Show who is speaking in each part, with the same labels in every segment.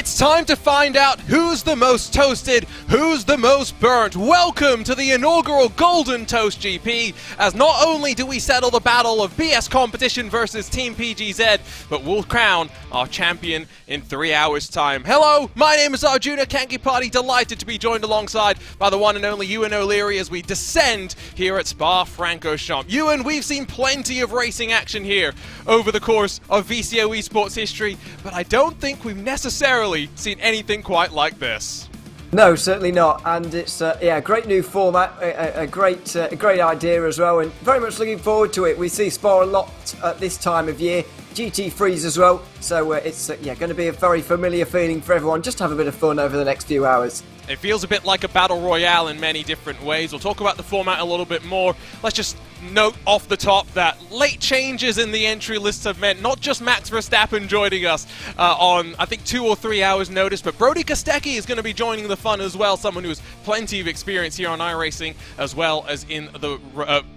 Speaker 1: It's time to find out who's the most toasted, who's the most burnt. Welcome to the inaugural Golden Toast GP, as not only do we settle the battle of BS competition versus Team PGZ, but we'll crown our champion in 3 hours' time. Hello, my name is Arjuna Kankipati, delighted to be joined alongside by the one and only Ewan O'Leary as we descend here at Spa-Francorchamps. Ewan, we've seen plenty of racing action here over the course of VCO Esports history, but I don't think we've necessarily seen anything quite like this.
Speaker 2: No, certainly not, and it's a great new format, a great idea as well, and very much looking forward to it. We see Spa a lot at this time of year, GT3s as well, so it's going to be a very familiar feeling for everyone. Just have a bit of fun over the next few hours.
Speaker 1: It feels a bit like a battle royale in many different ways. We'll talk about the format a little bit more. Let's just note off the top that late changes in the entry lists have meant not just Max Verstappen joining us on, I think, 2 or 3 hours notice, but Brody Kostecki is going to be joining the fun as well, someone who has plenty of experience here on iRacing as well as in the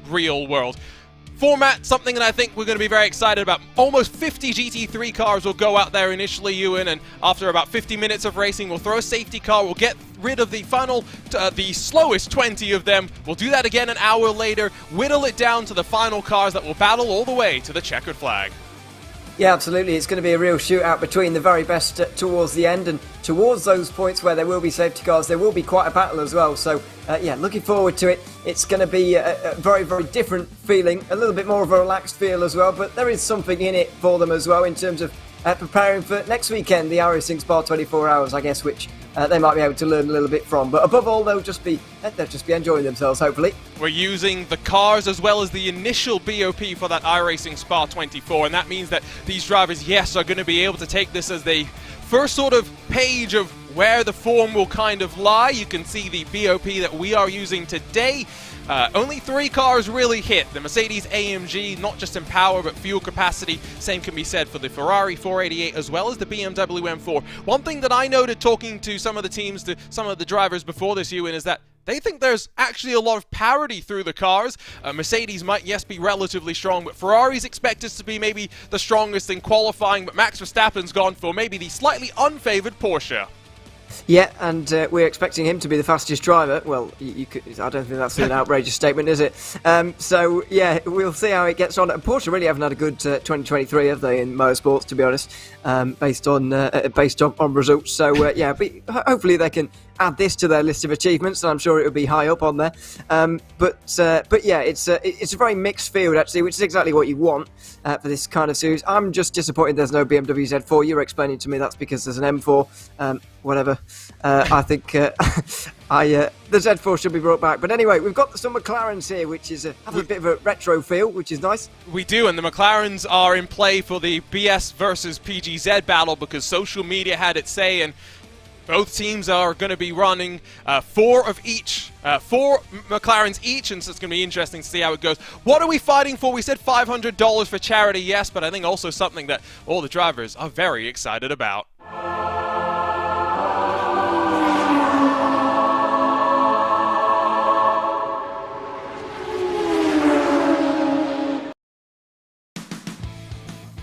Speaker 1: real world. Format, something that I think we're going to be very excited about. Almost 50 GT3 cars will go out there initially, Ewan, and after about 50 minutes of racing, we'll throw a safety car, we'll get rid of the final, the slowest 20 of them. We'll do that again an hour later, whittle it down to the final cars that will battle all the way to the checkered flag.
Speaker 2: Yeah, absolutely. It's going to be a real shootout between the very best towards the end, and towards those points where there will be safety cars, there will be quite a battle as well. So, looking forward to it. It's going to be a very, very different feeling, a little bit more of a relaxed feel as well, but there is something in it for them as well in terms of preparing for next weekend, the iRacing Spa 24 hours, I guess, which they might be able to learn a little bit from. But above all, they'll just be enjoying themselves, hopefully. We're
Speaker 1: using the cars as well as the initial BOP for that iRacing Spa 24, and that means that these drivers, yes, are going to be able to take this as the first sort of page of where the form will kind of lie. You can see the BOP that we are using today. Only 3 cars really hit. The Mercedes AMG, not just in power but fuel capacity. Same can be said for the Ferrari 488 as well as the BMW M4. One thing that I noted talking to some of the teams, to some of the drivers before this, Ewan, is that they think there's actually a lot of parity through the cars. Mercedes might, yes, be relatively strong, but Ferrari's expected to be maybe the strongest in qualifying, but Max Verstappen's gone for maybe the slightly unfavoured Porsche.
Speaker 2: Yeah, and we're expecting him to be the fastest driver. Well, I don't think that's an outrageous statement, is it? So, yeah, we'll see how it gets on. And Porsche really haven't had a good 2023, have they, in motorsports, to be honest, based on results. So, hopefully they can add this to their list of achievements, and I'm sure it will be high up on there. But yeah, it's a very mixed field, actually, which is exactly what you want for this kind of series. I'm just disappointed there's no BMW Z4. You were explaining to me that's because there's an M4. Whatever. I think the Z4 should be brought back. But anyway, we've got some McLarens here, which is have a bit of a retro feel, which is nice. We do, and the McLarens are in play for the BS versus PGZ battle because social media had its say, and both teams are going to be running 4 McLarens each, and so it's going to be interesting to see how it goes. What are we fighting for? We said $500 for charity, yes, but I think also something that all the drivers are very excited about.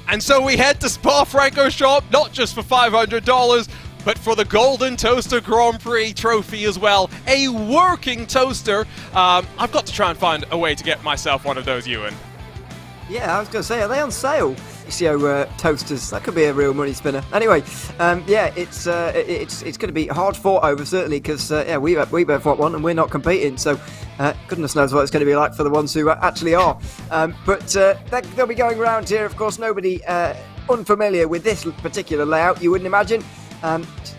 Speaker 2: And so we head to Spa-Francorchamps, not just for $500, but for the Golden Toaster Grand Prix trophy as well. A working toaster. I've got to try and find a way to get myself one of those, Ewan. Yeah, I was going to say, are they on sale? Toasters, that could be a real money spinner. Anyway, it's going to be hard fought over, certainly, because we both want one and we're not competing, so goodness knows what it's going to be like for the ones who actually are. But they'll be going around here, of course, nobody unfamiliar with this particular layout, you wouldn't imagine.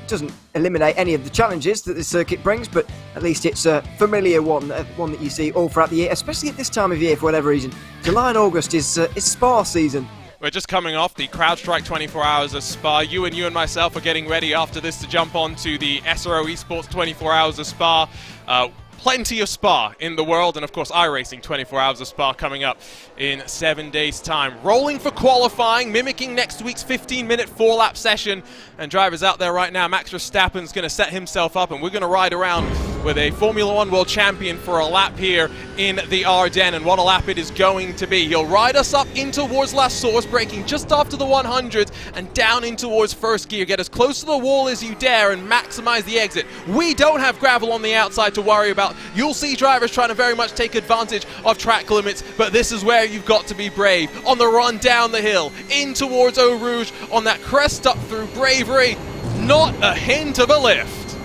Speaker 2: Doesn't eliminate any of the challenges that this circuit brings, but at least it's a familiar one that you see all throughout the year, especially at this time of year for whatever reason. July and August is Spa season.
Speaker 1: We're just coming off the CrowdStrike 24 hours of Spa. You and myself are getting ready after this to jump on to the SRO Esports 24 hours of Spa. Plenty of Spa in the world, and of course iRacing 24 hours of Spa coming up in 7 days' time. Rolling for qualifying, mimicking next week's 15-minute 4-lap session. And drivers out there right now, Max Verstappen's going to set himself up, and we're going to ride around with a Formula 1 World Champion for a lap here in the Ardennes, and what a lap it is going to be. He'll ride us up in towards La Source, braking just after the 100 and down in towards first gear. Get as close to the wall as you dare and maximize the exit. We don't have gravel on the outside to worry about. You'll see drivers trying to very much take advantage of track limits, but this is where you've got to be brave. On the run down the hill, in towards Eau Rouge, on that crest up through Bravery, not a hint of a lift.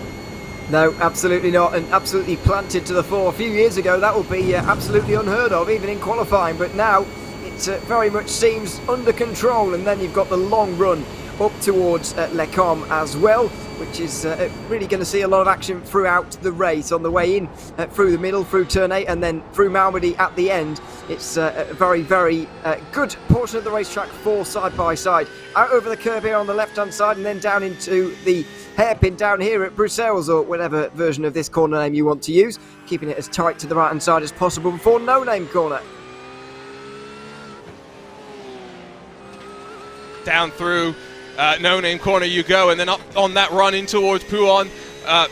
Speaker 2: No, absolutely not, and absolutely planted to the floor. A few years ago, that would be absolutely unheard of, even in qualifying, but now it very much seems under control, and then you've got the long run up towards Les Combes as well, which is really going to see a lot of action throughout the race. On the way in, through the middle, through turn 8, and then through Malmedy at the end. It's a very, very good portion of the racetrack for side by side. Out over the curve here on the left-hand side, and then down into the hairpin down here at Bruxelles, or whatever version of this corner name you want to use, keeping it as tight to the right-hand side as possible before no-name corner.
Speaker 1: Down through no-name corner you go, and then up on that run in towards Pouhon.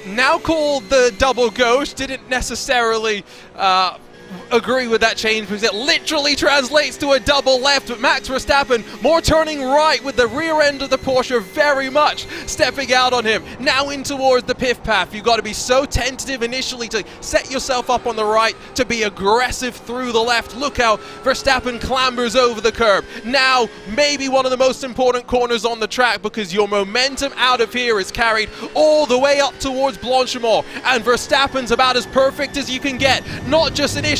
Speaker 1: Now called the double gauche, didn't necessarily agree with that change because it literally translates to a double left, but Max Verstappen more turning right with the rear end of the Porsche very much stepping out on him. Now in towards the Piff Path. You've got to be so tentative initially to set yourself up on the right, to be aggressive through the left. Look how Verstappen clambers over the curb. Now maybe one of the most important corners on the track, because your momentum out of here is carried all the way up towards Blanchimont, and Verstappen's about as perfect as you can get, not just initially,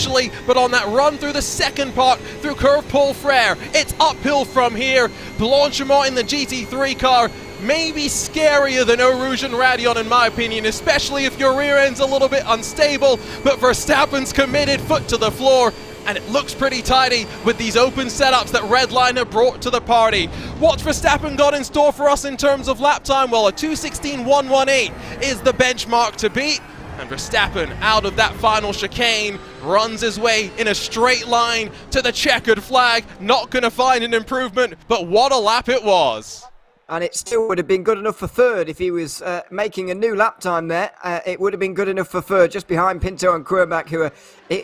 Speaker 1: but on that run through the second part, through Curve Paul Frere. It's uphill from here. Blanchimont in the GT3 car, maybe scarier than Eau Rouge and Radion in my opinion, especially if your rear end's a little bit unstable, but Verstappen's committed, foot to the floor, and it looks pretty tidy with these open setups that Redline have brought to the party. What's Verstappen got in store for us in terms of lap time? Well, a 2:16.118 is the benchmark to beat. And Verstappen, out of that final chicane, runs his way in a straight line to the checkered flag. Not going to find an improvement, but what a lap it was.
Speaker 2: And it still would have been good enough for third if he was making a new lap time there. It would have been good enough for third, just behind Pinto and Kruenbach, who are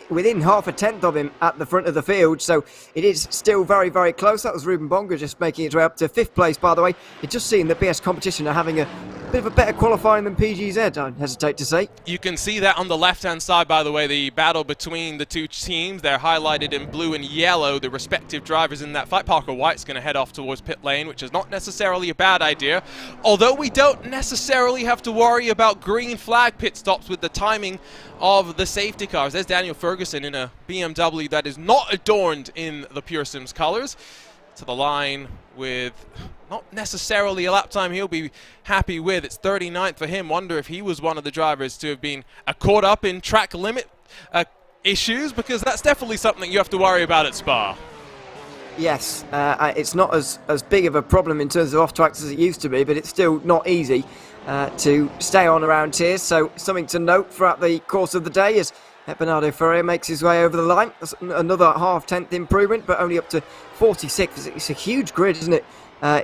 Speaker 2: within half a tenth of him at the front of the field. So it is still very, very close. That was Ruben Bonga just making its way up to fifth place, by the way. It just seemed that BS Competition are having a bit of a better qualifying than PGZ, I hesitate to say.
Speaker 1: You can see that on the left-hand side, by the way, the battle between the two teams. They're highlighted in blue and yellow, the respective drivers in that fight. Parker White's going to head off towards pit lane, which is not necessarily a bad idea. Although we don't necessarily have to worry about green flag pit stops with the timing of the safety cars. There's Daniel Ferguson in a BMW that is not adorned in the Pure Sims colors. To the line with not necessarily a lap time he'll be happy with. It's 39th for him. Wonder if he was one of the drivers to have been caught up in track limit issues, because that's definitely something you have to worry about at Spa.
Speaker 2: Yes, it's not as big of a problem in terms of off-tracks as it used to be, but it's still not easy to stay on around here. So something to note throughout the course of the day is Bernardo Ferrer makes his way over the line. That's another half-tenth improvement, but only up to 46. It's a huge grid, isn't it,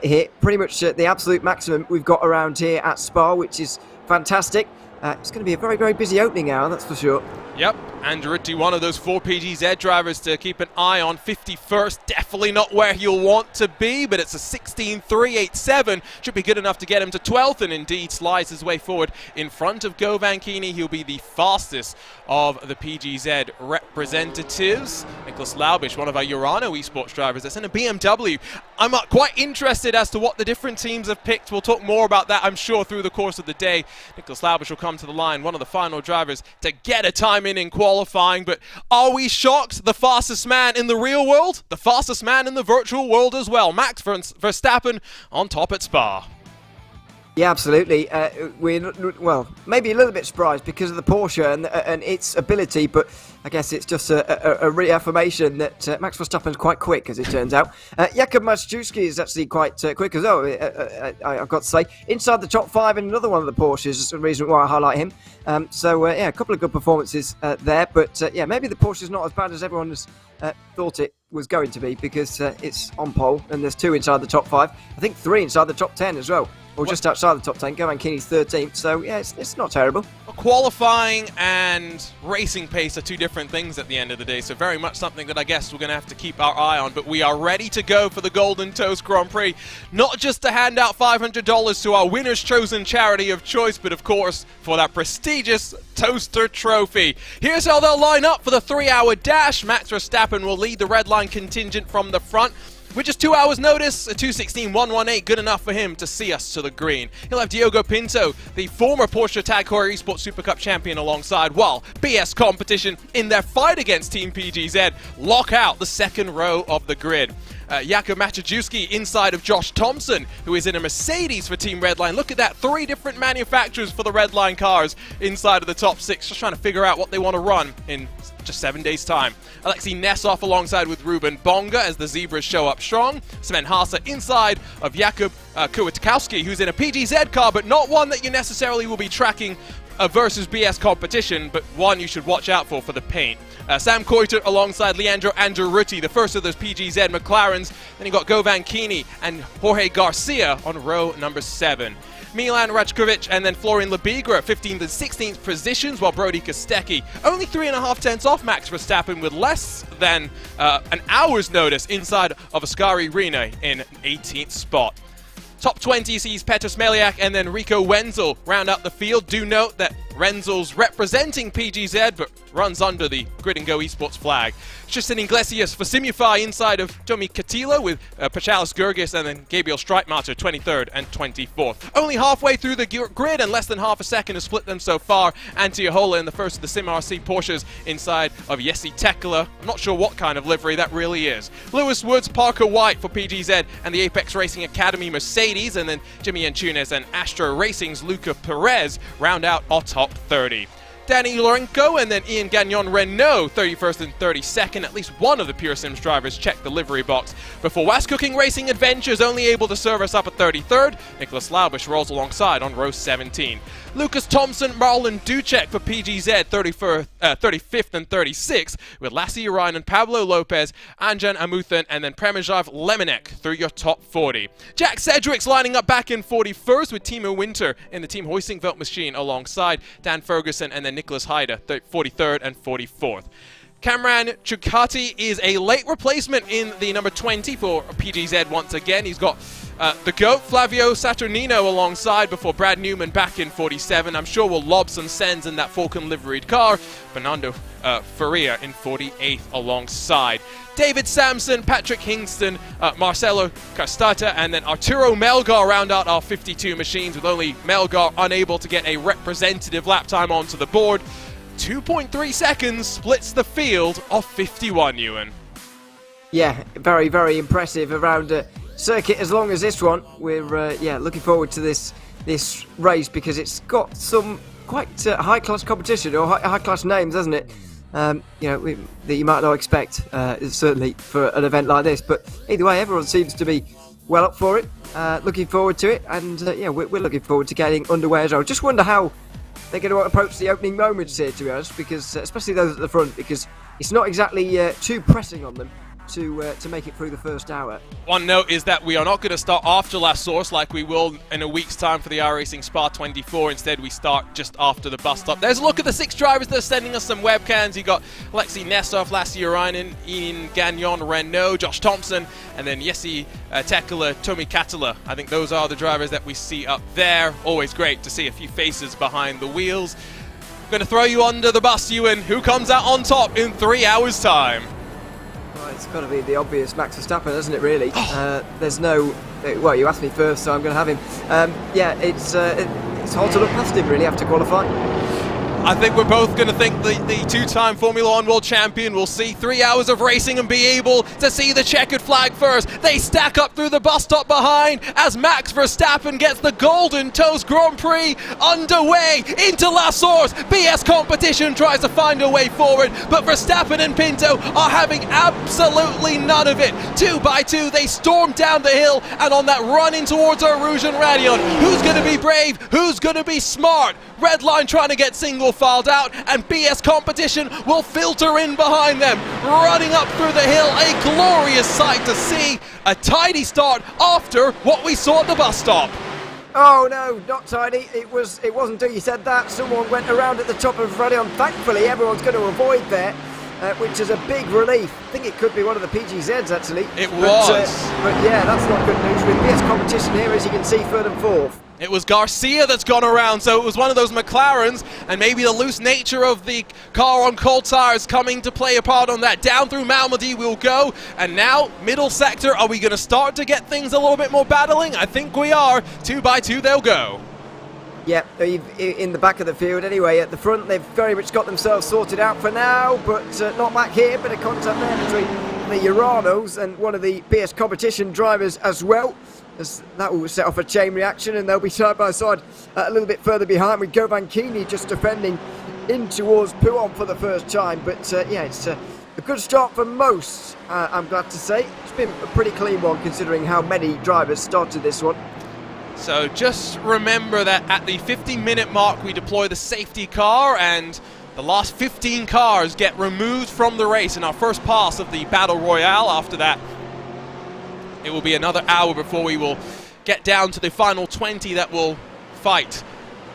Speaker 2: here? Pretty much the absolute maximum we've got around here at Spa, which is fantastic. It's going to be a very, very busy opening hour, that's for sure.
Speaker 1: Yep, Andretti, one of those 4 PGZ drivers to keep an eye on. 51st, definitely not where he'll want to be, but it's a 16.387. Should be good enough to get him to 12th, and indeed slides his way forward in front of Go Vankini. He'll be the fastest of the PGZ representatives. Nicholas Laubisch, one of our Urano Esports drivers, that's in a BMW. I'm quite interested as to what the different teams have picked. We'll talk more about that, I'm sure, through the course of the day. Nicholas Laubisch will come to the line, one of the final drivers to get a time in qualifying. But are we shocked? The fastest man in the real world, the fastest man in the virtual world as well. Max Verstappen on top at Spa.
Speaker 2: Yeah, absolutely. We're, well, maybe a little bit surprised because of the Porsche and its ability, but I guess it's just a reaffirmation that Max Verstappen's quite quick, as it turns out. Jakub Majewski is actually quite quick as well, I've got to say. Inside the top 5 in another one of the Porsches is the reason why I highlight him. Yeah, a couple of good performances there, but yeah, maybe the Porsche's not as bad as everyone has thought it was going to be, because it's on pole and there's 2 inside the top 5. I think 3 inside the top 10 as well. or just outside the top 10. Govankini's 13th, so yeah, it's not terrible.
Speaker 1: Qualifying and racing pace are two different things at the end of the day, so very much something that I guess we're going to have to keep our eye on. But we are ready to go for the Golden Toast Grand Prix, not just to hand out $500 to our winner's chosen charity of choice, but of course for that prestigious Toaster Trophy. Here's how they'll line up for the 3-hour dash. Max Verstappen will lead the red line contingent from the front. With just 2 hours notice, a 2:16.118 good enough for him to see us to the green. He'll have Diogo Pinto, the former Porsche Tag Heuer Esports Super Cup champion, alongside, while BS Competition, in their fight against Team PGZ, lock out the second row of the grid. Jakub Machajewski inside of Josh Thompson, who is in a Mercedes for Team Redline. Look at that, 3 different manufacturers for the Redline cars inside of the top 6, just trying to figure out what they want to run in just 7 days' time. Alexei Nessoff alongside with Ruben Bonga as the Zebras show up strong. Sven Haase inside of Jakub Kwiatkowski, who's in a PGZ car, but not one that you necessarily will be tracking versus BS Competition, but one you should watch out for the paint. Sam Coiter alongside Leandro Andrerutti, the first of those PGZ McLarens. Then you got Govankini and Jorge Garcia on row number 7. Milan Rajkovic and then Florian Lebigra, 15th and 16th positions, while Brody Kostecki only 3.5 tenths off Max Verstappen with less than an hour's notice inside of Ascari Rene in 18th spot. Top 20 sees Petr Smeliak and then Rico Wenzel round out the field. Do note that Wenzel's representing PGZ, but runs under the Grid and Go Esports flag. Tristan Iglesias for Simufy inside of Tomi Catilo with Pachalis Gergis and then Gabriel Streitmatter 23rd and 24th. Only halfway through the grid and less than half a second to split them so far. Antti Ahola in the first of the Sim RC Porsches inside of Jesse Tekla. I'm not sure what kind of livery that really is. Lewis Woods, Parker White for PGZ and the Apex Racing Academy Mercedes, and then Jimmy Antunes and Astro Racing's Luca Perez round out our top 30. Danny Lorenko and then Ian Gagnon Renault, 31st and 32nd. At least one of the Pure Sims drivers checked the livery box before West Cooking Racing Adventures only able to serve us up at 33rd. Nicholas Laubish rolls alongside on row 17. Lucas Thompson, Marlon Ducek for PGZ, 35th and 36th, with Lassie Urine and Pablo Lopez, Anjan Amuthan, and then Premysław Lemenek through your top 40. Jack Sedgwick's lining up back in 41st with Timo Winter in the Team Hoising Velt machine alongside Dan Ferguson and then Nicholas Haida, 43rd and 44th. Cameron Ciucati is a late replacement in the number 20 for PGZ once again. He's got the GOAT, Flavio Saturnino, alongside before Brad Newman back in 47. I'm sure we'll lob some sends in that Falcon liveried car. Fernando Faria in 48th alongside. David Sampson, Patrick Hingston, Marcelo Castata, and then Arturo Melgar round out our 52 machines, with only Melgar unable to get a representative lap time onto the board. 2.3 seconds splits the field of 51, Ewan.
Speaker 2: Yeah, very, very impressive around a circuit as long as this one. We're looking forward to this race because it's got some quite high-class competition, or high-class names, hasn't it? That you might not expect, certainly for an event like this. But either way, everyone seems to be well up for it, looking forward to it, and we're looking forward to getting underway as well. Just wonder how they're going to approach the opening moments here, to be honest, because especially those at the front, because it's not exactly too pressing on them to make it through the first hour. One
Speaker 1: note is that we are not going to start after La Source like we will in a week's time for the iRacing Spa-24. Instead, we start just after the bus stop. There's a look at the 6 drivers that are sending us some webcams. You got Alexei Nessoff, Lassie Urinen, Ian Gagnon Renault, Josh Thompson, and then Jesse Tekla, Tomi Catala. I think those are the drivers that we see up there. Always great to see a few faces behind the wheels. I'm going to throw you under the bus, Ewan. Who comes out on top in 3 hours' time?
Speaker 2: Well, it's got to be the obvious Max Verstappen, hasn't it, really? There's no... Well, you asked me first, so I'm going to have him. It's hard to look past him, really, after qualifying.
Speaker 1: I think we're both going to think the two-time Formula 1 World Champion will see 3 hours of racing and be able to see the checkered flag first. They stack up through the bus stop behind as Max Verstappen gets the Golden Toast Grand Prix underway into La Source. BS Competition tries to find a way forward, but Verstappen and Pinto are having absolutely none of it. 2 by 2, they storm down the hill, and on that run in towards Araujo and Radion, who's going to be brave? Who's going to be smart? Red line trying to get single filed out, and BS Competition will filter in behind them, running up through the hill. A glorious sight to see. A tidy start after what we saw at the bus stop.
Speaker 2: Oh no, not Tiny. It wasn't until you said that. Someone went around at the top of Florian. Thankfully, everyone's going to avoid there, which is a big relief. I think it could be one of the PGZs actually.
Speaker 1: It was.
Speaker 2: But yeah, that's not good news. With BS competition here, as you can see, third and fourth.
Speaker 1: It was Garcia that's gone around, so it was one of those McLarens, and maybe the loose nature of the car on cold tires coming to play a part on that. Down through Malmedy we'll go, and now middle sector. Are we going to start to get things a little bit more battling? I think we are. 2 by 2 they'll go.
Speaker 2: Yeah, in the back of the field anyway. At the front, they've very much got themselves sorted out for now, but not back here. Bit of contact there between the Uranos and one of the BS competition drivers as well. As that will set off a chain reaction, and they'll be side by side a little bit further behind, with Govankini just defending in towards Puon for the first time. But yeah, it's a good start for most, I'm glad to say. It's been a pretty clean one considering how many drivers started this one.
Speaker 1: So just remember that at the 50-minute mark we deploy the safety car, and the last 15 cars get removed from the race in our first pass of the Battle Royale. After that, it will be another hour before we will get down to the final 20 that will fight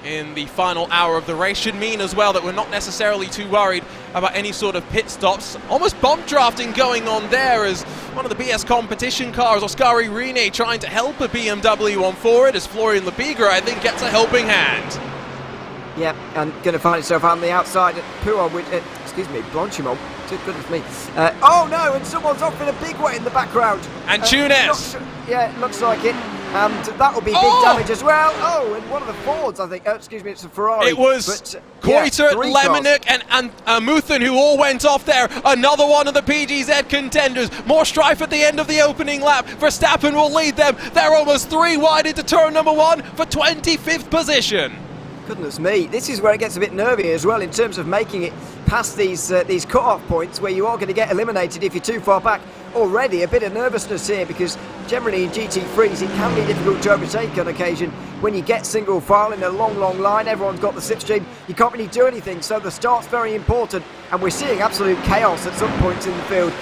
Speaker 1: in the final hour of the race. Should mean as well that we're not necessarily too worried about any sort of pit stops. Almost bump drafting going on there as one of the BS competition cars, Oscari Rene, trying to help a BMW on forward, as Florian Lebigra, I think, gets a helping hand.
Speaker 2: Yeah, and going to find itself on the outside at Puon with, Blanchimont. Good goodness me. Oh no, and someone's off in a big way in the background.
Speaker 1: And Tunes.
Speaker 2: Yeah, it looks like it. And that will be big damage as well. Oh, and one of the Fords, I think. It's a Ferrari.
Speaker 1: It was Koiter, Lemonik, and Muthen who all went off there. Another one of the PGZ contenders. More strife at the end of the opening lap. Verstappen will lead them. They're almost 3 wide into turn number 1 for 25th position.
Speaker 2: Goodness me, this is where it gets a bit nervy as well in terms of making it past these cut-off points where you are going to get eliminated if you're too far back. Already a bit of nervousness here, because generally in GT3s it can be difficult to overtake on occasion. When you get single file in a long line, everyone's got the slipstream, you can't really do anything, so the start's very important, and we're seeing absolute chaos at some points in the field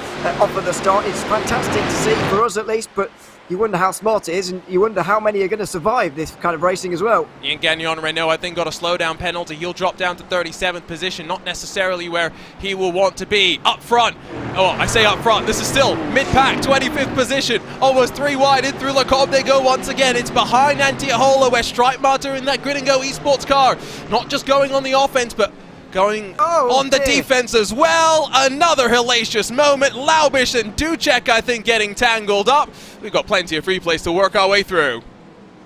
Speaker 2: off at the start. It's fantastic to see, for us at least, but you wonder how smart it is, and you wonder how many are going to survive this kind of racing as well.
Speaker 1: Ian Gagnon Renault, I think, got a slowdown penalty. He'll drop down to 37th position, not necessarily where he will want to be. Up front, oh, I say up front, this is still mid-pack, 25th position, almost 3 wide in through Le Cobb they go once again. It's behind Antiohola, where Streitmatter in that Grid and Go Esports car, not just going on the offense, but going on the defense as well. Another hellacious moment. Laubish and Ducek, I think, getting tangled up. We've got plenty of free plays to work our way through.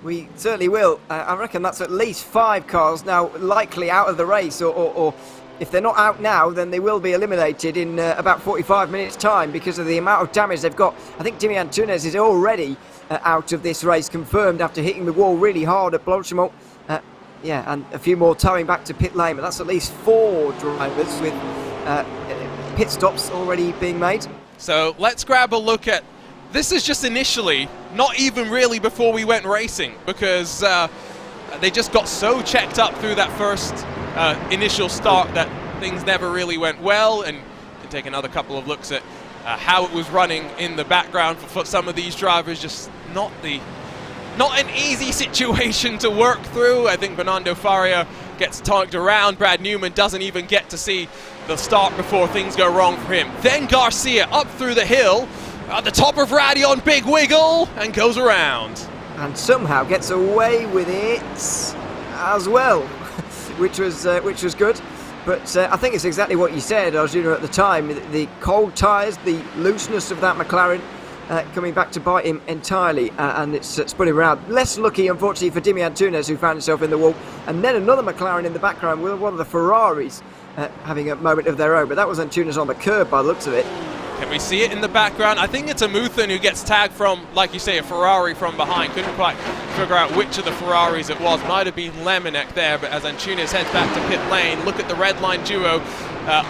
Speaker 2: We certainly will. I reckon that's at least 5 cars now likely out of the race, or if they're not out now, then they will be eliminated in about 45 minutes time because of the amount of damage they've got. I think Dimian Tunes is already out of this race, confirmed after hitting the wall really hard at Blanchimont. Yeah, and a few more towing back to pit lane, but that's at least 4 drivers with pit stops already being made.
Speaker 1: So let's grab a look at, this is just initially, not even really before we went racing, because they just got so checked up through that first initial start that things never really went well, and you can take another couple of looks at how it was running in the background for some of these drivers. Just not an easy situation to work through. I think Bernardo Faria gets togged around. Brad Newman doesn't even get to see the start before things go wrong for him. Then Garcia up through the hill, at the top of Radion, big wiggle, and goes around.
Speaker 2: And somehow gets away with it as well, which was good. But I think it's exactly what you said, Arjuna, at the time. The cold tyres, the looseness of that McLaren, coming back to bite him entirely, and it's spun him around. Less lucky, unfortunately, for Dimian Tunes, who found himself in the wall, and then another McLaren in the background with one of the Ferraris having a moment of their own, but that was on Tunes on the curb by the looks of it.
Speaker 1: Can we see it in the background? I think it's a Muthen who gets tagged from, like you say, a Ferrari from behind. Couldn't quite figure out which of the Ferraris it was. Might have been Lemonek there, but as Antunes heads back to pit lane, look at the red line duo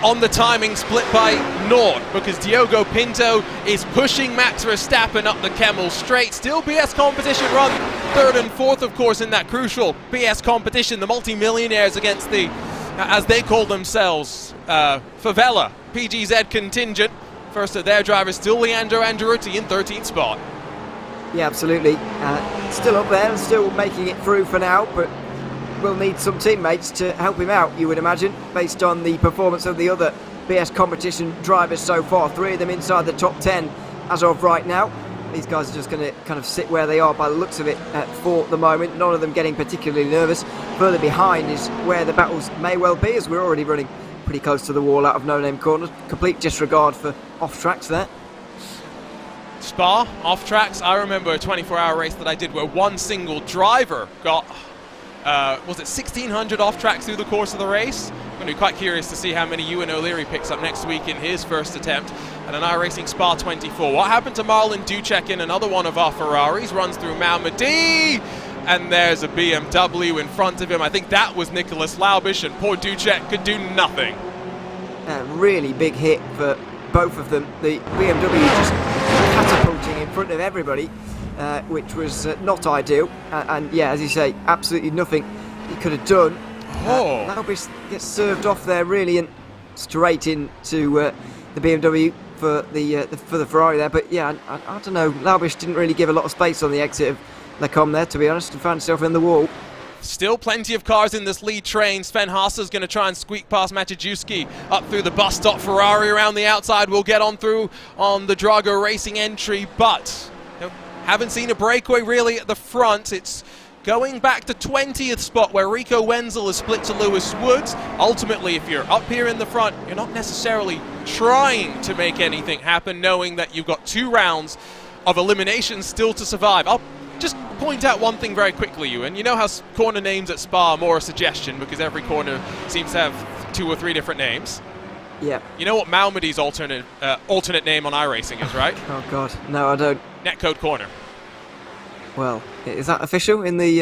Speaker 1: on the timing, split by naught, because Diogo Pinto is pushing Max Verstappen up the Kemmel straight. Still BS competition run, 3rd and 4th, of course, in that crucial BS competition. The multi-millionaires against the, as they call themselves, Favela PGZ contingent. First of their drivers, still Leandro Andretti in 13th spot.
Speaker 2: Yeah, absolutely. Still up there and still making it through for now, but will need some teammates to help him out, you would imagine, based on the performance of the other BS competition drivers so far. 3 of them inside the top 10 as of right now. These guys are just going to kind of sit where they are by the looks of it for the moment. None of them getting particularly nervous. Further behind is where the battles may well be, as we're already running pretty close to the wall out of no-name corners. Complete disregard for off-tracks there.
Speaker 1: Spa, off-tracks. I remember a 24-hour race that I did where one single driver got, was it 1,600 off-tracks through the course of the race? I'm going to be quite curious to see how many Ewan O'Leary picks up next week in his first attempt at an iRacing Spa 24. What happened to Marlon Ducek in another one of our Ferraris? Runs through Malmedy, and there's a BMW in front of him. I think that was Nicholas Laubish, and poor Ducek could do nothing.
Speaker 2: A really big hit for both of them. The BMW just catapulting in front of everybody, which was not ideal. And yeah, as you say, absolutely nothing he could have done. Laubish gets served off there really, and straight into the BMW for the Ferrari there. But yeah, I don't know. Laubish didn't really give a lot of space on the exit of Lecombe there, to be honest, and found himself in the wall.
Speaker 1: Still plenty of cars in this lead train. Sven Haasper's going to try and squeak past Matejewski up through the bus stop. Ferrari around the outside will get on through on the Drago Racing entry, but haven't seen a breakaway really at the front. It's going back to 20th spot where Rico Wenzel is split to Lewis Woods. Ultimately, if you're up here in the front, you're not necessarily trying to make anything happen, knowing that you've got 2 rounds of elimination still to survive. I'll just point out one thing very quickly, Ewan. You know how corner names at Spa are more a suggestion because every corner seems to have 2 or 3 different names?
Speaker 2: Yeah.
Speaker 1: You know what Malmedy's alternate name on iRacing is, right?
Speaker 2: Oh God, no, I don't.
Speaker 1: Netcode Corner.
Speaker 2: Well, is that official in the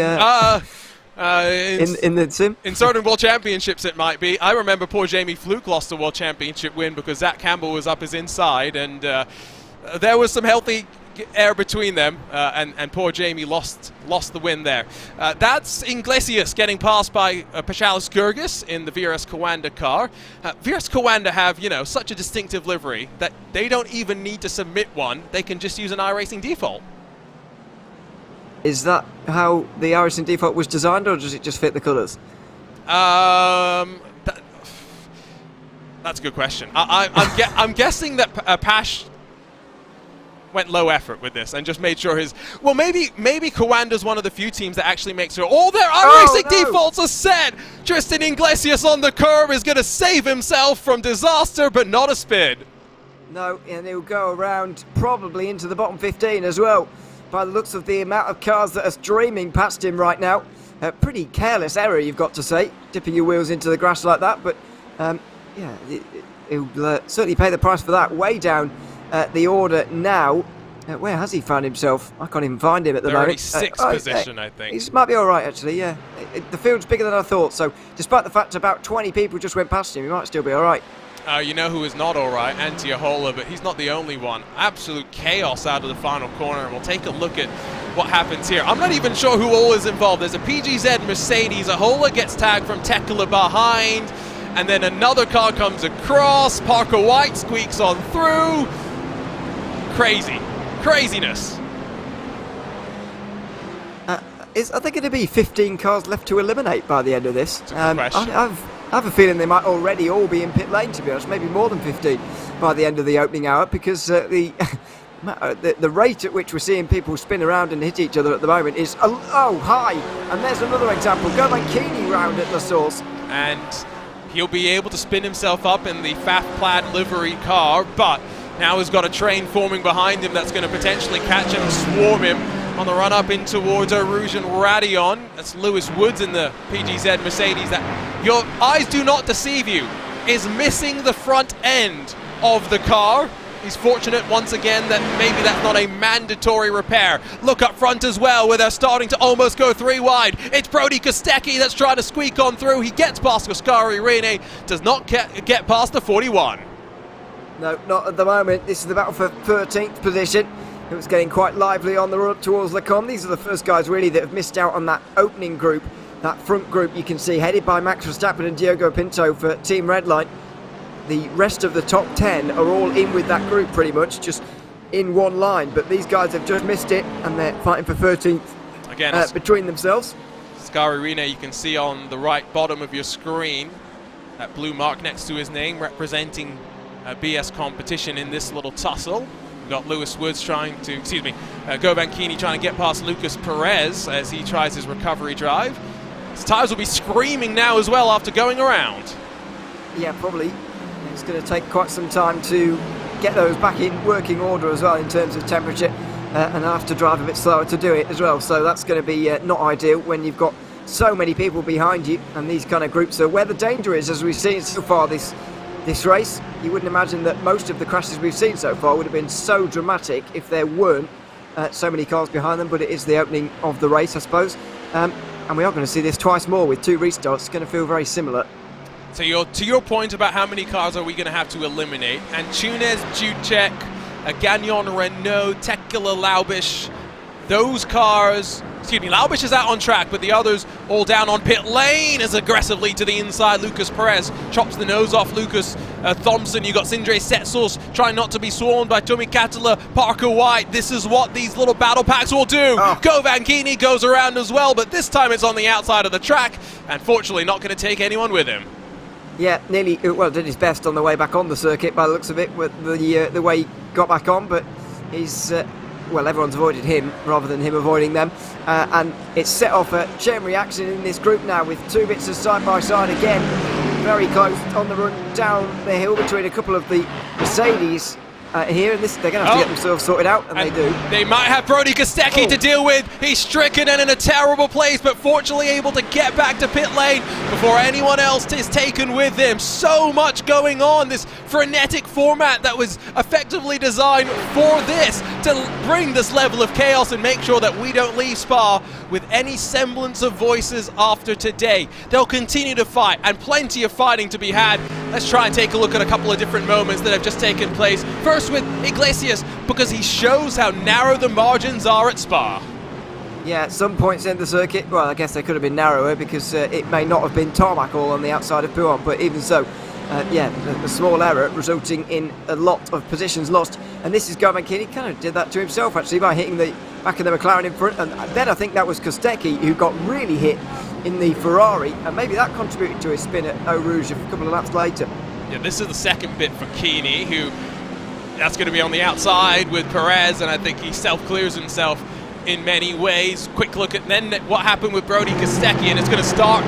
Speaker 2: in the sim?
Speaker 1: In certain World Championships it might be. I remember poor Jamie Fluke lost the World Championship win because Zach Campbell was up his inside, and there was some healthy air between them, and poor Jamie lost the win there. That's Iglesias getting passed by Paschalis Gurgis in the VRS Coanda car. VRS Coanda have, you know, such a distinctive livery that they don't even need to submit one. They can just use an iRacing default.
Speaker 2: Is that how the iRacing default was designed, or does it just fit the colours?
Speaker 1: That's a good question. I'm guessing that Pash went low effort with this and just made sure his... Well, maybe Coanda's one of the few teams that actually makes sure all their iRacing defaults are set. Tristan Iglesias on the curb is going to save himself from disaster, but not a spin.
Speaker 2: No, and he'll go around probably into the bottom 15 as well, by the looks of the amount of cars that are streaming past him right now. A pretty careless error, you've got to say, dipping your wheels into the grass like that, but yeah, he'll certainly pay the price for that. Way down the order now. Where has he found himself? I can't even find him at the moment.
Speaker 1: 36th position, I think.
Speaker 2: He might be all right, actually, yeah. The field's bigger than I thought, so despite the fact about 20 people just went past him, he might still be all right.
Speaker 1: You know who is not all right? Antiohola, but he's not the only one. Absolute chaos out of the final corner, and we'll take a look at what happens here. I'm not even sure who all is involved. There's a PGZ Mercedes. Ahola gets tagged from Tekla behind, and then another car comes across. Parker White squeaks on through. Craziness.
Speaker 2: Are there going to be 15 cars left to eliminate by the end of this?
Speaker 1: That's a good question.
Speaker 2: I have a feeling they might already all be in pit lane, to be honest, maybe more than 15 by the end of the opening hour, because the rate at which we're seeing people spin around and hit each other at the moment is high. And there's another example. Gomankini round at the source.
Speaker 1: And he'll be able to spin himself up in the FAF-plaid livery car, but now he's got a train forming behind him that's going to potentially catch him and swarm him on the run up in towards Araujo and Radion. That's Lewis Woods in the PGZ Mercedes. That, your eyes do not deceive you, is missing the front end of the car. He's fortunate once again that maybe that's not a mandatory repair. Look up front as well, where they're starting to almost go 3 wide. It's Brody Kostecki that's trying to squeak on through. He gets past Oskari Rene, does not get past the 41.
Speaker 2: No, not at the moment. This is the battle for 13th position. It was getting quite lively on the run up towards Lecombe. These are the first guys really that have missed out on that opening group, that front group you can see, headed by Max Verstappen and Diogo Pinto for Team Redline. The rest of the top 10 are all in with that group pretty much, just in one line, but these guys have just missed it, and they're fighting for 13th
Speaker 1: again
Speaker 2: between themselves.
Speaker 1: Scary Rene, you can see on the right bottom of your screen that blue mark next to his name representing BS competition in this little tussle. We've got Lewis Woods trying to, Govan Keeney trying to get past Lucas Perez as he tries his recovery drive. His tyres will be screaming now as well after going around.
Speaker 2: Yeah, probably. It's going to take quite some time to get those back in working order as well in terms of temperature, and I'll have to drive a bit slower to do it as well. So that's going to be not ideal when you've got so many people behind you, and these kind of groups are where the danger is, as we've seen so far this race. You wouldn't imagine that most of the crashes we've seen so far would have been so dramatic if there weren't so many cars behind them, but it is the opening of the race, I suppose. And we are going to see this twice more with 2 restarts. It's going to feel very similar.
Speaker 1: So to your point about how many cars are we going to have to eliminate, Antunes, Jucek, Gagnon, Renault, Tekla, Laubish, those cars, Laubish is out on track, but the others all down on pit lane as aggressively to the inside. Lucas Perez chops the nose off Lucas Thompson. You got Sindre Setsos trying not to be swarmed by Tomi Katala, Parker White. This is what these little battle packs will do. Govan Keeney goes around as well, but this time it's on the outside of the track, and fortunately not going to take anyone with him.
Speaker 2: Yeah, nearly, well, did his best on the way back on the circuit by the looks of it with the way he got back on, but he's, well, everyone's avoided him rather than him avoiding them. And it's set off a chain reaction in this group now with 2 bits of side-by-side again. Very close on the run down the hill between a couple of the Mercedes here, and they're going to have to get themselves sorted out, and they do.
Speaker 1: They might have Brody Kostecki to deal with. He's stricken and in a terrible place, but fortunately able to get back to pit lane before anyone else is taken with him. So much going on, this frenetic format that was effectively designed for this, to bring this level of chaos and make sure that we don't leave Spa with any semblance of voices after today. They'll continue to fight, and plenty of fighting to be had. Let's try and take a look at a couple of different moments that have just taken place. First with Iglesias, because he shows how narrow the margins are at Spa.
Speaker 2: Yeah, at some points in the circuit, well, I guess they could have been narrower because it may not have been tarmac all on the outside of Pouhon, but even so, yeah, a small error resulting in a lot of positions lost. And this is Govan Keeney, kind of did that to himself actually by hitting the back of the McLaren in front, and then I think that was Kostecki who got really hit in the Ferrari, and maybe that contributed to his spin at Eau Rouge a couple of laps later.
Speaker 1: Yeah, this is the second bit for Keeney, who that's going to be on the outside with Perez, and I think he self-clears himself in many ways. Quick look at then what happened with Brody Kostecki, and it's going to start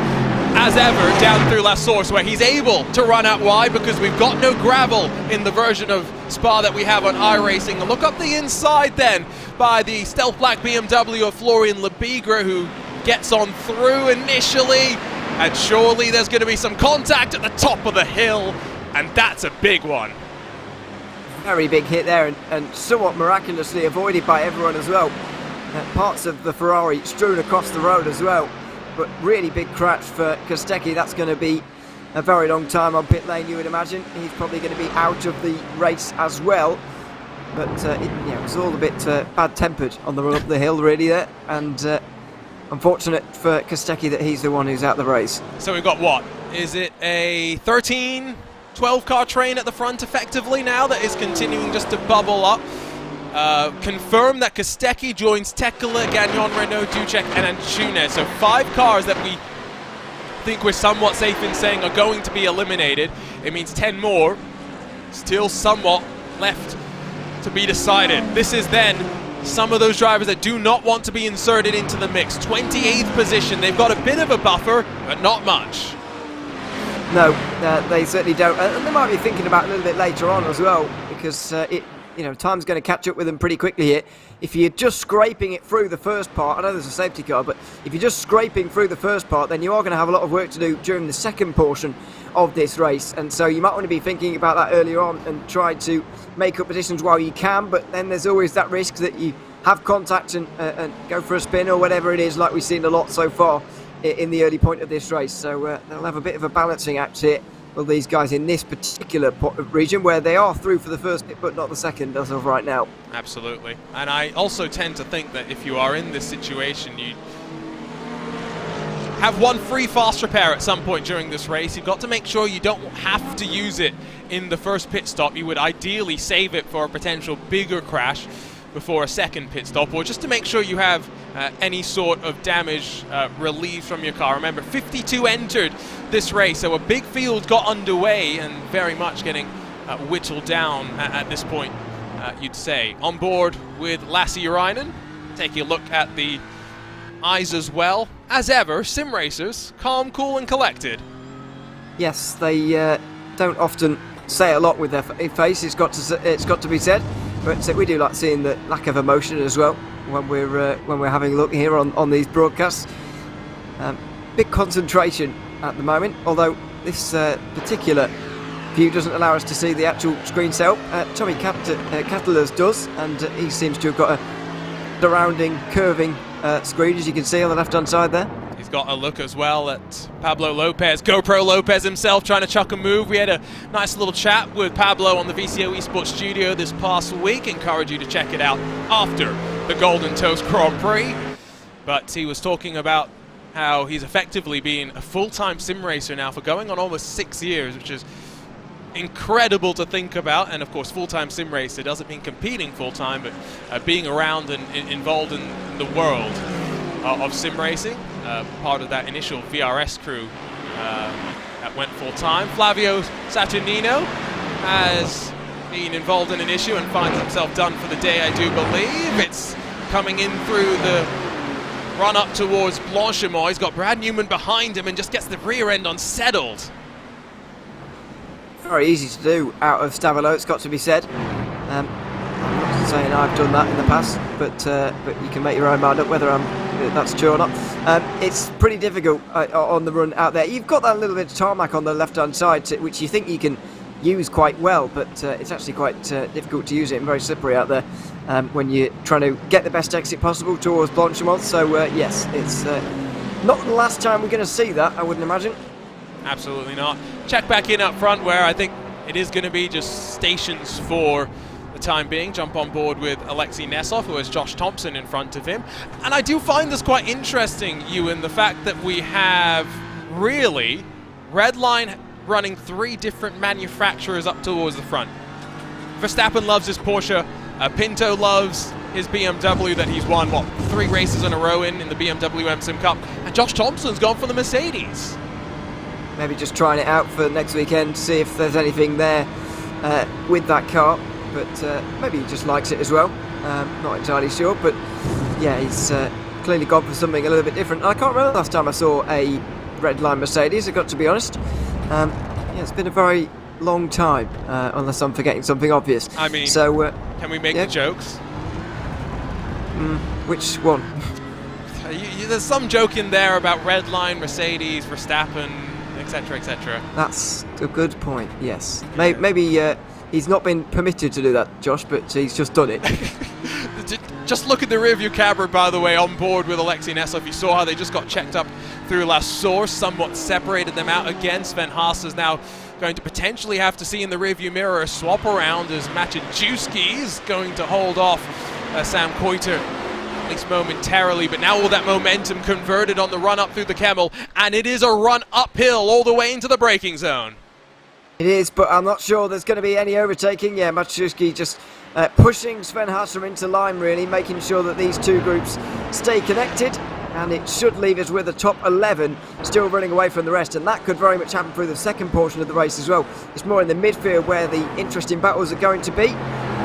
Speaker 1: as ever down through La Source, where he's able to run out wide because we've got no gravel in the version of Spa that we have on iRacing. A look up the inside then by the stealth black BMW of Florian Lebigre, who gets on through initially, and surely there's going to be some contact at the top of the hill, and that's a big one.
Speaker 2: Very big hit there, and somewhat miraculously avoided by everyone as well. Parts of the Ferrari strewn across the road as well, but really big crash for Kostecki. That's going to be a very long time on pit lane, you would imagine. He's probably going to be out of the race as well, but it was all a bit bad-tempered on the run up the hill really there, and unfortunate for Kostecki that he's the one who's out the race.
Speaker 1: So we've got what? Is it a 12 car train at the front effectively now that is continuing just to bubble up? Confirm that Kostecki joins Tekla, Gagnon, Renault, Jucek and Antunes. So 5 cars that we think we're somewhat safe in saying are going to be eliminated. It means 10 more. Still somewhat left to be decided. This is then some of those drivers that do not want to be inserted into the mix. 28th position. They've got a bit of a buffer, but not much.
Speaker 2: No, they certainly don't, and they might be thinking about it a little bit later on as well, because time's going to catch up with them pretty quickly here. If you're just scraping it through the first part, I know there's a safety car, but if you're just scraping through the first part, then you are going to have a lot of work to do during the second portion of this race, and so you might want to be thinking about that earlier on and try to make up positions while you can, but then there's always that risk that you have contact and go for a spin or whatever it is, like we've seen a lot so far in the early point of this race. So they'll have a bit of a balancing act here, well, these guys in this particular region where they are through for the first bit but not the second as of right now.
Speaker 1: Absolutely. And I also tend to think that if you are in this situation, have one free fast repair at some point during this race. You've got to make sure you don't have to use it in the first pit stop. You would ideally save it for a potential bigger crash before a second pit stop, or just to make sure you have any sort of damage relieved from your car. Remember, 52 entered this race, so a big field got underway and very much getting whittled down at this point, you'd say. On board with Lassie Urainen, taking a look at the eyes as well. As ever, sim racers, calm, cool and collected.
Speaker 2: Yes, they don't often say a lot with their face, it's got to be said, but we do like seeing the lack of emotion as well when we're having a look here on these broadcasts. Big concentration at the moment, although this particular view doesn't allow us to see the actual screen cell. Tommy Catalers does, and he seems to have got a surrounding curving screen, as you can see on the left hand side there.
Speaker 1: He's got a look as well at Pablo Lopez, GoPro Lopez himself trying to chuck a move. We had a nice little chat with Pablo on the VCO Esports studio this past week. Encourage you to check it out after the Golden Toast Grand Prix. But he was talking about how he's effectively been a full-time sim racer now for going on almost 6 years, which is incredible to think about. And of course, full-time sim racer doesn't mean competing full-time, but being around and involved in the world of sim racing. Part of that initial VRS crew that went full-time. Flavio Saturnino has been involved in an issue and finds himself done for the day, I do believe. It's coming in through the run up towards Blanchimont. He's got Brad Newman behind him and just gets the rear end unsettled.
Speaker 2: Very easy to do out of Stavolo, it's got to be said. I'm not saying I've done that in the past, but you can make your own mind up whether that's true or not. It's pretty difficult on the run out there. You've got that little bit of tarmac on the left-hand side, which you think you can use quite well, but it's actually quite difficult to use it and very slippery out there when you're trying to get the best exit possible towards Blanchimont. So yes, it's not the last time we're going to see that, I wouldn't imagine.
Speaker 1: Absolutely not. Check back in up front, where I think it is going to be just stations for the time being. Jump on board with Alexei Nesov, who has Josh Thompson in front of him. And I do find this quite interesting, Ewan, the fact that we have really Redline running 3 different manufacturers up towards the front. Verstappen loves his Porsche, Pinto loves his BMW that he's won, 3 races in a row in the BMW M-Sim Cup, and Josh Thompson's gone for the Mercedes.
Speaker 2: Maybe just trying it out for next weekend, see if there's anything there with that car, but maybe he just likes it as well. Not entirely sure, but yeah, he's clearly gone for something a little bit different. I can't remember the last time I saw a Redline Mercedes, I've got to be honest. Yeah, it's been a very long time, unless I'm forgetting something obvious.
Speaker 1: I mean,
Speaker 2: so,
Speaker 1: can we make the jokes?
Speaker 2: Which one?
Speaker 1: There's some joke in there about Redline, Mercedes, Verstappen, etc., etc.
Speaker 2: That's a good point, yes. Maybe he's not been permitted to do that, Josh, but he's just done it.
Speaker 1: Just look at the rearview camera, by the way, on board with Alexei Nesov. You saw how they just got checked up through last source, somewhat separated them out again. Sven Haas is now going to potentially have to see in the rearview mirror a swap around, as Maciejewski is going to hold off Sam Koiter, at least momentarily, but now all that momentum converted on the run up through the Kemmel, and it is a run uphill all the way into the braking zone.
Speaker 2: It is, but I'm not sure there's going to be any overtaking. Yeah, Maciejewski just pushing Sven Haasper into line, really, making sure that these two groups stay connected, and it should leave us with a top 11 still running away from the rest, and that could very much happen through the second portion of the race as well. It's more in the midfield where the interesting battles are going to be.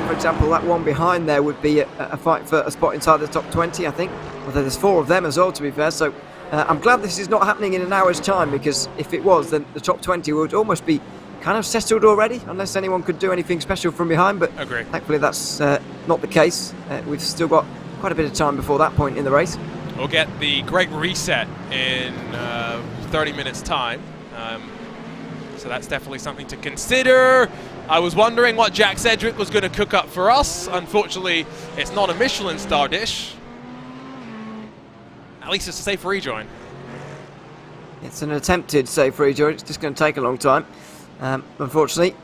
Speaker 2: For example, that one behind there would be a fight for a spot inside the top 20, I think. Although there's 4 of them as well, to be fair. So I'm glad this is not happening in an hour's time, because if it was, then the top 20 would almost be kind of settled already, unless anyone could do anything special from behind. But
Speaker 1: agree.
Speaker 2: Thankfully that's not the case. We've still got quite a bit of time before that point in the race.
Speaker 1: We'll get the great reset in 30 minutes time. So that's definitely something to consider. I was wondering what Jack Sedgwick was going to cook up for us. Unfortunately, it's not a Michelin star dish. At least it's a safe rejoin.
Speaker 2: It's an attempted safe rejoin. It's just going to take a long time. Unfortunately,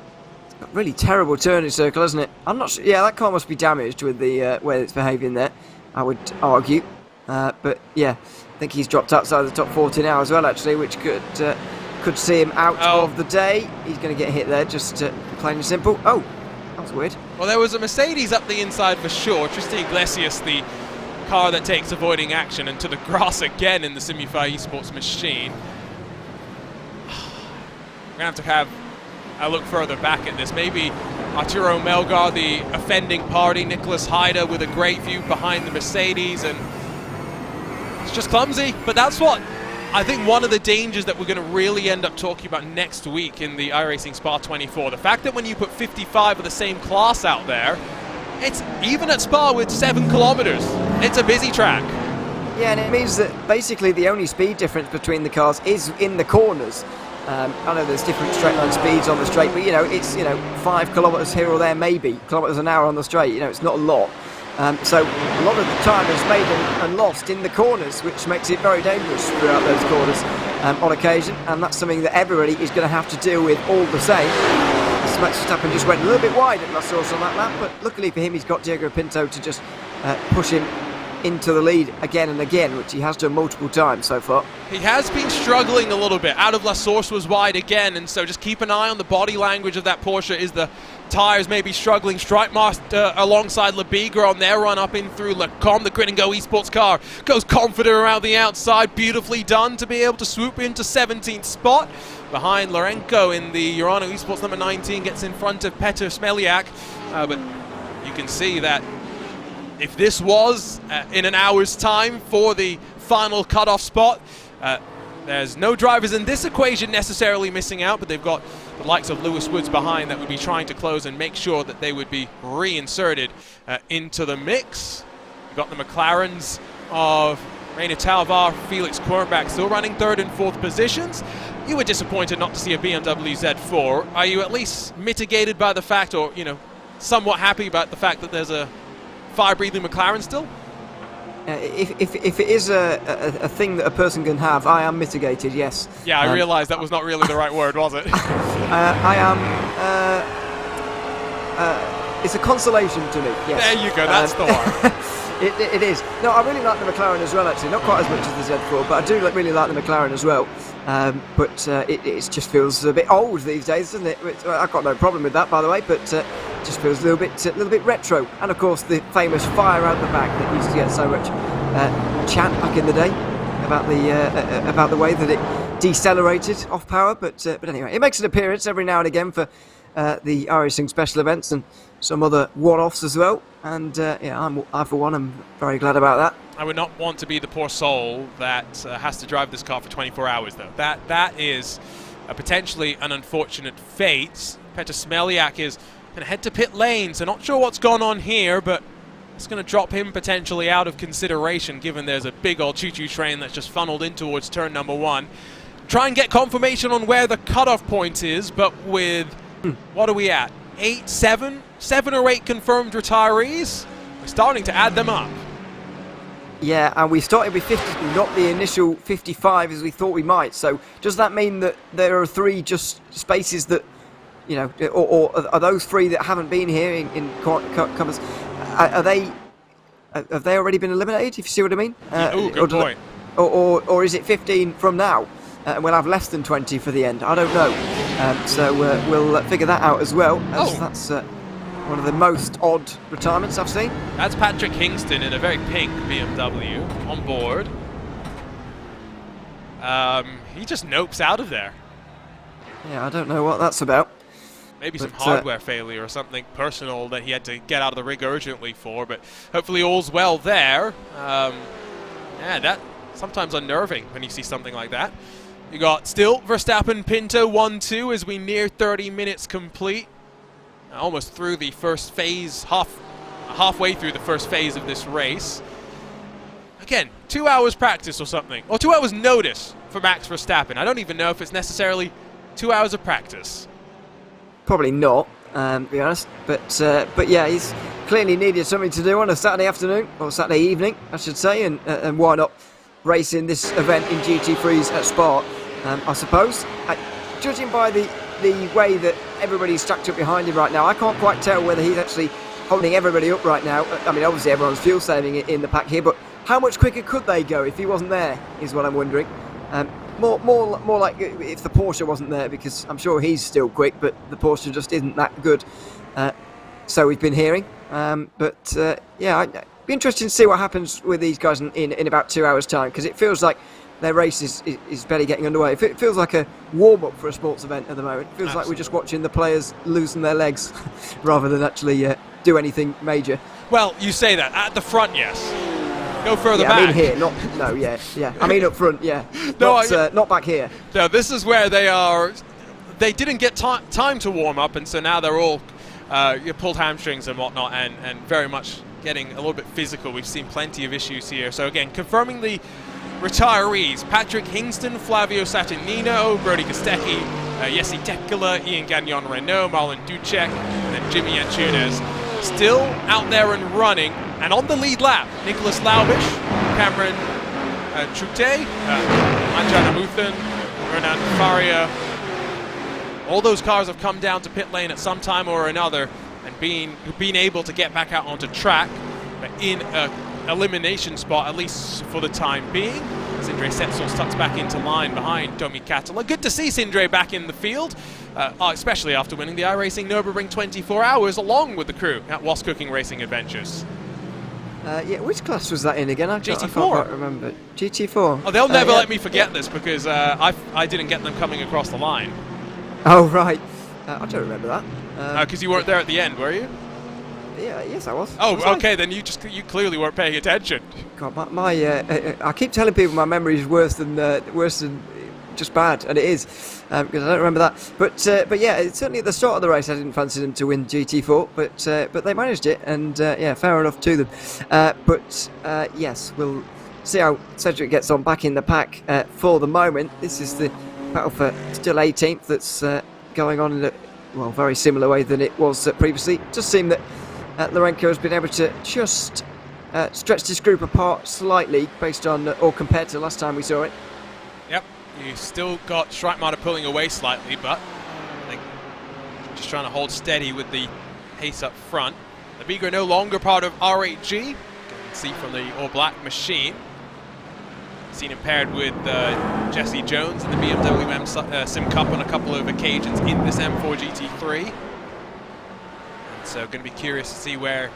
Speaker 2: it's got a really terrible turning circle, hasn't it? I'm not sure. Yeah, that car must be damaged with the way it's behaving there, I would argue. But yeah, I think he's dropped outside the top 40 now as well, actually, which could see him out of the day. He's going to get hit there, just plain and simple. Oh, that was weird.
Speaker 1: Well, there was a Mercedes up the inside for sure. Tristan Iglesias, the car that takes avoiding action, and to the grass again in the Simify Esports machine. We're going to have a look further back at this. Maybe Arturo Melgar, the offending party, Nicholas Haida with a great view behind the Mercedes, and it's just clumsy. But that's what I think one of the dangers that we're going to really end up talking about next week in the iRacing Spa 24. The fact that when you put 55 of the same class out there, it's even at Spa with 7 kilometers. It's a busy track.
Speaker 2: Yeah, and it means that basically the only speed difference between the cars is in the corners. I know there's different straight line speeds on the straight, but it's 5 kilometers here or there, maybe kilometers an hour on the straight. It's not a lot. So a lot of the time is made and lost in the corners, which makes it very dangerous throughout those corners on occasion, and that's something that everybody is going to have to deal with all the same. Max Verstappen just went a little bit wide at La Source on that lap, but luckily for him, he's got Diego Pinto to just push him into the lead again and again, which he has done multiple times so far.
Speaker 1: He has been struggling a little bit. Out of La Source was wide again, and so just keep an eye on the body language of that Porsche. Is the tyres maybe struggling? Stripe-Master alongside Lebigra on their run up in through Lecom. The Grid and Go Esports car goes confident around the outside. Beautifully done to be able to swoop into 17th spot. Behind Lorenko in the Urano Esports number 19, gets in front of Petr Smeliak. But you can see that if this was in an hour's time for the final cutoff spot, there's no drivers in this equation necessarily missing out, but they've got the likes of Lewis Woods behind that would be trying to close and make sure that they would be reinserted into the mix. We've got the McLarens of Reina Talvar, Felix Quernbach still running 3rd and 4th positions. You were disappointed not to see a BMW Z4. Are you at least mitigated by the fact, or somewhat happy about the fact that there's a fire-breathing McLaren still?
Speaker 2: If it is a thing that a person can have, I am mitigated, yes.
Speaker 1: Yeah, I realised that was not really the right word, was it?
Speaker 2: I am... it's a consolation to me, yes.
Speaker 1: There you go, that's the one.
Speaker 2: It is. No, I really like the McLaren as well, actually. Not quite as much as the Z4, but I do really like the McLaren as well. But it just feels a bit old these days, doesn't it? I've got no problem with that, by the way, but it just feels a little bit retro. And of course, the famous fire out the back that used to get so much chat back in the day about the way that it decelerated off power. But anyway, it makes an appearance every now and again for the iRacing special events and some other one-offs as well. And I for one am very glad about that.
Speaker 1: I would not want to be the poor soul that has to drive this car for 24 hours, though. That is potentially an unfortunate fate. Petr Smeliak is going to head to pit lane, so not sure what's gone on here, but it's going to drop him potentially out of consideration, given there's a big old choo-choo train that's just funneled in towards turn number 1. Try and get confirmation on where the cutoff point is, but with, what are we at? 7 or 8 confirmed retirees? We're starting to add them up.
Speaker 2: Yeah, and we started with 50, not the initial 55 as we thought we might. So does that mean that there are 3 just spaces that, or are those 3 that haven't been here in covers? Have they already been eliminated? If you see what I mean?
Speaker 1: Good point.
Speaker 2: Or is it 15 from now? And we'll have less than 20 for the end. I don't know. So we'll figure that out as well. That's one of the most odd retirements I've seen.
Speaker 1: That's Patrick Kingston in a very pink BMW on board. He just nopes out of there.
Speaker 2: Yeah, I don't know what that's about.
Speaker 1: Maybe some hardware failure or something personal that he had to get out of the rig urgently for, but hopefully all's well there. Yeah, that sometimes unnerving when you see something like that. You got still Verstappen, Pinto 1-2 as we near 30 minutes complete. Almost through the first phase, halfway through the first phase of this race. Again, 2 hours practice or something, or 2 hours notice for Max Verstappen. I don't even know if it's necessarily 2 hours of practice.
Speaker 2: Probably not, to be honest. But yeah, he's clearly needed something to do on a Saturday afternoon, or Saturday evening, I should say, and why not race in this event in GT3s at Spa, I suppose. Judging by the way that everybody's stacked up behind him right now, I can't quite tell whether he's actually holding everybody up right now. I mean, obviously everyone's fuel saving in the pack here, but how much quicker could they go if he wasn't there, is what I'm wondering. More like if the Porsche wasn't there, because I'm sure he's still quick, but the Porsche just isn't that good. So we've been hearing. Yeah, I'd be interested to see what happens with these guys in about 2 hours' time, because it feels like their race is barely getting underway. It feels like a warm-up for a sports event at the moment. It feels like we're just watching the players loosen their legs rather than actually do anything major.
Speaker 1: Well, you say that. At the front, yes. Go further back.
Speaker 2: I mean here, yeah. I mean up front, yeah. Not back here.
Speaker 1: No, this is where they are. They didn't get time to warm up, and so now they're all pulled hamstrings and whatnot, and very much getting a little bit physical. We've seen plenty of issues here. So again, confirming the retirees: Patrick Hingston, Flavio Saturnino, Brody Kostecki, Jesse Tekula, Ian Gagnon Renault, Marlon Ducek, and then Jimmy Antunes. Still out there and running, and on the lead lap, Nicholas Laubish, Cameron Chute, Anjan Amuthan, Renan Faria. All those cars have come down to pit lane at some time or another and been able to get back out onto track in an elimination spot, at least for the time being. Sindre Setzel's tucked back into line behind Tomi Katola. Good to see Sindre back in the field, especially after winning the iRacing Nürburgring 24 Hours along with the crew at Was Cooking Racing Adventures.
Speaker 2: Yeah, which class was that in again? I
Speaker 1: GT4.
Speaker 2: can't quite remember. GT4.
Speaker 1: Oh, they'll never let me forget this, because I didn't get them coming across the line.
Speaker 2: Oh, right. I don't remember that.
Speaker 1: Because you weren't there at the end, were you?
Speaker 2: Yeah, yes, I was.
Speaker 1: Oh, okay, then you clearly weren't paying attention.
Speaker 2: God, I keep telling people my memory is worse than just bad, and it is, because I don't remember that. But yeah, certainly at the start of the race, I didn't fancy them to win GT4, but they managed it, and yeah, fair enough to them. Yes, we'll see how Cedric gets on back in the pack. For the moment, this is the battle for still 18th that's going on in a very similar way than it was previously. It does seem that Lourenco has been able to just stretch this group apart slightly based on, or compared to last time we saw it.
Speaker 1: Yep, you still got Streitmatter pulling away slightly, but I think just trying to hold steady with the pace up front. The Beagle no longer part of R8G. You can see from the all-black machine. Seen him paired with Jesse Jones in the BMW Sim Cup on a couple of occasions in this M4 GT3. And so going to be curious to see where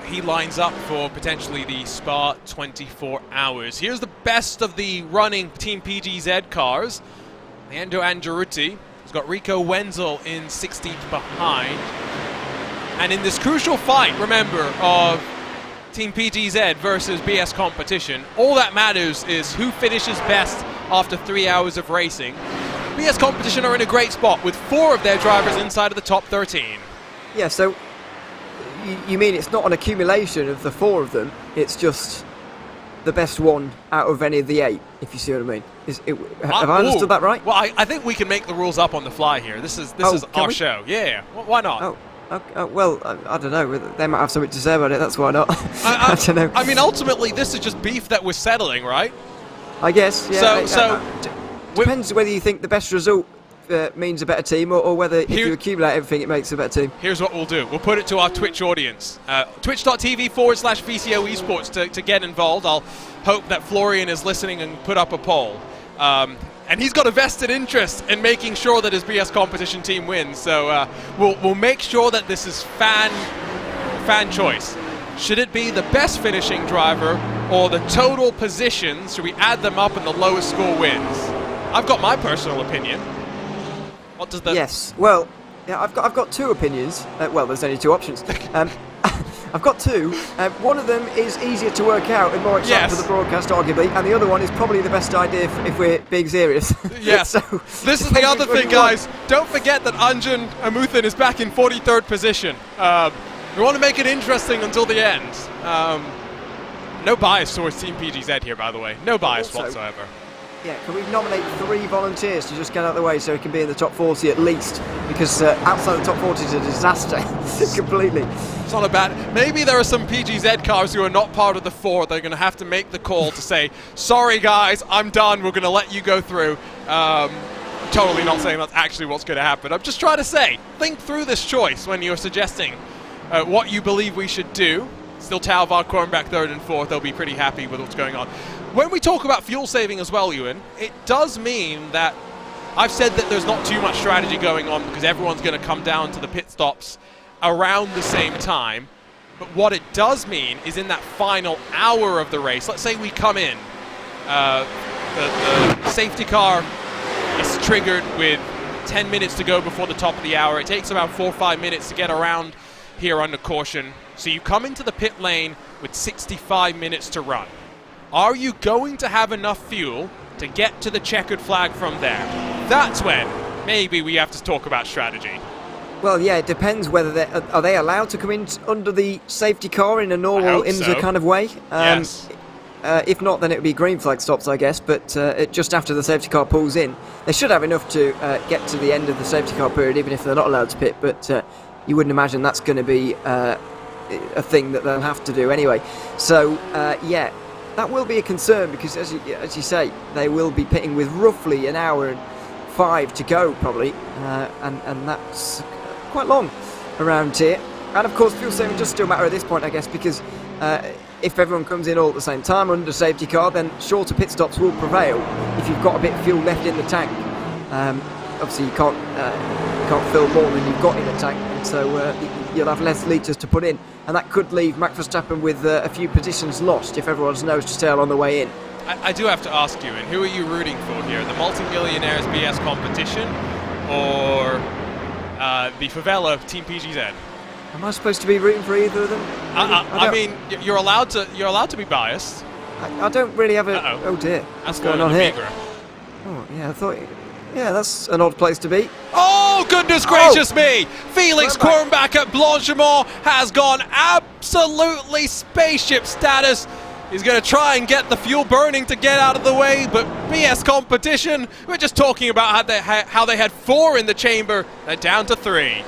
Speaker 1: he lines up for potentially the Spa 24 Hours. Here's the best of the running Team PGZ cars. Leandro Angeruti has got Rico Wenzel in 16th behind. And in this crucial fight, remember, of Team PGZ versus BS Competition, all that matters is who finishes best after 3 hours of racing. BS Competition are in a great spot with 4 of their drivers inside of the top 13.
Speaker 2: Yeah, so you mean it's not an accumulation of the 4 of them, it's just the best one out of any of the 8, if you see what I mean. Have I understood that right?
Speaker 1: Well, I think we can make the rules up on the fly here. This is our show. Yeah, why not?
Speaker 2: Oh. Well, I don't know. They might have something to say about it. That's why not. I don't know.
Speaker 1: I mean, ultimately, this is just beef that we're settling, right?
Speaker 2: I guess. Yeah.
Speaker 1: So
Speaker 2: depends whether you think the best result means a better team, or whether if you accumulate everything, it makes a better team.
Speaker 1: Here's what we'll do. We'll put it to our Twitch audience. Twitch.tv/VCO Esports to get involved. I'll hope that Florian is listening and put up a poll. And he's got a vested interest in making sure that his BS Competition team wins. So we'll make sure that this is fan choice. Should it be the best finishing driver or the total positions? Should we add them up and the lowest score wins? I've got my personal opinion. What does the...
Speaker 2: Yes, well, yeah, I've got 2 opinions. Well, there's only 2 options. I've got 2. One of them is easier to work out and more exciting for the broadcast, arguably, and the other one is probably the best idea if we're being serious.
Speaker 1: Yes.
Speaker 2: So,
Speaker 1: this is the other thing, guys. Don't forget that Anjan Amuthan is back in 43rd position. We want to make it interesting until the end. No bias towards Team PGZ here, by the way. No bias whatsoever.
Speaker 2: Yeah, can we nominate 3 volunteers to just get out of the way so he can be in the top 40 at least? Because outside the top 40 is a disaster, completely.
Speaker 1: It's not a bad... Maybe there are some PGZ cars who are not part of the 4. They're going to have to make the call to say, sorry guys, I'm done, we're going to let you go through. Totally not saying that's actually what's going to happen. I'm just trying to say, think through this choice when you're suggesting what you believe we should do. Still Talvar, Kornbach third and fourth. They'll be pretty happy with what's going on. When we talk about fuel saving as well, Ewan, it does mean that I've said that there's not too much strategy going on because everyone's going to come down to the pit stops around the same time. But what it does mean is in that final hour of the race, let's say we come in, the safety car is triggered with 10 minutes to go before the top of the hour. It takes about 4 or 5 minutes to get around here under caution. So you come into the pit lane with 65 minutes to run. Are you going to have enough fuel to get to the checkered flag from there? That's when maybe we have to talk about strategy.
Speaker 2: Well, yeah, it depends whether are they allowed to come in under the safety car in a normal IMSA kind of way.
Speaker 1: Yes.
Speaker 2: If not, then it would be green flag stops, I guess. But just after the safety car pulls in, they should have enough to get to the end of the safety car period, even if they're not allowed to pit. But you wouldn't imagine that's going to be a thing that they'll have to do anyway. So, yeah, that will be a concern because, as you say, they will be pitting with roughly an hour and 5 to go, probably. And that's quite long around here. And, of course, fuel saving does still matter at this point, I guess, because if everyone comes in all at the same time under safety car, then shorter pit stops will prevail if you've got a bit of fuel left in the tank. Obviously, you can't fill more than you've got in the tank, and so you'll have less litres to put in, and that could leave Max Verstappen with a few positions lost if everyone's nose to tail on the way in.
Speaker 1: I do have to ask you, and who are you rooting for here? The multi-millionaires BS competition or the favela Team PGZ?
Speaker 2: Am I supposed to be rooting for either of them?
Speaker 1: I mean, you're allowed to be biased.
Speaker 2: I don't really have a... Oh dear, what's going on here? Oh yeah, I thought... Yeah, that's an odd place to be.
Speaker 1: Oh, goodness gracious me! Felix Kornbach at Blanchimont has gone absolutely spaceship status. He's going to try and get the fuel burning to get out of the way, but BS competition, we're just talking about how they had 4 in the chamber. They're down to 3.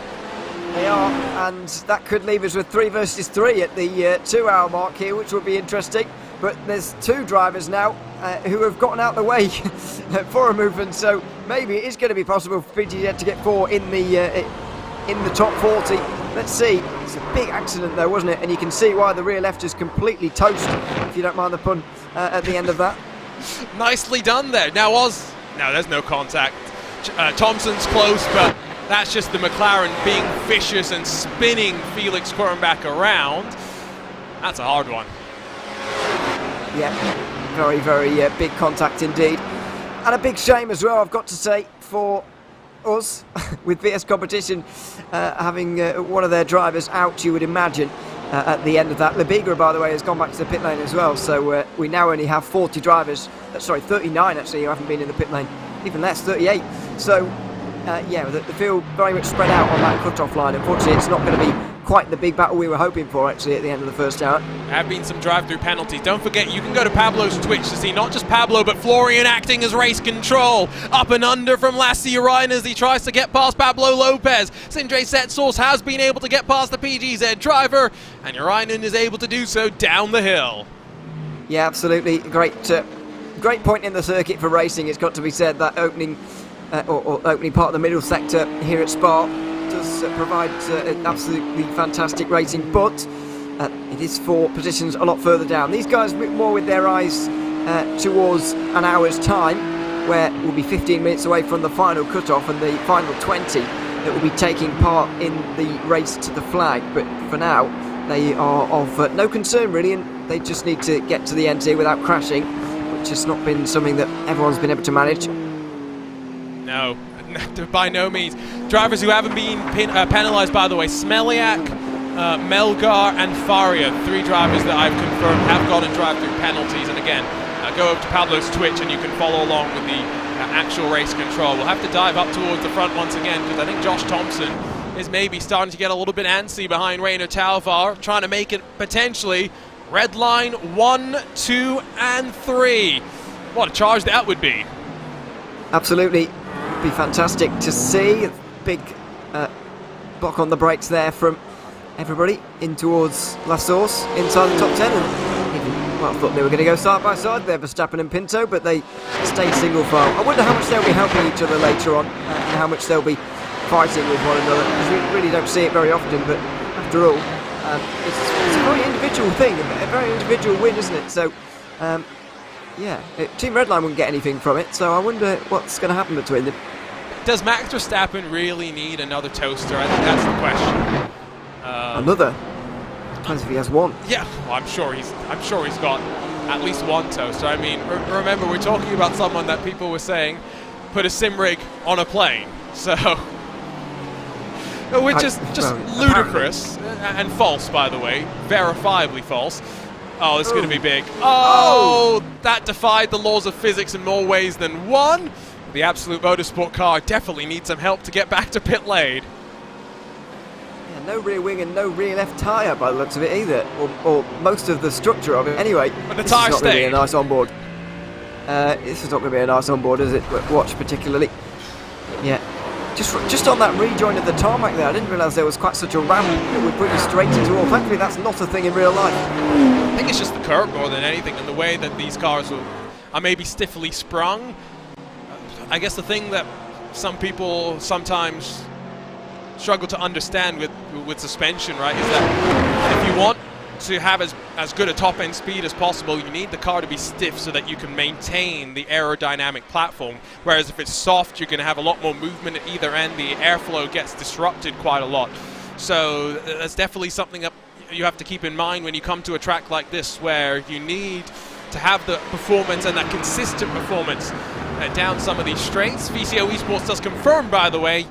Speaker 2: They are, and that could leave us with 3 versus 3 at the 2-hour mark here, which will be interesting. But there's 2 drivers now who have gotten out of the way for a movement, so maybe it is going to be possible for PGZ to get 4 in the top 40. Let's see. It's a big accident though, wasn't it? And you can see why the rear left is completely toast, if you don't mind the pun, at the end of that.
Speaker 1: Nicely done there. Now no, there's no contact. Thompson's close, but that's just the McLaren being vicious and spinning Felix Kornbach around. That's a hard one.
Speaker 2: Yeah, very, very big contact indeed. And a big shame as well, I've got to say, for us, with BS competition having one of their drivers out, you would imagine, at the end of that. Lebigra, by the way, has gone back to the pit lane as well, so we now only have 40 drivers, sorry, 39 actually, who haven't been in the pit lane, even less, 38. So, yeah, the field very much spread out on that cut-off line. Unfortunately, it's not going to be quite the big battle we were hoping for, actually, at the end of the first hour.
Speaker 1: There have been some drive-through penalties. Don't forget, you can go to Pablo's Twitch to see not just Pablo, but Florian acting as race control. Up and under from Lassie Ryan as he tries to get past Pablo Lopez. Sindre Setsource has been able to get past the PGZ driver, and Urainen is able to do so down the hill.
Speaker 2: Yeah, absolutely. Great point in the circuit for racing, it's got to be said. That opening or opening part of the middle sector here at Spa does provide absolutely fantastic racing, but it is for positions a lot further down. These guys more with their eyes towards an hour's time, where we'll be 15 minutes away from the final cut-off and the final 20 that will be taking part in the race to the flag. But for now, they are of no concern really, and they just need to get to the end here without crashing, which has not been something that everyone's been able to manage.
Speaker 1: No, by no means. Drivers who haven't been penalised, by the way, Smeliak, Melgar and Faria, 3 drivers that I've confirmed have gotten drive-through penalties. And again, go over to Pablo's Twitch and you can follow along with the actual race control. We'll have to dive up towards the front once again because I think Josh Thompson is maybe starting to get a little bit antsy behind Rainer Talvar, trying to make it potentially red line 1, 2 and 3. What a charge that would be.
Speaker 2: Absolutely. Be fantastic to see. Big block on the brakes there from everybody in towards La Source inside the top 10, and even, well, I thought they were going to go side by side there, Verstappen and Pinto, but they stayed single file. I wonder how much they'll be helping each other later on and how much they'll be fighting with one another, because we really don't see it very often, but after all, it's a very individual thing, a very individual win, isn't it? So, yeah, Team Redline wouldn't get anything from it, so I wonder what's going to happen between them.
Speaker 1: Does Max Verstappen really need another toaster? I think that's the question.
Speaker 2: Another? Depends if he has one.
Speaker 1: Yeah, well, I'm sure he's got at least one toaster. I mean, remember, we're talking about someone that people were saying put a sim rig on a plane, so which is just ludicrous and false, by the way, verifiably false. Oh, this is going to be big. Oh, that defied the laws of physics in more ways than one. The Absolute Motorsport car definitely needs some help to get back to pit lane.
Speaker 2: Yeah, no rear wing and no rear left tyre by the looks of it either, or most of the structure of it. Anyway,
Speaker 1: but the
Speaker 2: this
Speaker 1: tyre
Speaker 2: is not going to be a
Speaker 1: stayed.
Speaker 2: nice onboard. This is not going to be a nice onboard, is it? Watch particularly. Yeah. Just on that rejoin of the tarmac there, I didn't realise there was quite such a ramp that would put you straight into all. Thankfully, that's not a thing in real life.
Speaker 1: I think it's just the curb more than anything, and the way that these cars are maybe stiffly sprung. I guess the thing that some people sometimes struggle to understand with suspension, right, is that if you want to have as good a top-end speed as possible, you need the car to be stiff so that you can maintain the aerodynamic platform. Whereas if it's soft, you're going to have a lot more movement at either end. The airflow gets disrupted quite a lot. So that's definitely something that you have to keep in mind when you come to a track like this, where you need to have the performance and that consistent performance down some of these straights. VCO Esports does confirm, by the way,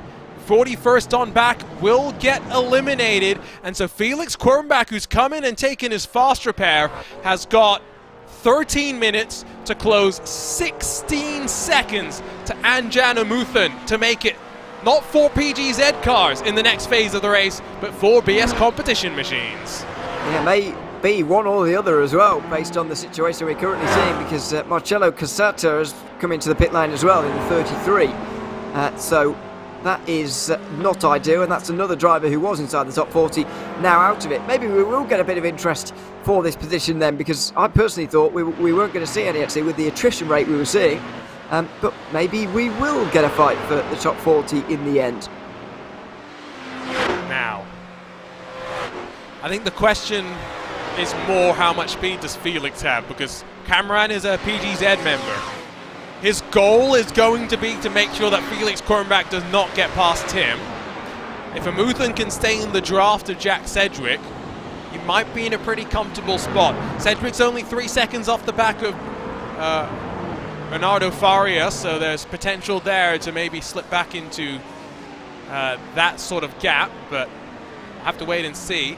Speaker 1: 41st on back will get eliminated, and so Felix Quirmbach, who's come in and taken his fast repair, has got 13 minutes to close 16 seconds to Anjan Amuthan to make it not 4 PGZ cars in the next phase of the race, but 4 BS competition machines.
Speaker 2: Yeah, may be one or the other as well, based on the situation we're currently seeing, because Marcello Casata has come into the pit lane as well in the 33. So that is not ideal, and that's another driver who was inside the top 40 now out of it. Maybe we will get a bit of interest for this position then, because I personally thought we weren't going to see any actually with the attrition rate we were seeing, but maybe we will get a fight for the top 40 in the end.
Speaker 1: Now, I think the question is more how much speed does Felix have, because Cameron is a PGZ member. His goal is going to be to make sure that Felix Quirmbach does not get past him. If Amuthan can stay in the draft of Jack Sedgwick, he might be in a pretty comfortable spot. Sedgwick's only 3 seconds off the back of Bernardo Faria, so there's potential there to maybe slip back into that sort of gap, but we'll have to wait and see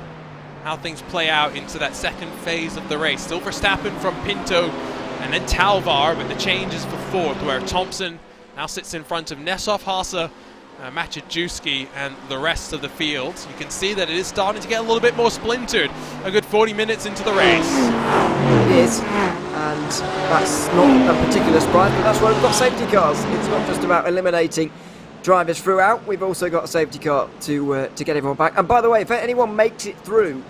Speaker 1: how things play out into that second phase of the race. Still Verstappen from Pinto, and then Talvar, but the change is for fourth, where Thompson now sits in front of Nesov, Haasper, Machajewski, and the rest of the field. You can see that it is starting to get a little bit more splintered a good 40 minutes into the race.
Speaker 2: It is, and that's not a particular surprise, but that's why we've got safety cars. It's not just about eliminating drivers throughout, we've also got a safety car to get everyone back. And by the way, if anyone makes it through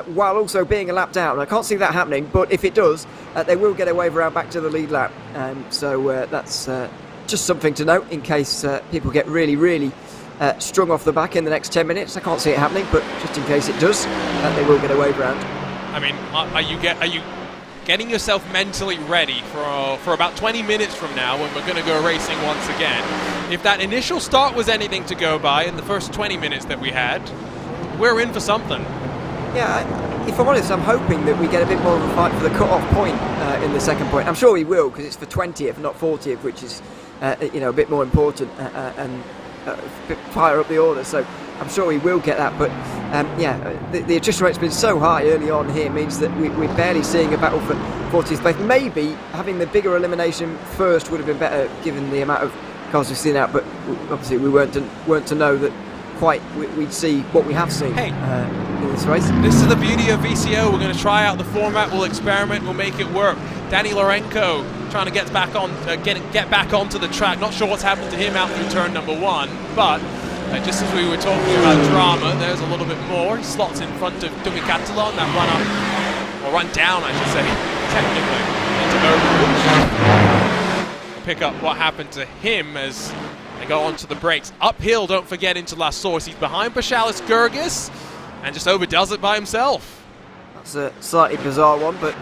Speaker 2: while also being a lap down, I can't see that happening, but if it does, they will get a wave around back to the lead lap. So that's just something to note in case people get really strung off the back in the next 10 minutes. I can't see it happening, but just in case it does, they will get a wave around.
Speaker 1: I mean, are you getting yourself mentally ready for about 20 minutes from now, when we're going to go racing once again? If that initial start was anything to go by in the first 20 minutes that we had, we're in for something.
Speaker 2: Yeah, if I'm honest, I'm hoping that we get a bit more of a fight for the cut-off point in the second point. I'm sure we will, because it's for 20th, not 40th, which is a bit more important and a bit higher up the order. So I'm sure we will get that. But the attrition rate's been so high early on here means that we're barely seeing a battle for 40th place. Maybe having the bigger elimination first would have been better, given the amount of cars we've seen out. But obviously we weren't to know that quite we'd see what we have seen in this race.
Speaker 1: This is the beauty of VCO. We're going to try out the format, we'll experiment, we'll make it work. Danny Lorenko trying to get back onto the track. Not sure what's happened to him out through turn number 1, but just as we were talking about drama, there's a little bit more. He slots in front of Dumi Catalan, that run up, or run down I should say, technically, into pick up what happened to him as they go onto the brakes. Uphill, don't forget, into La Source. He's behind Pashalis Gergis and just overdoes it by himself.
Speaker 2: That's a slightly bizarre one, but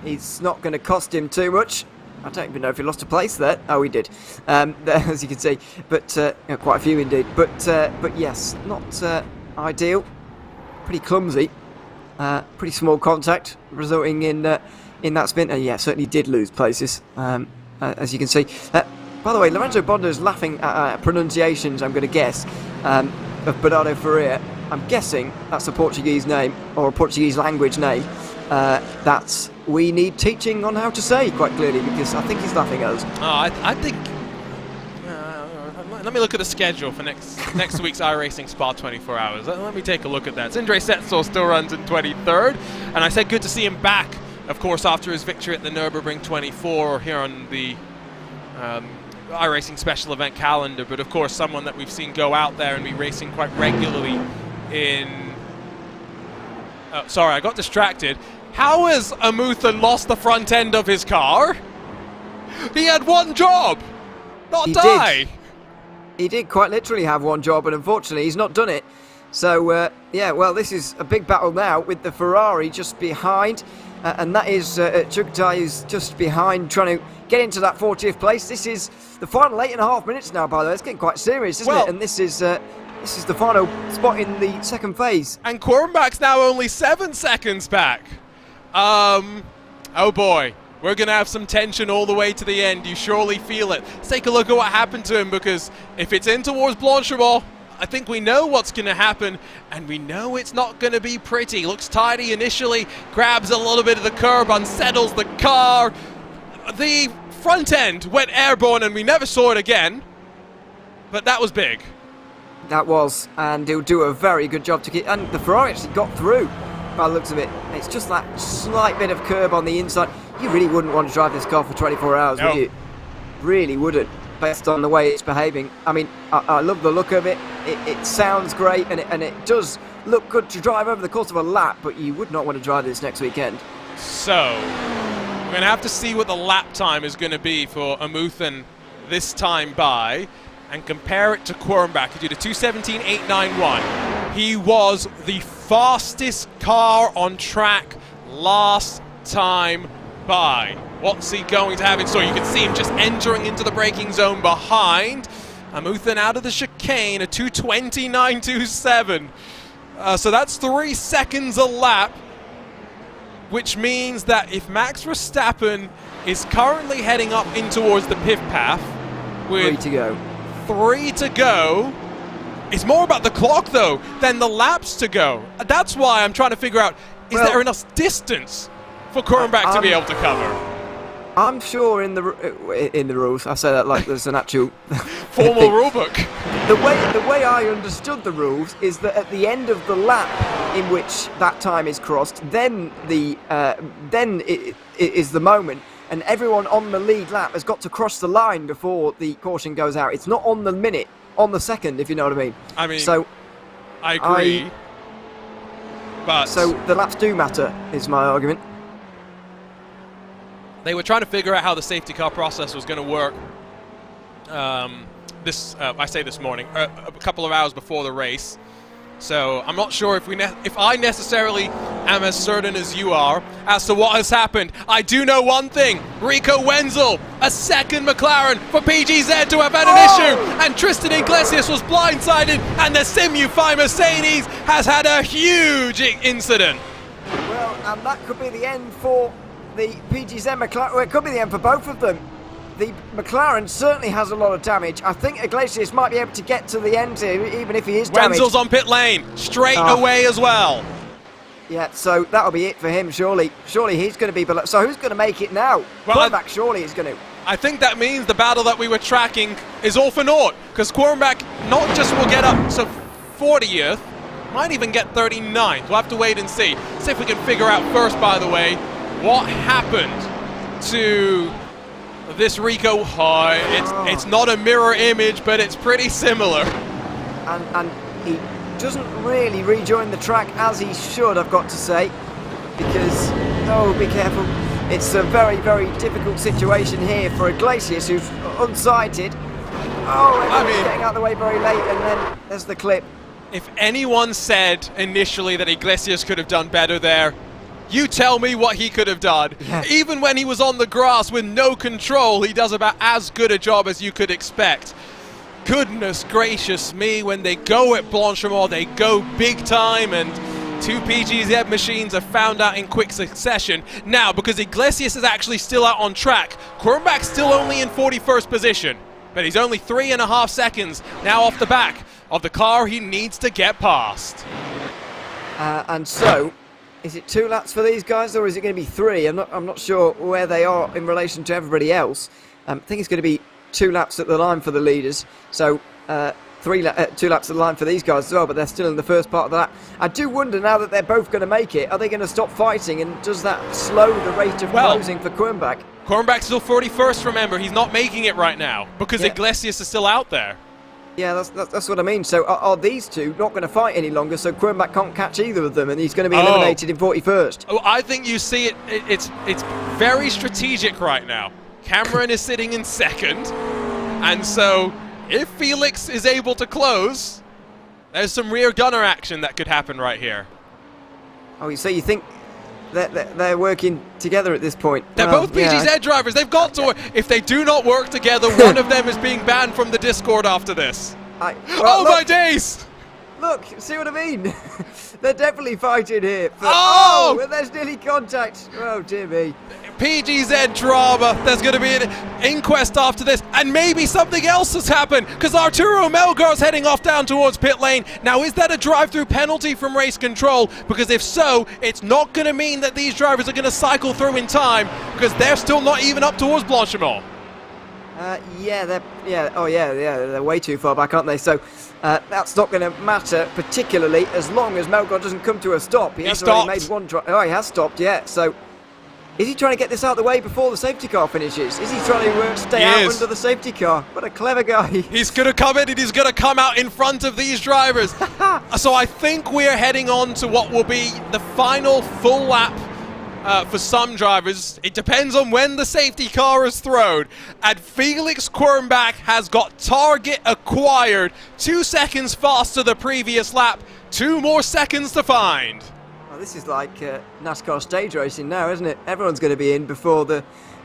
Speaker 2: it's not going to cost him too much. I don't even know if he lost a place there. Oh, he did, as you can see. But quite a few indeed. But yes, not ideal. Pretty clumsy. Pretty small contact, resulting in that spin. And yeah, certainly did lose places, as you can see. By the way, Lorenzo Bonder's laughing at pronunciations, I'm going to guess, of Bernardo Faria. I'm guessing that's a Portuguese name, or a Portuguese language name. That's we need teaching on how to say, quite clearly, because I think he's laughing at us.
Speaker 1: Oh, I think... let me look at the schedule for next week's iRacing Spa 24 Hours. Let me take a look at that. Sindre Setzel still runs in 23rd, and I said good to see him back, of course, after his victory at the Nürburgring 24 here on the iRacing special event calendar, but of course someone that we've seen go out there and be racing quite regularly in... Oh, sorry, I got distracted. How has Amuthan lost the front end of his car? He had one job, not die.
Speaker 2: He did quite literally have one job, and unfortunately he's not done it. So, yeah, well, this is a big battle now with the Ferrari just behind, and that is Chugtai is just behind, trying to get into that 40th place. This is the final 8.5 minutes now, by the way. It's getting quite serious, isn't it? And this is the final spot in the second phase.
Speaker 1: And Quirnback's now only 7 seconds back. Oh boy. We're going to have some tension all the way to the end. You surely feel it. Let's take a look at what happened to him, because if it's in towards Blanchimont, I think we know what's going to happen, and we know it's not going to be pretty. Looks tidy initially, grabs a little bit of the curb, unsettles the car. The front end went airborne, and we never saw it again. But that was big.
Speaker 2: That was, and he'll do a very good job to keep... And the Ferrari actually got through, by the looks of it. It's just that slight bit of curb on the inside. You really wouldn't want to drive this car for 24 hours, would you? Really wouldn't, based on the way it's behaving. I mean, I love the look of it. It sounds great, and it does look good to drive over the course of a lap, but you would not want to drive this next weekend.
Speaker 1: So, we're going to have to see what the lap time is going to be for Amuthan this time by, and compare it to Quirnback, who did a 2:17.891. He was the fastest car on track last time by. What's he going to have in store? You can see him just entering into the braking zone behind. Amuthan out of the chicane, a 2:20.927. So that's 3 seconds a lap, which means that if Max Verstappen is currently heading up in towards the pit path with 3 to go, it's more about the clock though than the laps to go. That's why I'm trying to figure out, is there enough distance for Quirnback to be able to cover?
Speaker 2: I'm sure in the rules, I say that like there's an actual
Speaker 1: formal rule book.
Speaker 2: The way I understood the rules is that at the end of the lap in which that time is crossed, then it is the moment, and everyone on the lead lap has got to cross the line before the caution goes out. It's not on the minute, on the second, if you know what I mean.
Speaker 1: I mean,
Speaker 2: so
Speaker 1: I agree. But
Speaker 2: so the laps do matter, is my argument.
Speaker 1: They were trying to figure out how the safety car process was going to work. I say this morning, a couple of hours before the race. So I'm not sure if I necessarily am as certain as you are as to what has happened. I do know one thing: Rico Wenzel, a second McLaren for PGZ to have had an issue, and Tristan Iglesias was blindsided, and the Simu-Fi Mercedes has had a huge incident.
Speaker 2: Well, and that could be the end for the PGZ McLaren. Well, it could be the end for both of them. The McLaren certainly has a lot of damage. I think Iglesias might be able to get to the end here, even if he is damaged.
Speaker 1: Wenzel's on pit lane, straight away as well.
Speaker 2: Yeah, so that'll be it for him, surely. Surely he's going to be below. So who's going to make it now?
Speaker 1: Well,
Speaker 2: Quirnback surely is going to.
Speaker 1: I think that means the battle that we were tracking is all for naught, because Quirnback not just will get up to 40th, might even get 39th. We'll have to wait and see. See if we can figure out first, by the way, what happened to this Rico. It's not a mirror image, but it's pretty similar.
Speaker 2: And he doesn't really rejoin the track as he should, I've got to say, because, be careful. It's a very, very difficult situation here for Iglesias, who's unsighted. He's getting out of the way very late, and then there's the clip.
Speaker 1: If anyone said initially that Iglesias could have done better there, You tell me what he could have done.
Speaker 2: Yeah.
Speaker 1: Even when he was on the grass with no control, he does about as good a job as you could expect. Goodness gracious me, when they go at Blanchimont, they go big time, and two PGZ machines are found out in quick succession. Now, because Iglesias is actually still out on track, Quirnbach's still only in 41st position, but he's only 3.5 seconds now off the back of the car he needs to get past.
Speaker 2: And so, is it 2 laps for these guys, or is it going to be 3? I'm not sure where they are in relation to everybody else. I think it's going to be 2 laps at the line for the leaders. So 2 laps at the line for these guys as well, but they're still in the first part of that. I do wonder, now that they're both going to make it, are they going to stop fighting, and does that slow the rate of closing for Quirnbach?
Speaker 1: Quirnbach's still 41st, remember. He's not making it right now because Iglesias is still out there.
Speaker 2: Yeah, that's what I mean. So are these two not going to fight any longer, so Quirnbach can't catch either of them, and he's going to be eliminated in 41st?
Speaker 1: Oh, I think you see it. It's very strategic right now. Cameron is sitting in 2nd, and so if Felix is able to close, there's some rear gunner action that could happen right here.
Speaker 2: Oh, so you think they're working together at this point?
Speaker 1: They're both PGZ drivers. They've got to work. If they do not work together, one of them is being banned from the Discord after this.
Speaker 2: Well,
Speaker 1: my days!
Speaker 2: Look, see what I mean? They're definitely fighting here.
Speaker 1: Oh!
Speaker 2: There's nearly contact. Oh, dear me.
Speaker 1: PGZ drama. There's going to be an inquest after this, and maybe something else has happened, because Arturo Melgar's heading off down towards pit lane. Now, is that a drive-through penalty from race control? Because if so, it's not going to mean that these drivers are going to cycle through in time, because they're still not even up towards Blanchimont.
Speaker 2: They're way too far back, aren't they? So that's not going to matter particularly as long as Melgar doesn't come to a stop. He has already made one drive. Oh, he has stopped, yeah. So is he trying to get this out of the way before the safety car finishes? Is he trying to stay out under the safety car? What a clever guy. He's
Speaker 1: going to come in and he's going to come out in front of these drivers. So I think we're heading on to what will be the final full lap for some drivers. It depends on when the safety car is thrown. And Felix Quirnbach has got target acquired. 2 seconds faster the previous lap. 2 more seconds to find.
Speaker 2: Well, this is like NASCAR stage racing now, isn't it? Everyone's going to be in before the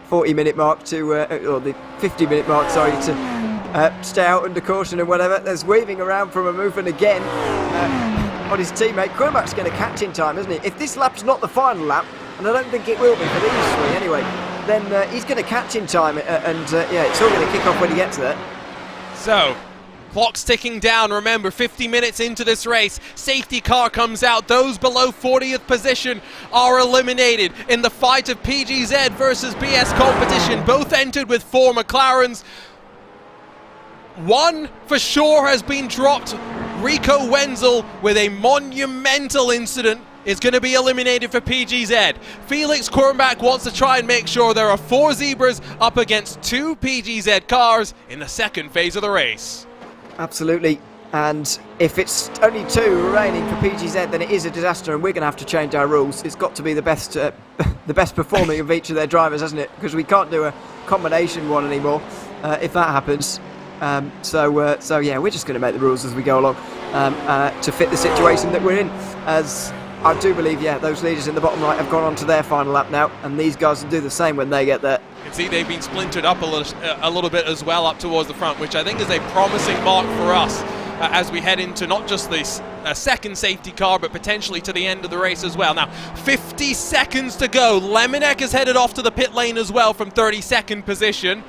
Speaker 2: 40-minute mark or the 50-minute mark, sorry, to stay out under caution and whatever. There's waving around from a movement again on his teammate. Quirnbach's going to catch in time, isn't he? If this lap's not the final lap, and I don't think it will be for these 3 anyway, then he's going to catch in time, it's all going to kick off when he gets there.
Speaker 1: So, clock's ticking down. Remember, 50 minutes into this race, safety car comes out. Those below 40th position are eliminated in the fight of PGZ versus BS competition. Both entered with 4 McLarens. One for sure has been dropped. Rico Wenzel, with a monumental incident, is going to be eliminated for PGZ. Felix Quirnbach wants to try and make sure there are 4 zebras up against 2 PGZ cars in the second phase of the race.
Speaker 2: Absolutely. And if it's only 2 remaining for PGZ, then it is a disaster, and we're going to have to change our rules. It's got to be the best performing of each of their drivers, hasn't it? Because we can't do a combination one anymore if that happens. So yeah, we're just going to make the rules as we go along to fit the situation that we're in. As I do believe, those leaders in the bottom right have gone on to their final lap now, and these guys will do the same when they get there.
Speaker 1: You can see they've been splintered up a little bit as well up towards the front, which I think is a promising mark for us as we head into not just this second safety car, but potentially to the end of the race as well. Now, 50 seconds to go. Lemonek is headed off to the pit lane as well from 32nd position.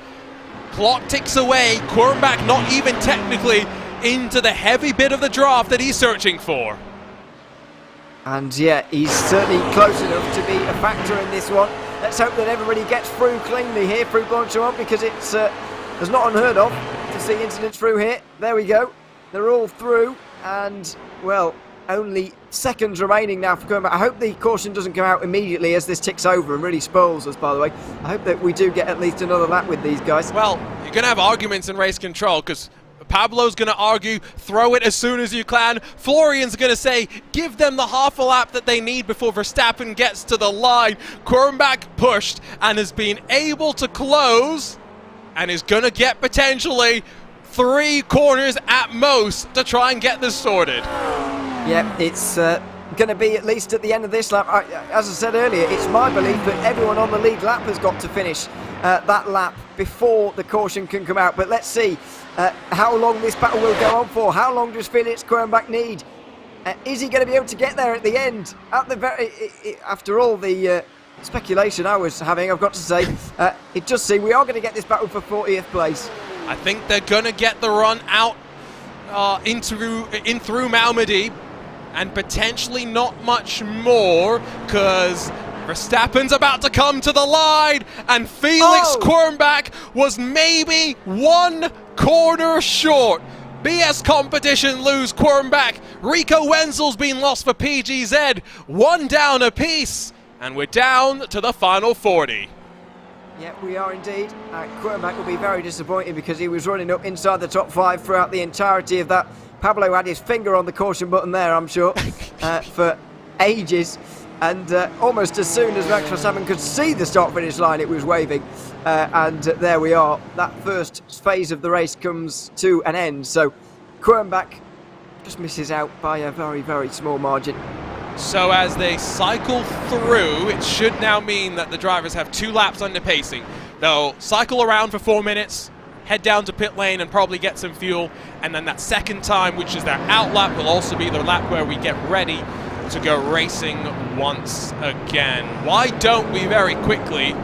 Speaker 1: Clock ticks away. Quirnbach not even technically into the heavy bit of the draft that he's searching for.
Speaker 2: And yeah, he's certainly close enough to be a factor in this one. Let's hope that everybody gets through cleanly here through Blanchimont, because it's not unheard of to see incidents through here. There we go. They're all through, and well, only seconds remaining now for Quirnbach. I hope the caution doesn't come out immediately as this ticks over and really spoils us, by the way. I hope that we do get at least another lap with these guys.
Speaker 1: Well, you're going to have arguments in race control, because Pablo's going to argue, throw it as soon as you can. Florian's going to say, give them the half a lap that they need before Verstappen gets to the line. Quirnbach pushed and has been able to close and is going to get potentially 3 corners at most to try and get this sorted.
Speaker 2: Yeah, it's going to be at least at the end of this lap. As I said earlier, it's my belief that everyone on the lead lap has got to finish that lap before the caution can come out. But let's see how long this battle will go on for. How long does Felix Quirnbach need? Is he going to be able to get there at the end? After all the speculation I was having, I've got to say, it does seem we are going to get this battle for 40th place.
Speaker 1: I think they're going to get the run out in through Malmedy, and potentially not much more, because Verstappen's about to come to the line, and Felix Quirnbach was maybe one corner short. BS competition lose Quirnbach. Rico Wenzel's been lost for PGZ. One down apiece, and we're down to the final 40.
Speaker 2: Yeah, we are indeed. Quirnbach will be very disappointed because he was running up inside the top 5 throughout the entirety of that. Pablo had his finger on the caution button there, I'm sure, for ages. And almost as soon as Max Verstappen could see the start-finish line, it was waving. And there we are. That first phase of the race comes to an end. So Quirnbach just misses out by a very, very small margin.
Speaker 1: So as they cycle through, it should now mean that the drivers have 2 laps under pacing. They'll cycle around for 4 minutes, head down to pit lane and probably get some fuel, and then that second time, which is their out lap, will also be the lap where we get ready to go racing once again. Why don't we very quickly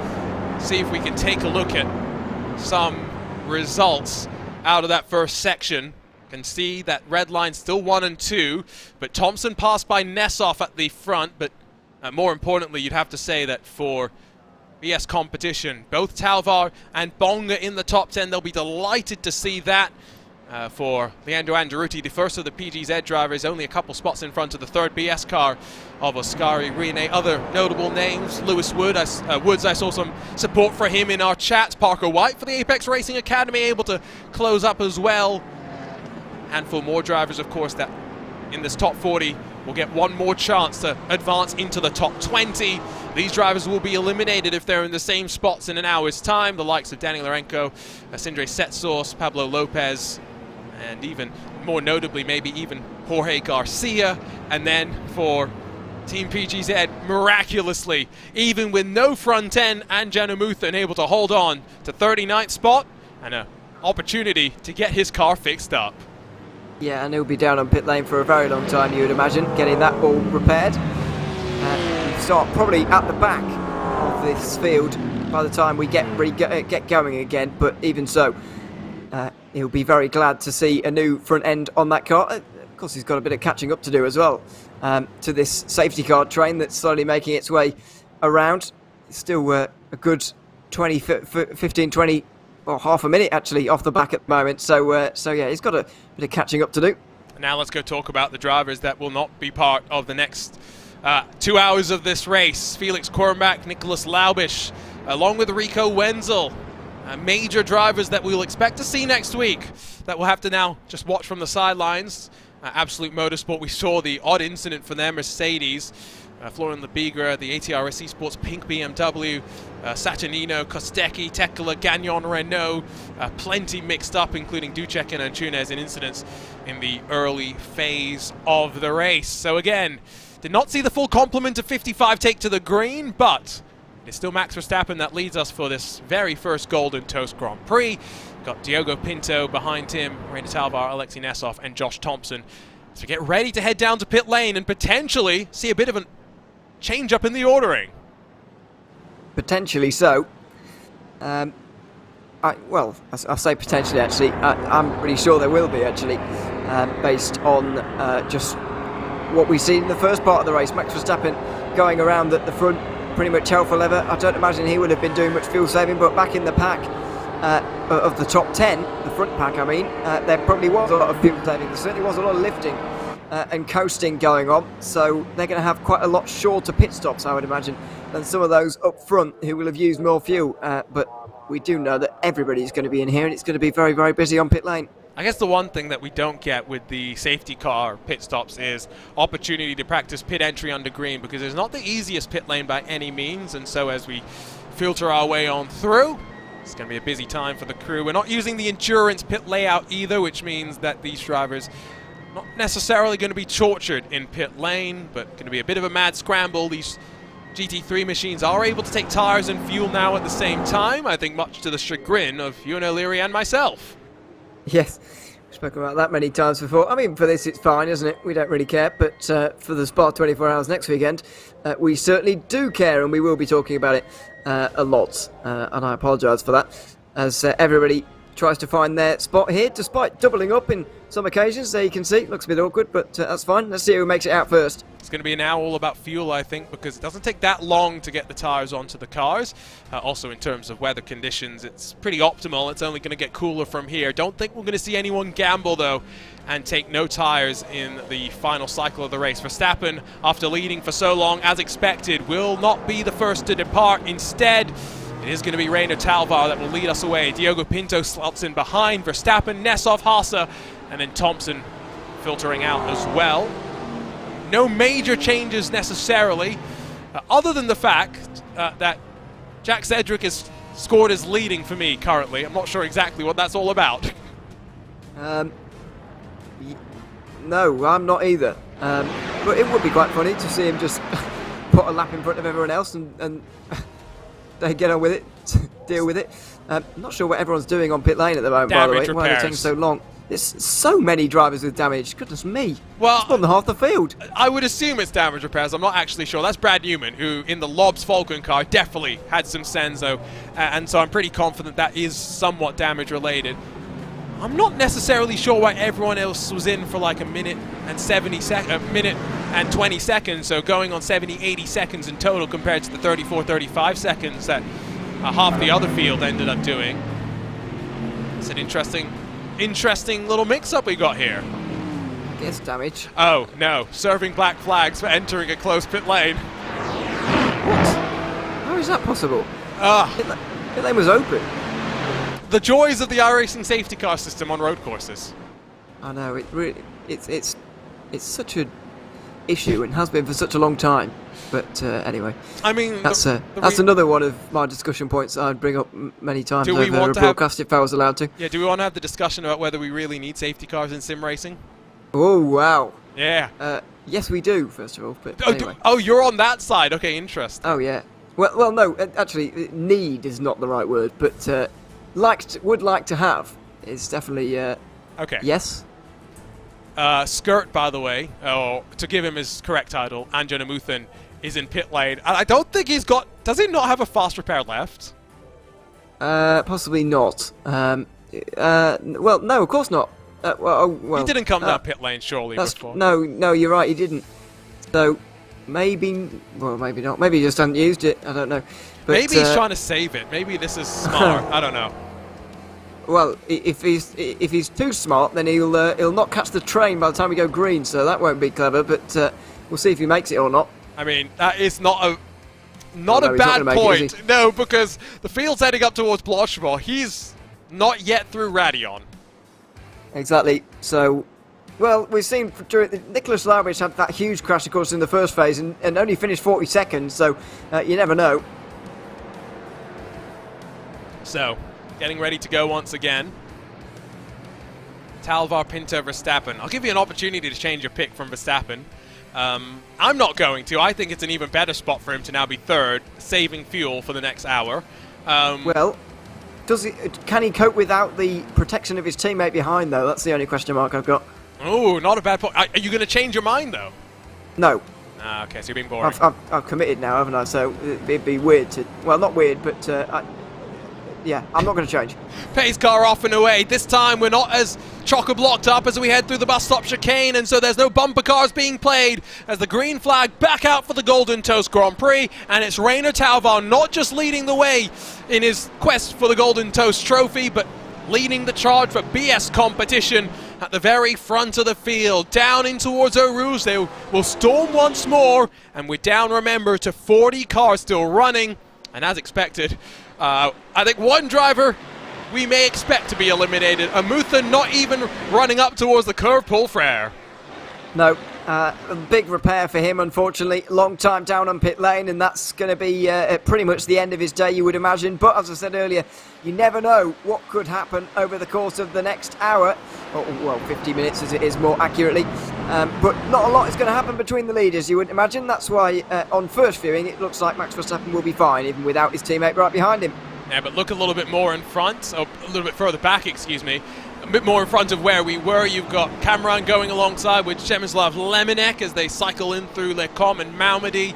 Speaker 1: see if we can take a look at some results out of that first section. Can see that red line still 1 and 2, but Thompson passed by Nessoff at the front. But more importantly, you'd have to say that for BS competition, both Talvar and Bonga in the top 10. They'll be delighted to see that. For Leandro Andaruti, the first of the PGZ drivers, only a couple spots in front of the third BS car of Oscari Rene. Other notable names, Lewis Woods, I saw some support for him in our chat. Parker White for the Apex Racing Academy, able to close up as well. Handful more drivers, of course, that in this top 40 will get one more chance to advance into the top 20. These drivers will be eliminated if they're in the same spots in an hour's time. The likes of Danny Larenko, Sindre Setsos, Pablo Lopez, and even more notably, maybe even Jorge Garcia. And then for Team PGZ, miraculously, even with no front end, and Janamuthan able to hold on to 39th spot and an opportunity to get his car fixed up.
Speaker 2: Yeah, and he'll be down on pit lane for a very long time, you would imagine, getting that all repaired. Start probably at the back of this field by the time we get going again, but even so, he'll be very glad to see a new front end on that car. Of course, he's got a bit of catching up to do as well to this safety car train that's slowly making its way around. It's still a good 15, 20, or half a minute actually off the back at the moment. So yeah, he's got a bit of catching up to do.
Speaker 1: Now let's go talk about the drivers that will not be part of the next 2 hours of this race. Felix Quirnbach, Nicholas Laubisch, along with Rico Wenzel. Major drivers that we'll expect to see next week that we'll have to now just watch from the sidelines. Absolute Motorsport, we saw the odd incident for their Mercedes. Florian Lebigra, the ATRS Esports pink BMW, Saturnino, Kostecki, Tekla, Gagnon, Renault, plenty mixed up, including Ducek and Antunes in incidents in the early phase of the race. So again, did not see the full complement of 55 take to the green, but it's still Max Verstappen that leads us for this very first Golden Toast Grand Prix. Got Diogo Pinto behind him, Reina Talvar, Alexei Nessoff, and Josh Thompson. So get ready to head down to pit lane and potentially see a bit of a change up in the ordering.
Speaker 2: Potentially so. Well, I'll say potentially actually. I'm pretty sure there will be actually, based on just what we've seen in the first part of the race. Max Verstappen going around at the front, pretty much hell for leather. I don't imagine he would have been doing much fuel saving, but back in the pack of the top 10, the front pack I mean, there probably was a lot of fuel saving. There certainly was a lot of lifting and coasting going on, so they're going to have quite a lot shorter pit stops, I would imagine, than some of those up front who will have used more fuel. But we do know that everybody's going to be in here, and it's going to be very, very busy on pit lane.
Speaker 1: I guess the one thing that we don't get with the safety car pit stops is opportunity to practice pit entry under green, because it's not the easiest pit lane by any means, and so as we filter our way on through, it's going to be a busy time for the crew. We're not using the endurance pit layout either, which means that these drivers Not necessarily going to be tortured in pit lane, but going to be a bit of a mad scramble. These GT3 machines are able to take tyres and fuel now at the same time, I think much to the chagrin of Ewan O'Leary and myself.
Speaker 2: Yes, we've spoken about that many times before. I mean, for this it's fine, isn't it? We don't really care, but for the Spa 24 Hours next weekend, we certainly do care, and we will be talking about it a lot, and I apologise for that, as everybody tries to find their spot here, despite doubling up in some occasions. There you can see, looks a bit awkward, but that's fine. Let's see who makes it out first.
Speaker 1: It's going to be now all about fuel, I think, because it doesn't take that long to get the tyres onto the cars. Also, in terms of weather conditions, it's pretty optimal. It's only going to get cooler from here. Don't think we're going to see anyone gamble, though, and take no tyres in the final cycle of the race. Verstappen, after leading for so long, as expected, will not be the first to depart. Instead, it is going to be Reiner Talvar that will lead us away. Diogo Pinto slots in behind. Verstappen, Nessov, Haasper, and then Thompson filtering out as well. No major changes necessarily, other than the fact that Jack Cedric has scored as leading for me currently. I'm not sure exactly what that's all about.
Speaker 2: No, I'm not either. But it would be quite funny to see him just put a lap in front of everyone else and they get on with it, deal with it. I'm not sure what everyone's doing on pit lane at the moment, by the way. Why are they taking so long? There's so many drivers with damage. Goodness me.
Speaker 1: Well,
Speaker 2: it's more than half the field.
Speaker 1: I would assume it's damage repairs. I'm not actually sure. That's Brad Newman, who in the Lobs Falcon car definitely had some Senzo, and so I'm pretty confident that is somewhat damage related. I'm not necessarily sure why everyone else was in for like a minute and 20 seconds, so going on 70-80 seconds in total compared to the 34-35 seconds that half the other field ended up doing. It's an interesting little mix-up we got here.
Speaker 2: Gets damage.
Speaker 1: Oh, no. Serving black flags for entering a closed pit lane.
Speaker 2: What? How is that possible? Pit lane was open.
Speaker 1: The joys of the iRacing safety car system on road courses.
Speaker 2: I know, it really, it's such an issue and has been for such a long time. But anyway,
Speaker 1: I mean,
Speaker 2: that's another one of my discussion points I'd bring up many times over a broadcast if I was allowed to.
Speaker 1: Yeah, do we want to have the discussion about whether we really need safety cars in sim racing?
Speaker 2: Oh, wow.
Speaker 1: Yeah.
Speaker 2: Yes, we do, first of all. But anyway.
Speaker 1: Oh, you're on that side. Okay, interesting.
Speaker 2: Oh, yeah. Well, no, actually, need is not the right word, but would like to have is definitely
Speaker 1: okay.
Speaker 2: Yes.
Speaker 1: Skirt, by the way, to give him his correct title, Anjo Namuthan is in pit lane. And I don't think he's got... Does he not have a fast repair left?
Speaker 2: Possibly not. Well, no, of course not. Well,
Speaker 1: he didn't come down pit lane, surely, before.
Speaker 2: No, you're right, he didn't. So, maybe... Well, maybe not. Maybe he just hasn't used it. I don't know. But,
Speaker 1: maybe he's trying to save it. Maybe this is smart. I don't know.
Speaker 2: Well, if he's too smart, then he'll not catch the train by the time we go green, so that won't be clever, but we'll see if he makes it or not.
Speaker 1: I mean, that is not a bad point. No, because the field's heading up towards Blanchemont. He's not yet through Radion.
Speaker 2: Exactly. So, well, we've seen Nicholas Lowrich had that huge crash, of course, in the first phase and only finished 42nd, so you never know. So,
Speaker 1: getting ready to go once again. Talvar, Pinto, Verstappen. I'll give you an opportunity to change your pick from Verstappen. I'm not going to. I think it's an even better spot for him to now be third, saving fuel for the next hour.
Speaker 2: Well, can he cope without the protection of his teammate behind, though? That's the only question mark I've got.
Speaker 1: Oh, not a bad point. Are you going to change your mind, though?
Speaker 2: No.
Speaker 1: Okay, so you're being boring.
Speaker 2: I've committed now, haven't I? So it'd be weird to... Well, not weird, but... yeah, I'm not going to change.
Speaker 1: Pace car off and away. This time we're not as chock-a-blocked up as we head through the bus stop chicane, and so there's no bumper cars being played as the green flag back out for the Golden Toast Grand Prix, and it's Reiner Talvar not just leading the way in his quest for the Golden Toast trophy, but leading the charge for BS competition at the very front of the field. Down in towards Eau Rouge, they will storm once more, and we're down, remember, to 40 cars still running, and as expected, I think one driver we may expect to be eliminated. Amutha not even running up towards the curve, Paul Frere.
Speaker 2: No, A big repair for him, unfortunately. Long time down on pit lane, and that's going to be pretty much the end of his day, you would imagine. But as I said earlier, you never know what could happen over the course of the next hour. Or, well, 50 minutes as it is more accurately. But not a lot is going to happen between the leaders, you would imagine. That's why on first viewing it looks like Max Verstappen will be fine, even without his teammate right behind him.
Speaker 1: Yeah, but look a little bit more in front, or a little bit further back, excuse me. A bit more in front of where we were. You've got Cameron going alongside with Przemysław Lemonek as they cycle in through Lecom and Malmedy.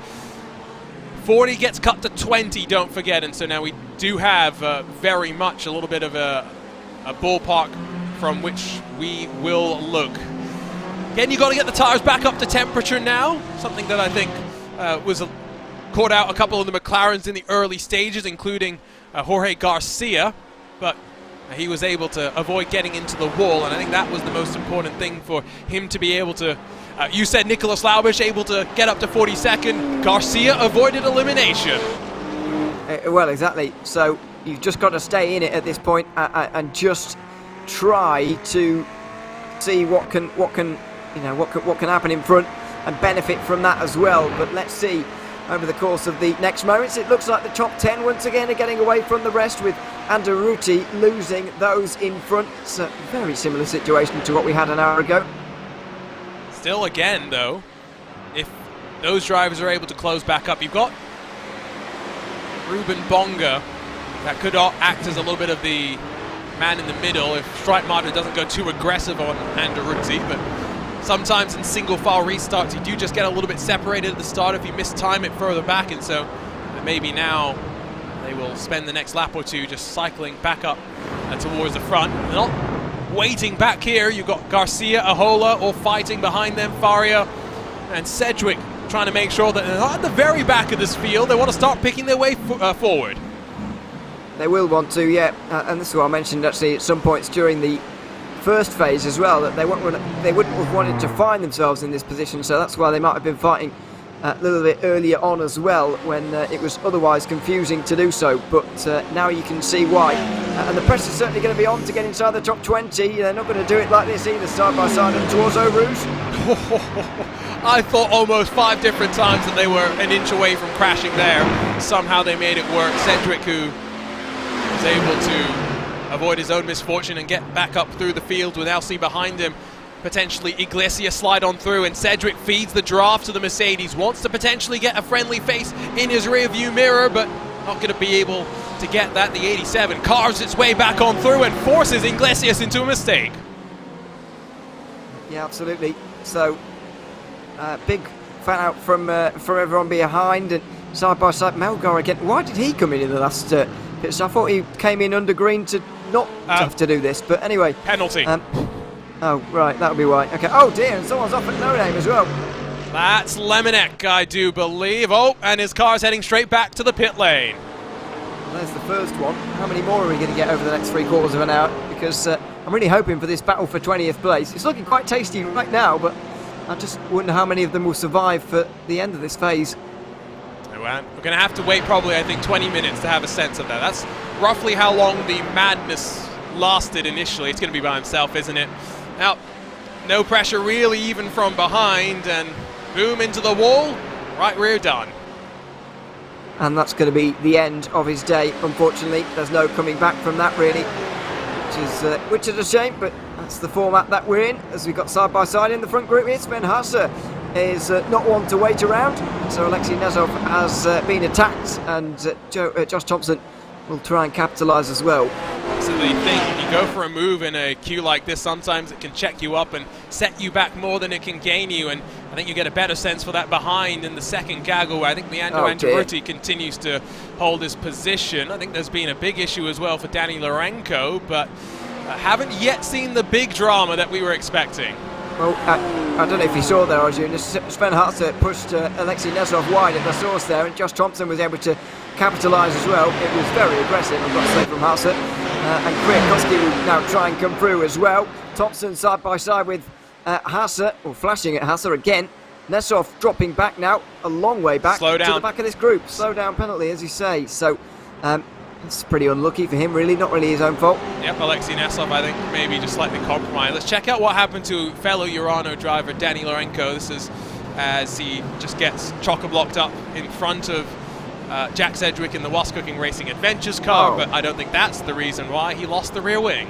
Speaker 1: 40 gets cut to 20, don't forget, and so now we do have very much a little bit of a ballpark from which we will look. Again, you've got to get the tyres back up to temperature now, something that I think was caught out a couple of the McLarens in the early stages, including Jorge Garcia, but he was able to avoid getting into the wall, and I think that was the most important thing for him to be able to. You said Nicolas Laubisch able to get up to 42nd. Garcia avoided elimination.
Speaker 2: Well, exactly. So you've just got to stay in it at this point and just try to see what can happen in front and benefit from that as well. But let's see. Over the course of the next moments, it looks like the top 10 once again are getting away from the rest, with Anderuti losing those in front. It's a very similar situation to what we had an hour ago.
Speaker 1: Still again, though, if those drivers are able to close back up, you've got Ruben Bonga that could act as a little bit of the man in the middle if Strike Mata doesn't go too aggressive on Anderuti, but sometimes in single file restarts you do just get a little bit separated at the start if you mistime it further back, and so maybe now they will spend the next lap or two just cycling back up towards the front. They're not waiting back here. You've got Garcia, Ahola all fighting behind them, Faria and Sedgwick trying to make sure that they're not at the very back of this field. They want to start picking their way forward.
Speaker 2: They will want to, yeah, and this is what I mentioned actually at some points during the first phase as well, that they wouldn't have wanted to find themselves in this position, so that's why they might have been fighting a little bit earlier on as well, when it was otherwise confusing to do so. But now you can see why, and the press is certainly going to be on to get inside the top 20. They're not going to do it like this either, side by side and towards Eau Rouge.
Speaker 1: I thought almost 5 different times that they were an inch away from crashing there. Somehow they made it work. Cedric, who was able to avoid his own misfortune and get back up through the field with LC behind him. Potentially Iglesias slide on through, and Cedric feeds the draft to the Mercedes. Wants to potentially get a friendly face in his rear view mirror, but not going to be able to get that. The 87 carves its way back on through and forces Iglesias into a mistake. Yeah, absolutely. So big fan out from everyone behind, and side by side Melgar again. Why did he come in the last pit? So I thought he came in under green to not have to do this, but anyway. Penalty.
Speaker 2: Oh, right, that'll be why. Okay. Oh dear, and someone's off at no name as well.
Speaker 1: That's Lemonek, I do believe. Oh, and his car's heading straight back to the pit lane.
Speaker 2: There's the first one. How many more are we going to get over the next 3/4 of an hour? Because I'm really hoping for this battle for 20th place. It's looking quite tasty right now, but I just wonder how many of them will survive for the end of this phase.
Speaker 1: We're going to have to wait probably, I think, 20 minutes to have a sense of that. That's roughly how long the madness lasted initially. It's going to be by himself, isn't it? Now, no pressure really even from behind, and boom into the wall, right rear done.
Speaker 2: And that's going to be the end of his day, unfortunately. There's no coming back from that, really, which is a shame, but that's the format that we're in, as we've got side by side in the front group here. Sven Haasper is not one to wait around, so Alexei Nezov has been attacked, and Josh Thompson will try and capitalise as well.
Speaker 1: So the thing, if you go for a move in a queue like this, sometimes it can check you up and set you back more than it can gain you, and I think you get a better sense for that behind in the second gaggle, where I think Leandro Anderuti continues to hold his position. I think there's been a big issue as well for Danny Lorenko, but I haven't yet seen the big drama that we were expecting.
Speaker 2: Well, I don't know if you saw there, Arjun. Sven Haasper pushed Alexei Nezov wide at the source there, and Josh Thompson was able to capitalise as well. It was very aggressive, I've got to say, from Haasper. And Kwiatkowski will now try and come through as well. Thompson side by side with Haasper, or flashing at Haasper again. Nezov dropping back now, a long way back to the back of this group. Slow down penalty, as you say. So It's pretty unlucky for him, really. Not really his own fault.
Speaker 1: Yep, Alexei Nesov, I think, maybe just slightly compromised. Let's check out what happened to fellow Urano driver Danny Lorenko. This is as he just gets chock-a-blocked up in front of Jack Sedgwick in the Was Cooking Racing Adventures car, but I don't think that's the reason why he lost the rear wing.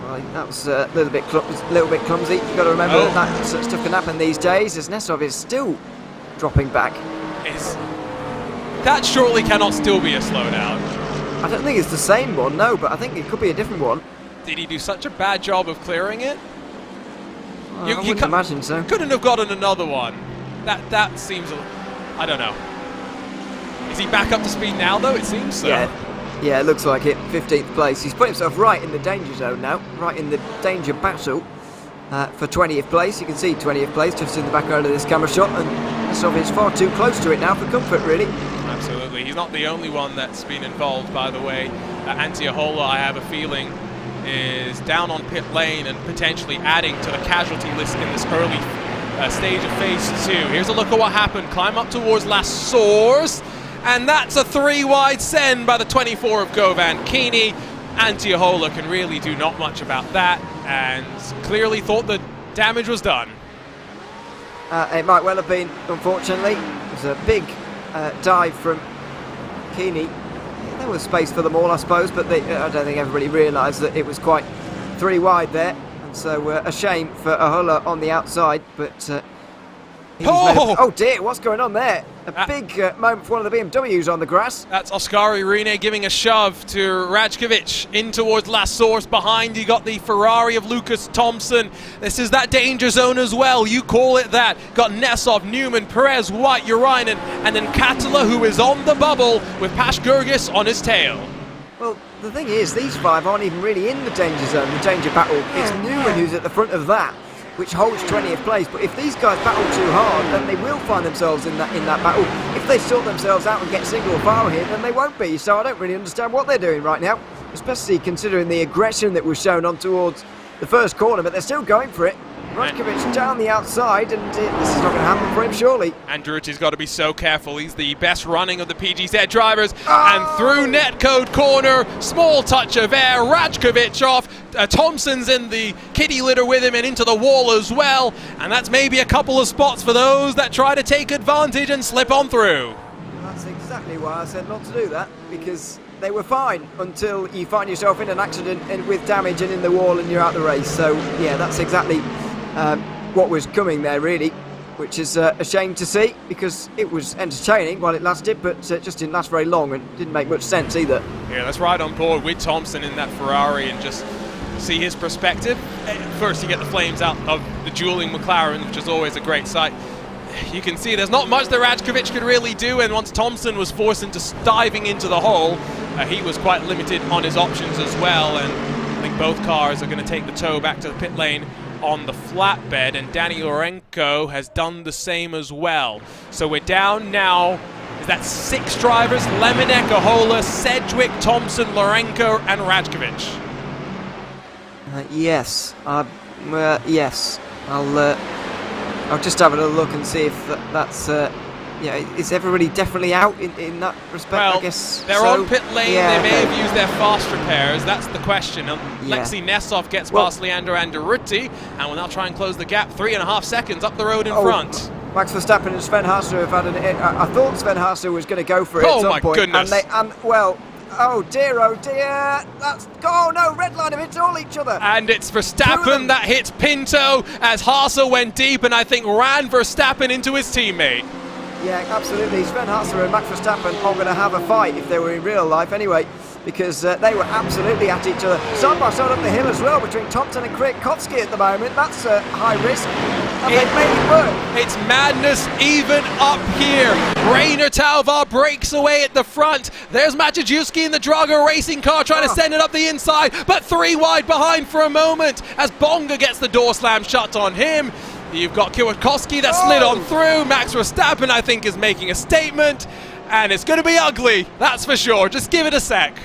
Speaker 2: Well, that was a little bit clumsy. You've got to remember that sort of stuff can happen these days, as Nesov is still dropping back.
Speaker 1: That surely cannot still be a slowdown.
Speaker 2: I don't think it's the same one, no, but I think it could be a different one.
Speaker 1: Did he do such a bad job of clearing it?
Speaker 2: I wouldn't imagine so.
Speaker 1: Couldn't have gotten another one. That seems, I don't know. Is he back up to speed now, though? It seems so.
Speaker 2: Yeah, it looks like it. 15th place. He's put himself right in the danger zone now, right in the danger battle for 20th place. You can see 20th place just in the background of this camera shot, and Nesov is far too close to it now for comfort, really.
Speaker 1: Absolutely. He's not the only one that's been involved, by the way. Araujo, I have a feeling, is down on pit lane and potentially adding to the casualty list in this early stage of phase 2. Here's a look at what happened. Climb up towards Las Source, and that's a 3-wide send by the 24 of Govan Keeney. Antiohola can really do not much about that, and clearly thought the damage was done.
Speaker 2: It might well have been, unfortunately. It was a big dive from Keeney. There was space for them all, I suppose, but I don't think everybody realised that it was quite 3 wide there, and so a shame for Ahola on the outside, but oh dear, what's going on there? A big moment for one of the BMWs on the grass.
Speaker 1: That's Oskari Rene giving a shove to Rajkovic in towards La Source. Behind you got the Ferrari of Lucas Thompson. This is that danger zone as well, you call it that. Got Nesov, Newman, Perez, White, Urainen, and then Katila, who is on the bubble with Pash Gurgis on his tail.
Speaker 2: Well, the thing is, these 5 aren't even really in the danger zone, the danger battle. It's Newman who's at the front of that, which holds 20th place. But if these guys battle too hard, then they will find themselves in that battle. If they sort themselves out and get single file here, then they won't be. So I don't really understand what they're doing right now, especially considering the aggression that was shown on towards the first corner, but they're still going for it. Rajkovic down the outside, and this is not going to happen for him, surely. And
Speaker 1: Andrutti's got to be so careful. He's the best running of the PGZ drivers. And through netcode corner, small touch of air, Rajkovic off. Thompson's in the kitty litter with him and into the wall as well. And that's maybe a couple of spots for those that try to take advantage and slip on through.
Speaker 2: That's exactly why I said not to do that, because they were fine until you find yourself in an accident and with damage and in the wall and you're out the race. So, yeah, that's exactly what was coming there, really, which is a shame to see, because it was entertaining while it lasted, but just didn't last very long and didn't make much sense either.
Speaker 1: Yeah, let's ride on board with Thompson in that Ferrari and just see his perspective. First, you get the flames out of the dueling McLaren, which is always a great sight. You can see there's not much that Rajkovic could really do, and once Thompson was forced into diving into the hole, he was quite limited on his options as well, and I think both cars are going to take the tow back to the pit lane on the flatbed, and Danny Lorenko has done the same as well. So we're down now, is that 6 drivers? Lemonek, Ahola, Sedgwick, Thompson, Lorenko, and Rajkovic.
Speaker 2: Yes. Yes. I'll just have a little look and see if that's yeah, is everybody definitely out in that respect?
Speaker 1: Well,
Speaker 2: I guess
Speaker 1: they're
Speaker 2: so.
Speaker 1: on pit lane,
Speaker 2: yeah,
Speaker 1: they may have used their fast repairs, that's the question. Lexi Nesov gets past Leandro Andretti, and will now try and close the gap 3.5 seconds up the road in front.
Speaker 2: Max Verstappen and Sven Haasper have had I thought Sven Haasper was going to go for it at some point.
Speaker 1: Goodness.
Speaker 2: Oh dear, that's, oh no, red line have hit all each other.
Speaker 1: And it's Verstappen that hits Pinto as Haasper went deep and I think ran Verstappen into his teammate.
Speaker 2: Yeah, absolutely. Sven Haasper and Max Verstappen are going to have a fight if they were in real life anyway, because they were absolutely at each other. Side by side up the hill as well between Thompson and Kwiatkowski at the moment. That's high risk. And they've made it work.
Speaker 1: It's madness even up here. Rainer Talvar breaks away at the front. There's Maciejewski in the Drago racing car trying to send it up the inside, but 3 wide behind for a moment as Bonga gets the door slam shut on him. You've got Kwiatkowski that slid on through. Max Verstappen, I think, is making a statement, and it's going to be ugly, that's for sure. Just give it a sec.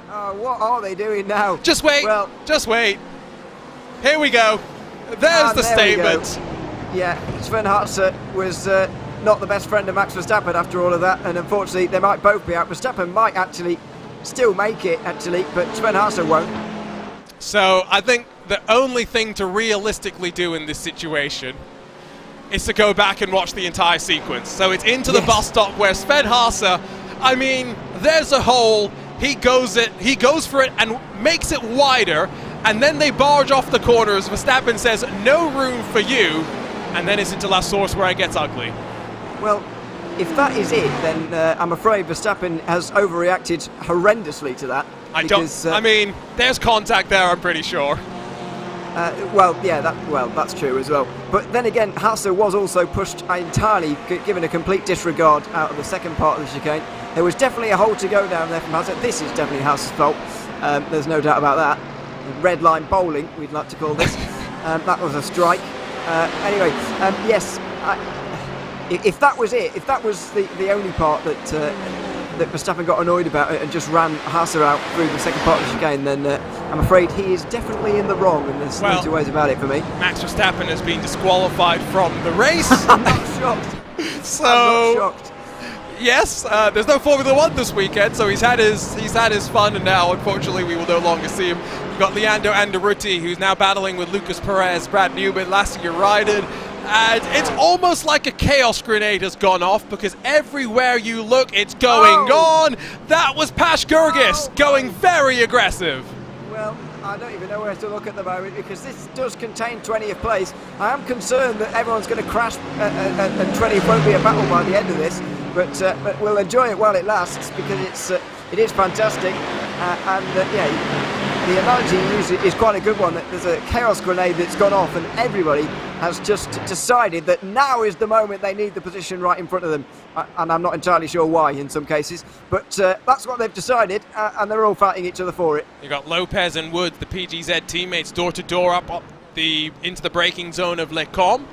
Speaker 2: What are they doing now?
Speaker 1: Just wait, just wait. Here we go. There's the statement.
Speaker 2: Yeah, Sven Haasper was not the best friend of Max Verstappen after all of that, and unfortunately they might both be out. Verstappen might actually still make it, actually, but Sven Haasper won't.
Speaker 1: So I think the only thing to realistically do in this situation is to go back and watch the entire sequence. So it's into the bus stop where Sven Haasper, I mean, there's a hole, he goes for it and makes it wider, and then they barge off the corners. Verstappen says, no room for you, and then it's into La Source where it gets ugly.
Speaker 2: Well, if that is it, then I'm afraid Verstappen has overreacted horrendously to that.
Speaker 1: I mean, there's contact there, I'm pretty sure.
Speaker 2: That's true as well. But then again, Haasper was also pushed entirely, given a complete disregard out of the second part of the chicane. There was definitely a hole to go down there from Haasper. This is definitely Haasper's fault. There's no doubt about that. Red line bowling, we'd like to call this. That was a strike. Anyway, yes, if that was it, if that was the only part that Verstappen got annoyed about it and just ran Haasper out through the second part of the chicane, then I'm afraid he is definitely in the wrong, and there's no two ways about it for me.
Speaker 1: Max Verstappen has been disqualified from the race.
Speaker 2: I'm not shocked.
Speaker 1: So,
Speaker 2: I'm not shocked.
Speaker 1: Yes, there's no Formula 1 this weekend, so he's had his fun, and now, unfortunately, we will no longer see him. We've got Leandro Andaruti, who's now battling with Lucas Perez, Brad Newman, Lassie Ryden, and it's almost like a chaos grenade has gone off, because everywhere you look, it's going on. That was Pash Gurgis going very aggressive.
Speaker 2: Well, I don't even know where to look at the moment, because this does contain 20th place. I am concerned that everyone's going to crash and 20th won't be a battle by the end of this, but we'll enjoy it while it lasts, because it is fantastic. The analogy you use is quite a good one. That there's a chaos grenade that's gone off, and everybody has just decided that now is the moment they need the position right in front of them. And I'm not entirely sure why in some cases, but that's what they've decided, and they're all fighting each other for it.
Speaker 1: You got Lopez and Woods, the PGZ teammates, door to door up into the braking zone of Les Combes.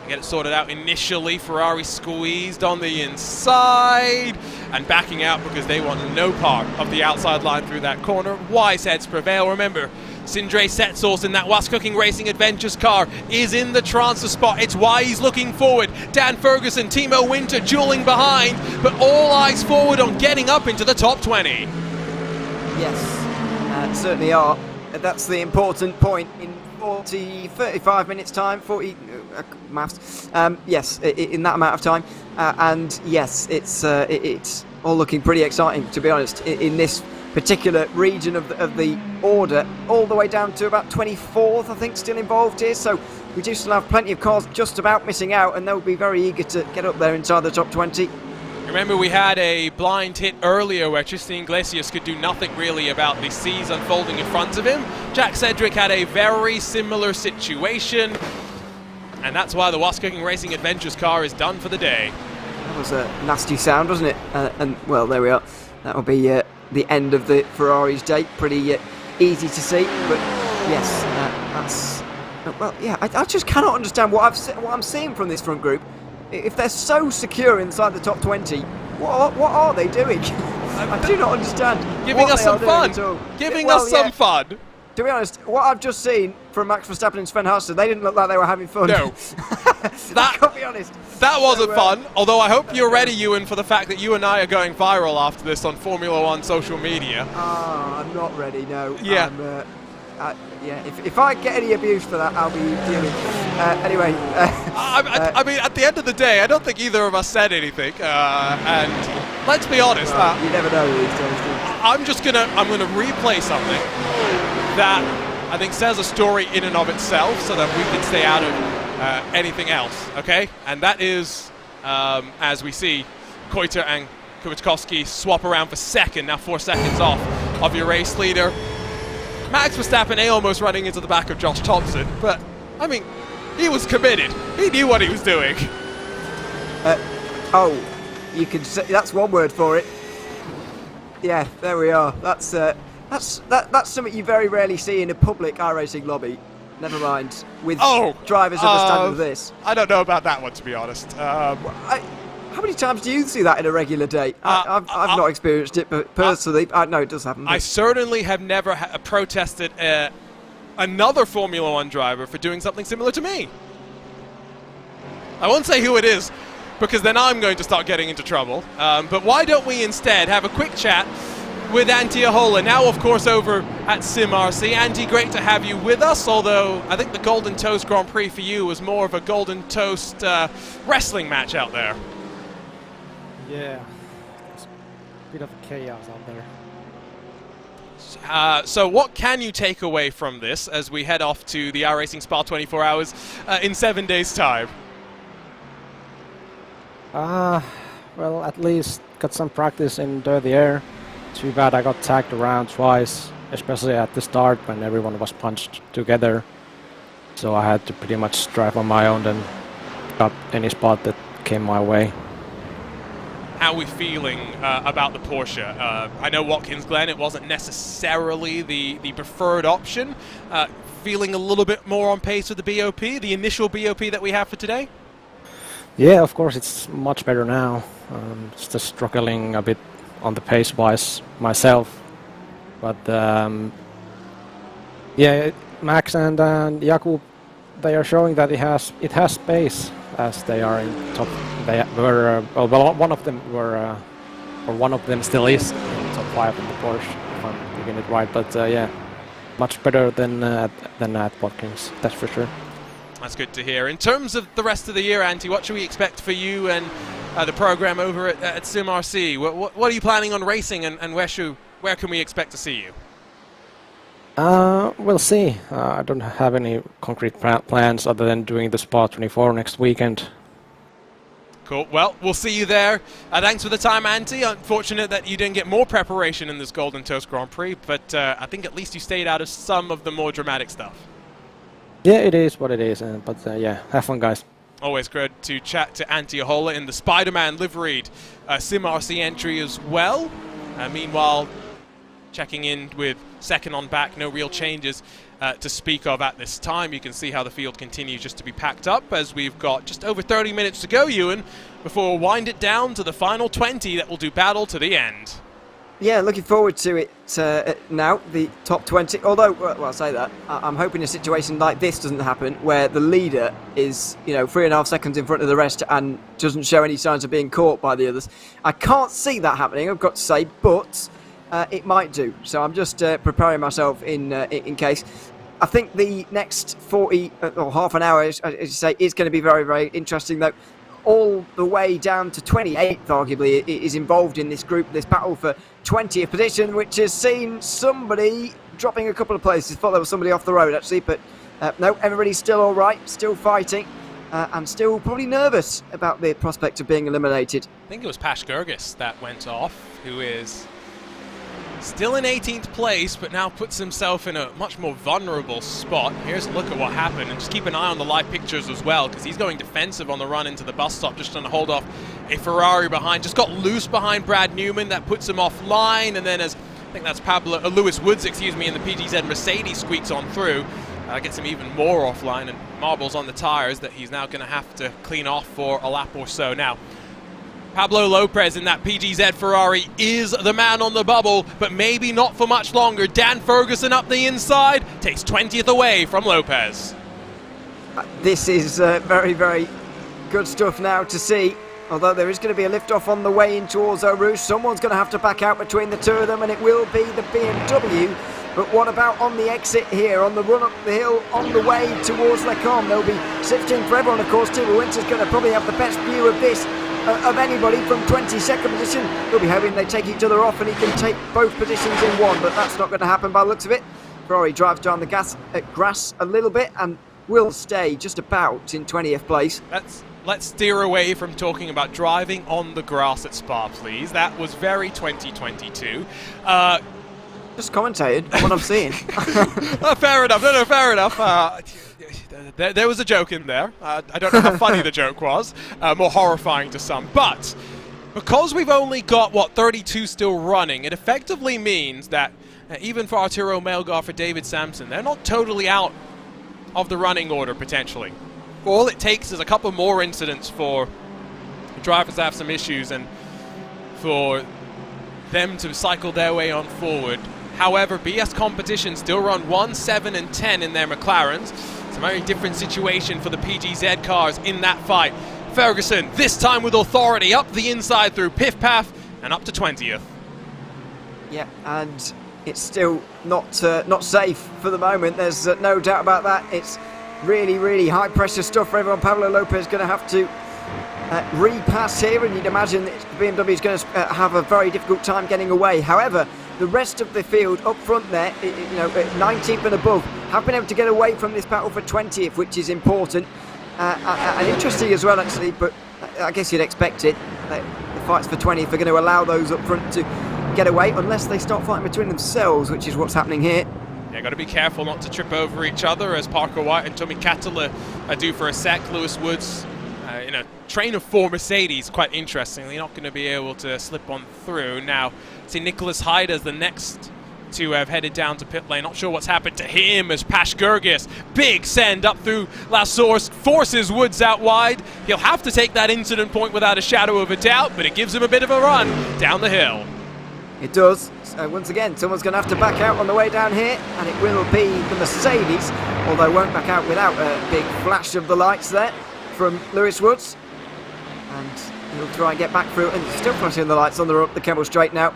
Speaker 1: Get it sorted out initially. Ferrari squeezed on the inside and backing out because they want no part of the outside line through that corner. Wise heads prevail. Remember, Sindre Setsource in that Was Cooking Racing Adventures car is in the transfer spot. It's why he's looking forward. Dan Ferguson, Timo Winter dueling behind, but all eyes forward on getting up into the top 20.
Speaker 2: Yes, certainly are. That's the important point in 35 minutes time, 40 maths. Yes, in that amount of time, and yes, it's all looking pretty exciting, to be honest. In this particular region of the order, all the way down to about 24th, I think, still involved here. So we do still have plenty of cars just about missing out, and they'll be very eager to get up there inside the top 20.
Speaker 1: Remember, we had a blind hit earlier where Tristan Iglesias could do nothing really about the seas unfolding in front of him. Jack Cedric had a very similar situation, and that's why the Was Cooking Racing Adventures car is done for the day.
Speaker 2: That was a nasty sound, wasn't it? And well, there we are. That will be the end of the Ferrari's day. Pretty easy to see, but yes, that's well, yeah. I just cannot understand what I'm seeing from this front group. If they're so secure inside the top 20, what are they doing? I do not understand.
Speaker 1: Giving us some fun. Giving us some fun.
Speaker 2: To be honest, what I've just seen from Max Verstappen and Sven Haasper, they didn't look like they were having fun.
Speaker 1: No.
Speaker 2: I can't be honest.
Speaker 1: That wasn't fun, although I hope you're ready, Ewan, for the fact that you and I are going viral after this on Formula 1 social media.
Speaker 2: I'm not ready, no.
Speaker 1: Yeah.
Speaker 2: If I get any abuse for that, I'll be dealing. Anyway.
Speaker 1: I mean, at the end of the day, I don't think either of us said anything. And let's be honest.
Speaker 2: You never know these days, do you?
Speaker 1: I'm gonna replay something that I think says a story in and of itself, so that we can stay out of anything else. Okay, and that is as we see, Koiter and Kwiatkowski swap around for second. Now 4 seconds off of your race leader. Max Verstappen almost running into the back of Josh Thompson, but I mean, he was committed. He knew what he was doing.
Speaker 2: You could say that's one word for it. Yeah, there we are. That's something you very rarely see in a public iRacing lobby. Never mind with drivers of the standard of this.
Speaker 1: I don't know about that one, to be honest.
Speaker 2: How many times do you see that in a regular day? I've not experienced it, but personally, I know it does happen.
Speaker 1: I certainly have never protested another Formula 1 driver for doing something similar to me. I won't say who it is, because then I'm going to start getting into trouble. But why don't we instead have a quick chat with Antti Ahola, now of course over at SimRC. Antti, great to have you with us, although I think the Golden Toast Grand Prix for you was more of a Golden Toast wrestling match out there.
Speaker 3: Yeah, it's a bit of chaos out there.
Speaker 1: So what can you take away from this as we head off to the iRacing Spa 24 hours in 7 days' time?
Speaker 3: Well, at least got some practice in dirty air. Too bad I got tagged around twice, especially at the start when everyone was punched together. So I had to pretty much drive on my own and pick up any spot that came my way.
Speaker 1: How are we feeling about the Porsche? I know Watkins Glen, it wasn't necessarily the preferred option. Feeling a little bit more on pace with the BOP, the initial BOP that we have for today?
Speaker 3: Yeah, of course it's much better now. Just struggling a bit on the pace-wise myself. But yeah, Max and Jakub, they are showing that it has space as they are in top. They were well, one of them were, or one of them still is in top 5 in the Porsche, if I'm getting it right. But yeah, much better than at Watkins, that's for sure.
Speaker 1: That's good to hear. In terms of the rest of the year, Antti, what should we expect for you and the program over at SimRC? What are you planning on racing, and where can we expect to see you?
Speaker 3: We'll see. I don't have any concrete plans other than doing the Spa 24 next weekend.
Speaker 1: Cool. Well, we'll see you there. Thanks for the time, Antti. Unfortunate that you didn't get more preparation in this Golden Toast Grand Prix, but I think at least you stayed out of some of the more dramatic stuff.
Speaker 3: Yeah, it is what it is. But yeah, have fun, guys.
Speaker 1: Always good to chat to Antti Ahola in the Spider-Man liveried SimRC entry as well. Meanwhile, checking in with second on back, no real changes to speak of at this time. You can see how the field continues just to be packed up as we've got just over 30 minutes to go, Ewan, before we'll wind it down to the final 20 that will do battle to the end.
Speaker 2: Yeah, looking forward to it now, the top 20. Although, well, I'll say that, I'm hoping a situation like this doesn't happen, where the leader is, 3.5 seconds in front of the rest and doesn't show any signs of being caught by the others. I can't see that happening, I've got to say, but it might do. So I'm just preparing myself in case. I think the next 40 or half an hour, as you say, is going to be very, very interesting, though. All the way down to 28th, arguably, is involved in this group, this battle for 20th position, which has seen somebody dropping a couple of places. Thought there was somebody off the road, actually, but no, everybody's still all right, still fighting, and still probably nervous about the prospect of being eliminated.
Speaker 1: I think it was Pash Gergis that went off, who is still in 18th place, but now puts himself in a much more vulnerable spot. Here's a look at what happened, and just keep an eye on the live pictures as well, because he's going defensive on the run into the bus stop, just trying to hold off a Ferrari behind. Just got loose behind Brad Newman, that puts him offline, and then as I think that's Lewis Woods, excuse me, in the PGZ Mercedes squeaks on through, gets him even more offline, and marbles on the tires that he's now going to have to clean off for a lap or so. Now, Pablo Lopez in that PGZ Ferrari is the man on the bubble, but maybe not for much longer. Dan Ferguson up the inside takes 20th away from Lopez.
Speaker 2: This is very, very good stuff now to see. Although there is going to be a lift-off on the way in towards Eau Rouge. Someone's going to have to back out between the two of them, and it will be the BMW. But what about on the exit here, on the run up the hill, on the way towards Les Combes? They'll be sifting for everyone, of course. Tim Winter's going to probably have the best view of this, of anybody from 22nd position. He'll be hoping they take each other off and he can take both positions in one, but that's not going to happen by the looks of it. Ferrari drives down the grass a little bit and will stay just about in 20th place.
Speaker 1: Let's steer away from talking about driving on the grass at Spa, please. That was very 2022.
Speaker 2: Just commentated what I'm seeing.
Speaker 1: Fair enough. No, fair enough. There was a joke in there. I don't know how funny the joke was. More horrifying to some. But because we've only got, 32 still running, it effectively means that even for Arturo Melgar, for David Sampson, they're not totally out of the running order, potentially. All it takes is a couple more incidents for drivers to have some issues and for them to cycle their way on forward. However, BS Competition still run 1, 7, and 10 in their McLarens. It's a very different situation for the PGZ cars in that fight. Ferguson, this time with authority, up the inside through Piff Paff and up to 20th.
Speaker 2: Yeah, and it's still not safe for the moment. There's no doubt about that. It's really, really high pressure stuff for everyone. Pablo Lopez is going to have to repass here, and you'd imagine that BMW is going to have a very difficult time getting away. However, the rest of the field up front there, 19th and above, have been able to get away from this battle for 20th, which is important and interesting as well, actually. But I guess you'd expect it. The fights for 20th are going to allow those up front to get away, unless they start fighting between themselves, which is what's happening here.
Speaker 1: Yeah, got to be careful not to trip over each other, as Parker White and Tommy Katala do for a sec. Lewis Woods in a train of 4 Mercedes, quite interestingly, not going to be able to slip on through. Now, see Nicholas Hyde as the next to have headed down to pit lane. Not sure what's happened to him as Pash Gergis, big send up through La Source, forces Woods out wide. He'll have to take that incident point without a shadow of a doubt, but it gives him a bit of a run down the hill.
Speaker 2: It does. So once again, someone's going to have to back out on the way down here, and it will be the Mercedes, although won't back out without a big flash of the lights there from Lewis Woods. And he'll try and get back through, and still flashing the lights on the Kemmel Straight now,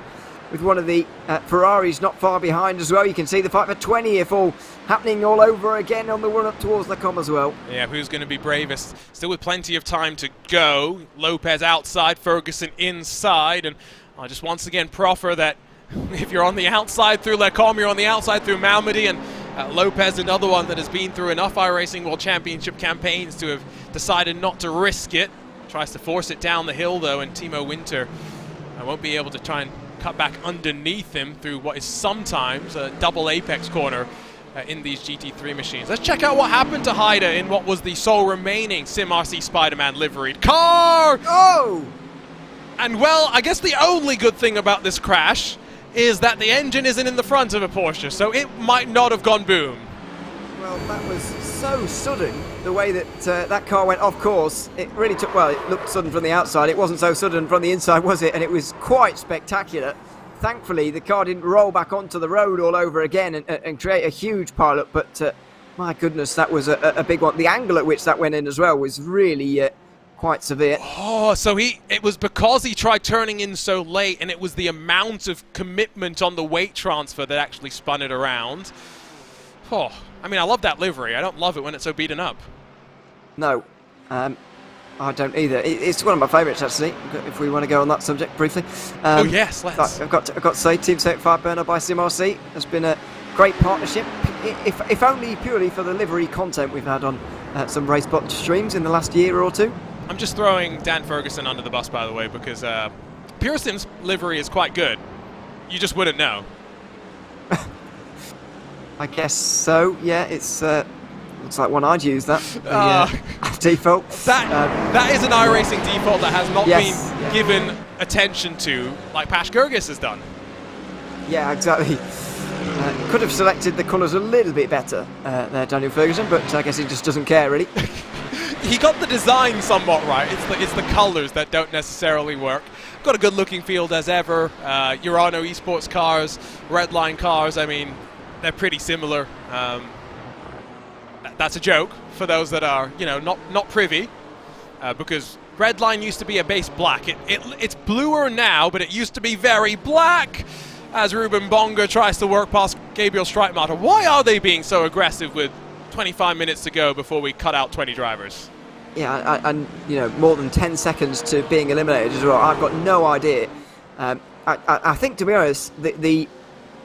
Speaker 2: with one of the Ferraris not far behind as well. You can see the fight for 20th all happening all over again on the run up towards the Com as well. Yeah,
Speaker 1: who's going to be bravest? Still with plenty of time to go. Lopez outside, Ferguson inside, and I just once again proffer that if you're on the outside through Lecom, you're on the outside through Malmedy, and Lopez, another one that has been through enough iRacing World Championship campaigns to have decided not to risk it. Tries to force it down the hill though, and Timo Winter won't be able to try and cut back underneath him through what is sometimes a double apex corner in these GT3 machines. Let's check out what happened to Haida in what was the sole remaining Sim RC Spider-Man liveried car.
Speaker 2: Oh!
Speaker 1: And well, I guess the only good thing about this crash is that the engine isn't in the front of a Porsche, so it might not have gone boom.
Speaker 2: Well, that was so sudden, the way that that car went off course. It really took, well, it looked sudden from the outside. It wasn't so sudden from the inside, was it? And it was quite spectacular. Thankfully, the car didn't roll back onto the road all over again and create a huge pileup, but my goodness, that was a big one. The angle at which that went in as well was really quite severe.
Speaker 1: Oh, so it was because he tried turning in so late, and it was the amount of commitment on the weight transfer that actually spun it around. Oh, I mean, I love that livery. I don't love it when it's so beaten up.
Speaker 2: No, I don't either. It's one of my favourites, actually, if we want to go on that subject briefly.
Speaker 1: Oh, yes, let's.
Speaker 2: I've got to say, Team 75 burner by SimRC has been a great partnership, if only purely for the livery content we've had on some RaceBot streams in the last year or two.
Speaker 1: I'm just throwing Dan Ferguson under the bus, by the way, because Pure Sim's livery is quite good. You just wouldn't know.
Speaker 2: I guess so, yeah. It's looks like one I'd use, that default.
Speaker 1: That is an iRacing default that has not been given attention to, like Pash Gergis has done.
Speaker 2: Yeah, exactly. Could have selected the colours a little bit better there, Daniel Ferguson, but I guess he just doesn't care, really.
Speaker 1: He got the design somewhat right. It's the colours that don't necessarily work. Got a good looking field as ever. Urano Esports cars, Redline cars, I mean, they're pretty similar. That's a joke for those that are, not privy, because Redline used to be a base black. It's bluer now, but it used to be very black. As Ruben Bonga tries to work past Gabriel Streitmatter. Why are they being so aggressive with 25 minutes to go before we cut out 20 drivers?
Speaker 2: Yeah, and more than 10 seconds to being eliminated as well. I've got no idea. I think, to be honest, the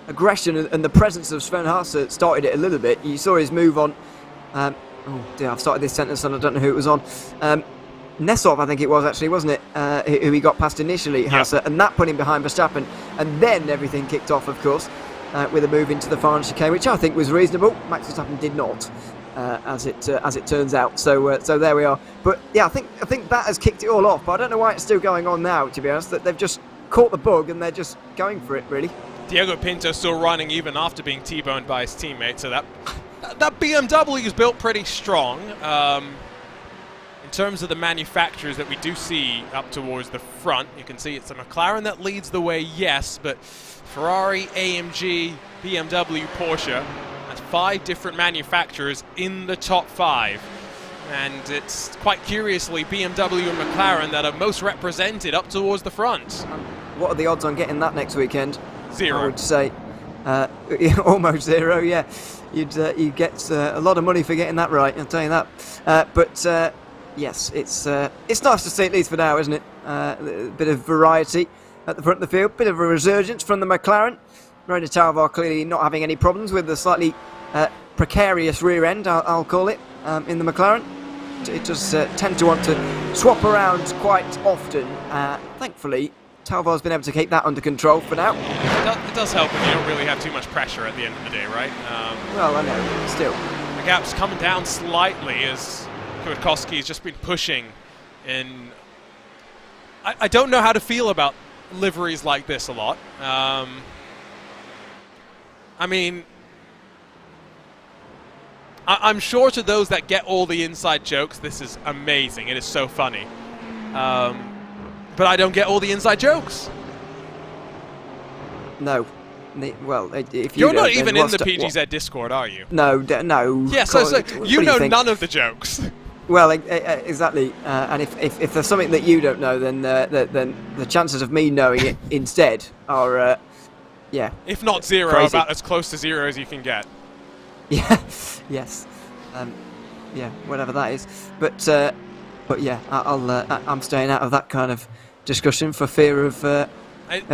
Speaker 2: aggression and the presence of Sven Haasper started it a little bit. You saw his move on. Oh dear, I've started this sentence and I don't know who it was on. Nessov, I think it was actually, wasn't it? Who he got past initially, Haasper, and that put him behind Verstappen, and then everything kicked off, of course, with a move into the final chicane, which I think was reasonable. Max Verstappen did not, as it turns out. So there we are. But yeah, I think that has kicked it all off. But I don't know why it's still going on now. To be honest, that they've just caught the bug and they're just going for it, really.
Speaker 1: Diego Pinto still running even after being T-boned by his teammate. So that BMW is built pretty strong. In terms of the manufacturers that we do see up towards the front, you can see it's a McLaren that leads the way, yes, but Ferrari, AMG, BMW, Porsche, that's 5 different manufacturers in the top 5. And it's quite curiously BMW and McLaren that are most represented up towards the front.
Speaker 2: What are the odds on getting that next weekend?
Speaker 1: Zero.
Speaker 2: I would say. Almost zero, yeah. You'd get a lot of money for getting that right, I'll tell you that. But yes, it's nice to see, at least for now, isn't it? A bit of variety at the front of the field, bit of a resurgence from the McLaren. Rainer Talvar clearly not having any problems with the slightly precarious rear end, I'll call it, in the McLaren. It does tend to want to swap around quite often. Thankfully, Talvar's been able to keep that under control for now.
Speaker 1: It does help when you don't really have too much pressure at the end of the day, right?
Speaker 2: Well, I know, still.
Speaker 1: The gap's coming down slightly as Kwiatkowski's just been pushing. And I don't know how to feel about liveries like this a lot. I mean, I'm sure to those that get all the inside jokes, this is amazing. It is so funny. But I don't get all the inside jokes.
Speaker 2: No. Well, if
Speaker 1: you're not even in the PGZ Discord, are you?
Speaker 2: No, no.
Speaker 1: Yeah, so you know none of the jokes.
Speaker 2: Well, exactly. And if there's something that you don't know, then the chances of me knowing it instead are, yeah.
Speaker 1: If not zero,
Speaker 2: crazy.
Speaker 1: About as close to zero as you can get.
Speaker 2: Yeah. Yes. Yeah. Whatever that is. But yeah, I'm staying out of that kind of discussion for fear of.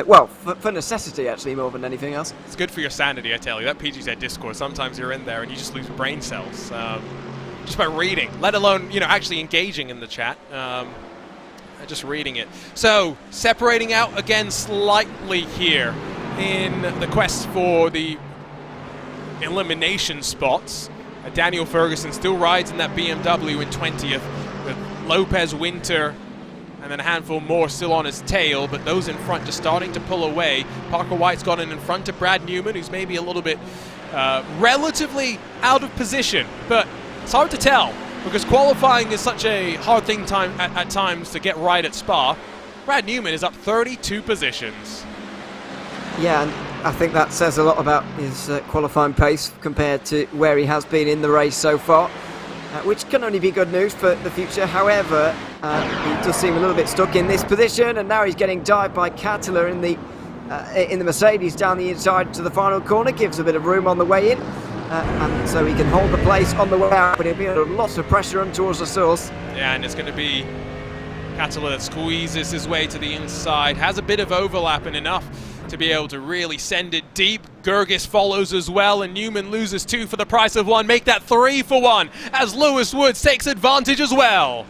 Speaker 2: Well, for necessity, actually, more than anything else.
Speaker 1: It's good for your sanity, I tell you. That PGZ Discord, sometimes you're in there and you just lose brain cells. Just by reading, let alone, actually engaging in the chat. Just reading it. So, separating out again slightly here in the quest for the elimination spots. Daniel Ferguson still rides in that BMW in 20th, with Lopez, Winter, and then a handful more still on his tail, but those in front just starting to pull away. Parker White's got in front of Brad Newman, who's maybe a little bit relatively out of position, but it's hard to tell because qualifying is such a hard thing at times to get right at Spa. Brad Newman is up 32 positions.
Speaker 2: Yeah, and I think that says a lot about his qualifying pace compared to where he has been in the race so far, which can only be good news for the future. However, he does seem a little bit stuck in this position, and now he's getting dived by Kattler in the Mercedes down the inside to the final corner. Gives a bit of room on the way in, and so he can hold the place on the way out, but he'll be under lots of pressure on towards the source. Yeah,
Speaker 1: and it's going to be Kattler that squeezes his way to the inside, has a bit of overlap and enough to be able to really send it deep. Gergis follows as well, and Newman loses 2 for the price of 1. Make that 3 for 1 as Lewis Woods takes advantage as well.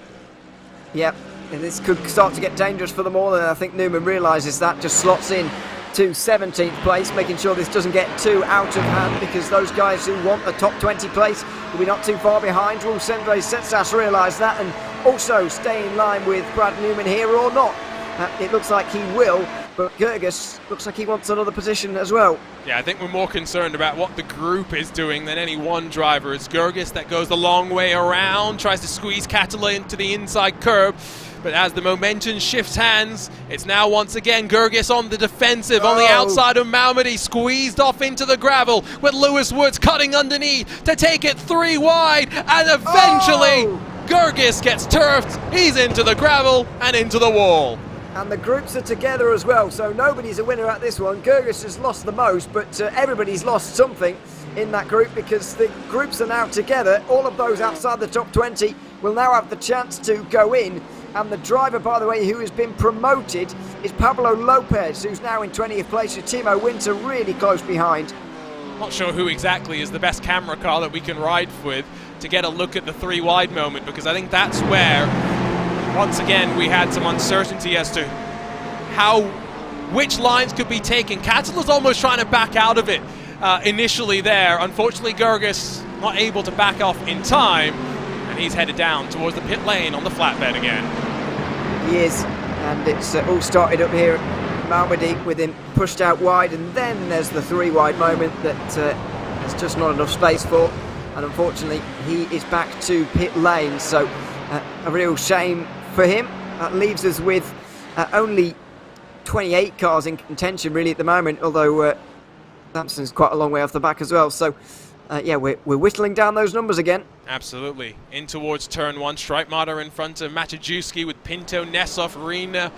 Speaker 2: Yep, and this could start to get dangerous for them all, and I think Newman realises that, just slots in to 17th place, making sure this doesn't get too out of hand, because those guys who want a top 20 place will be not too far behind. Will Sendre Setsas realise that and also stay in line with Brad Newman here or not? It looks like he will, but Gergis looks like he wants another position as well.
Speaker 1: Yeah, I think we're more concerned about what the group is doing than any one driver. It's Gergis that goes the long way around, tries to squeeze Kattler into the inside curb, but as the momentum shifts hands, it's now once again Gergis on the defensive, on the outside of Malmedy, squeezed off into the gravel, with Lewis Woods cutting underneath to take it 3 wide, and eventually Gergis gets turfed. He's into the gravel and into the wall.
Speaker 2: And the groups are together as well, so nobody's a winner at this one. Gergis has lost the most, but everybody's lost something in that group, because the groups are now together. All of those outside the top 20 will now have the chance to go in. And the driver, by the way, who has been promoted is Pablo Lopez, who's now in 20th place with Timo Winter really close behind.
Speaker 1: Not sure who exactly is the best camera car that we can ride with to get a look at the 3 wide moment, because I think that's where, once again, we had some uncertainty as to which lines could be taken. Kattler's almost trying to back out of it initially there. Unfortunately, Gergis not able to back off in time, and he's headed down towards the pit lane on the flatbed again.
Speaker 2: He is, and it's all started up here at Malmedy with him pushed out wide, and then there's the 3 wide moment that there's just not enough space for, and unfortunately he is back to pit lane, so a real shame for him. That leaves us with only 28 cars in contention really at the moment, although Sampson's quite a long way off the back as well, so yeah, we're whittling down those numbers again.
Speaker 1: Absolutely. In towards turn 1, Streitmatter in front of Matajewski with Pinto, Nessov, Rina,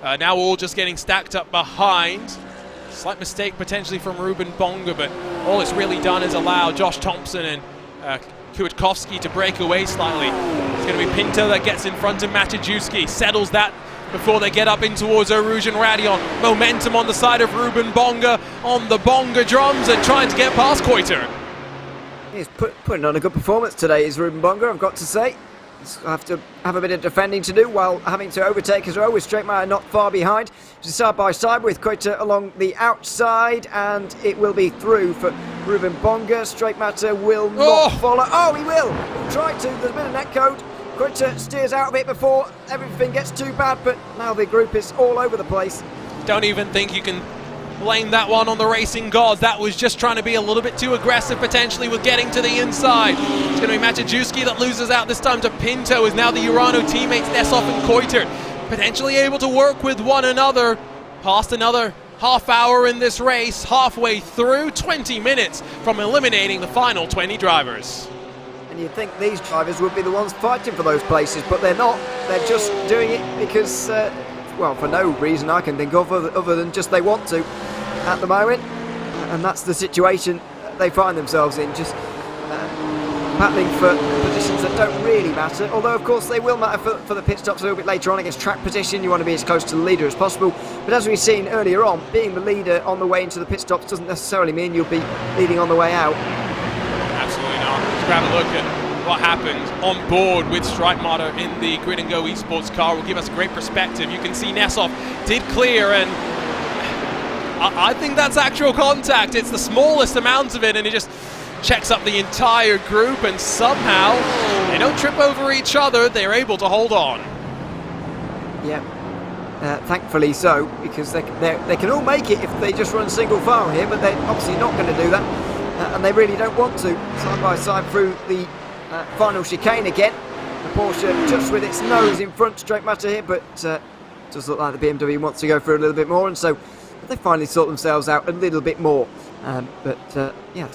Speaker 1: now all just getting stacked up behind. Slight mistake potentially from Ruben Bonga, but all it's really done is allow Josh Thompson and Kwiatkowski to break away slightly. It's going to be Pinto that gets in front of Matejewski, settles that before they get up in towards Araujo and Radion. Momentum on the side of Ruben Bonga on the Bonga drums and trying to get past Koiter.
Speaker 2: He's putting on a good performance today, is Ruben Bonga, I've got to say. He'll have to have a bit of defending to do while having to overtake as well, with Straight Matter not far behind. It's side by side with Koiter along the outside, and it will be through for Ruben Bonga. Straight Matter will not follow. Oh, he will! He'll try to. There's a bit of netcode. Koiter steers out of it before everything gets too bad, but now the group is all over the place.
Speaker 1: Don't even think you can blame that one on the racing gods. That was just trying to be a little bit too aggressive potentially with getting to the inside. It's going to be Matejewski that loses out this time to Pinto, as now the Urano teammates Nessoff and Koiter potentially able to work with one another. Past another half hour in this race, halfway through, 20 minutes from eliminating the final 20 drivers.
Speaker 2: And you'd think these drivers would be the ones fighting for those places, but they're not. They're just doing it because well, for no reason I can think of other than just they want to at the moment, and that's the situation they find themselves in, just battling for positions that don't really matter, although of course they will matter for the pit stops a little bit later on against track position. You want to be as close to the leader as possible, but as we've seen earlier on, being the leader on the way into the pit stops doesn't necessarily mean you'll be leading on the way out.
Speaker 1: Absolutely not. Let's grab a look at what happened on board with Streitmatter in the Grid and Go Esports car. Will give us a great perspective. You can see Nessoff did clear, and I think that's actual contact. It's the smallest amount of it, and he just checks up the entire group, and somehow they don't trip over each other. They're able to hold on.
Speaker 2: Yeah, thankfully so, because they can all make it if they just run single file here, but they're obviously not going to do that, and they really don't want to. Side by side through the final chicane again. The Porsche just with its nose in front, Straight Matter here, but it does look like the BMW wants to go through a little bit more, and so they finally sort themselves out a little bit more. Yeah,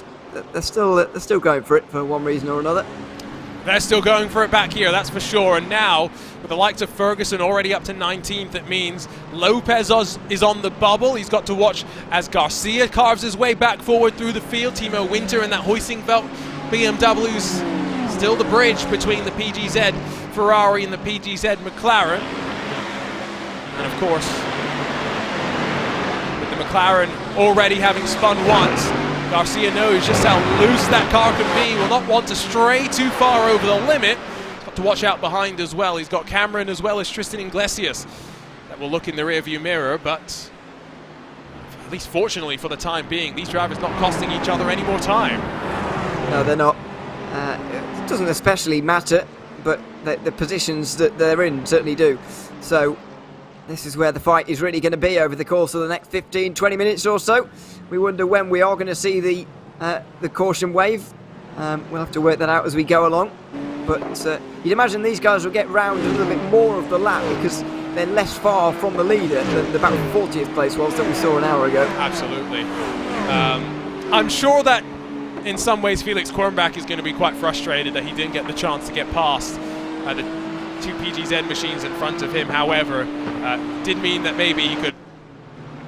Speaker 2: they're still going for it for one reason or another.
Speaker 1: They're still going for it back here, that's for sure. And now, with the likes of Ferguson already up to 19th, it means Lopez is on the bubble. He's got to watch as Garcia carves his way back forward through the field. Timo Winter and that Hoisingveld BMW's still the bridge between the PGZ Ferrari and the PGZ McLaren. And of course, with the McLaren already having spun once, Garcia knows just how loose that car can be. Will not want to stray too far over the limit. He's got to watch out behind as well. He's got Cameron as well as Tristan Iglesias that will look in the rearview mirror, but at least fortunately for the time being, these drivers not costing each other any more time.
Speaker 2: No, they're not. It doesn't especially matter, but the positions that they're in certainly do. So this is where the fight is really going to be over the course of the next 15-20 minutes or so. We wonder when we are going to see the caution wave. We'll have to work that out as we go along. But you'd imagine these guys will get round a little bit more of the lap because they're less far from the leader than the back 40th place was that we saw an hour ago.
Speaker 1: Absolutely. I'm sure that in some ways Felix Kornbach is going to be quite frustrated that he didn't get the chance to get past the two PGZ machines in front of him. However, did mean that maybe he could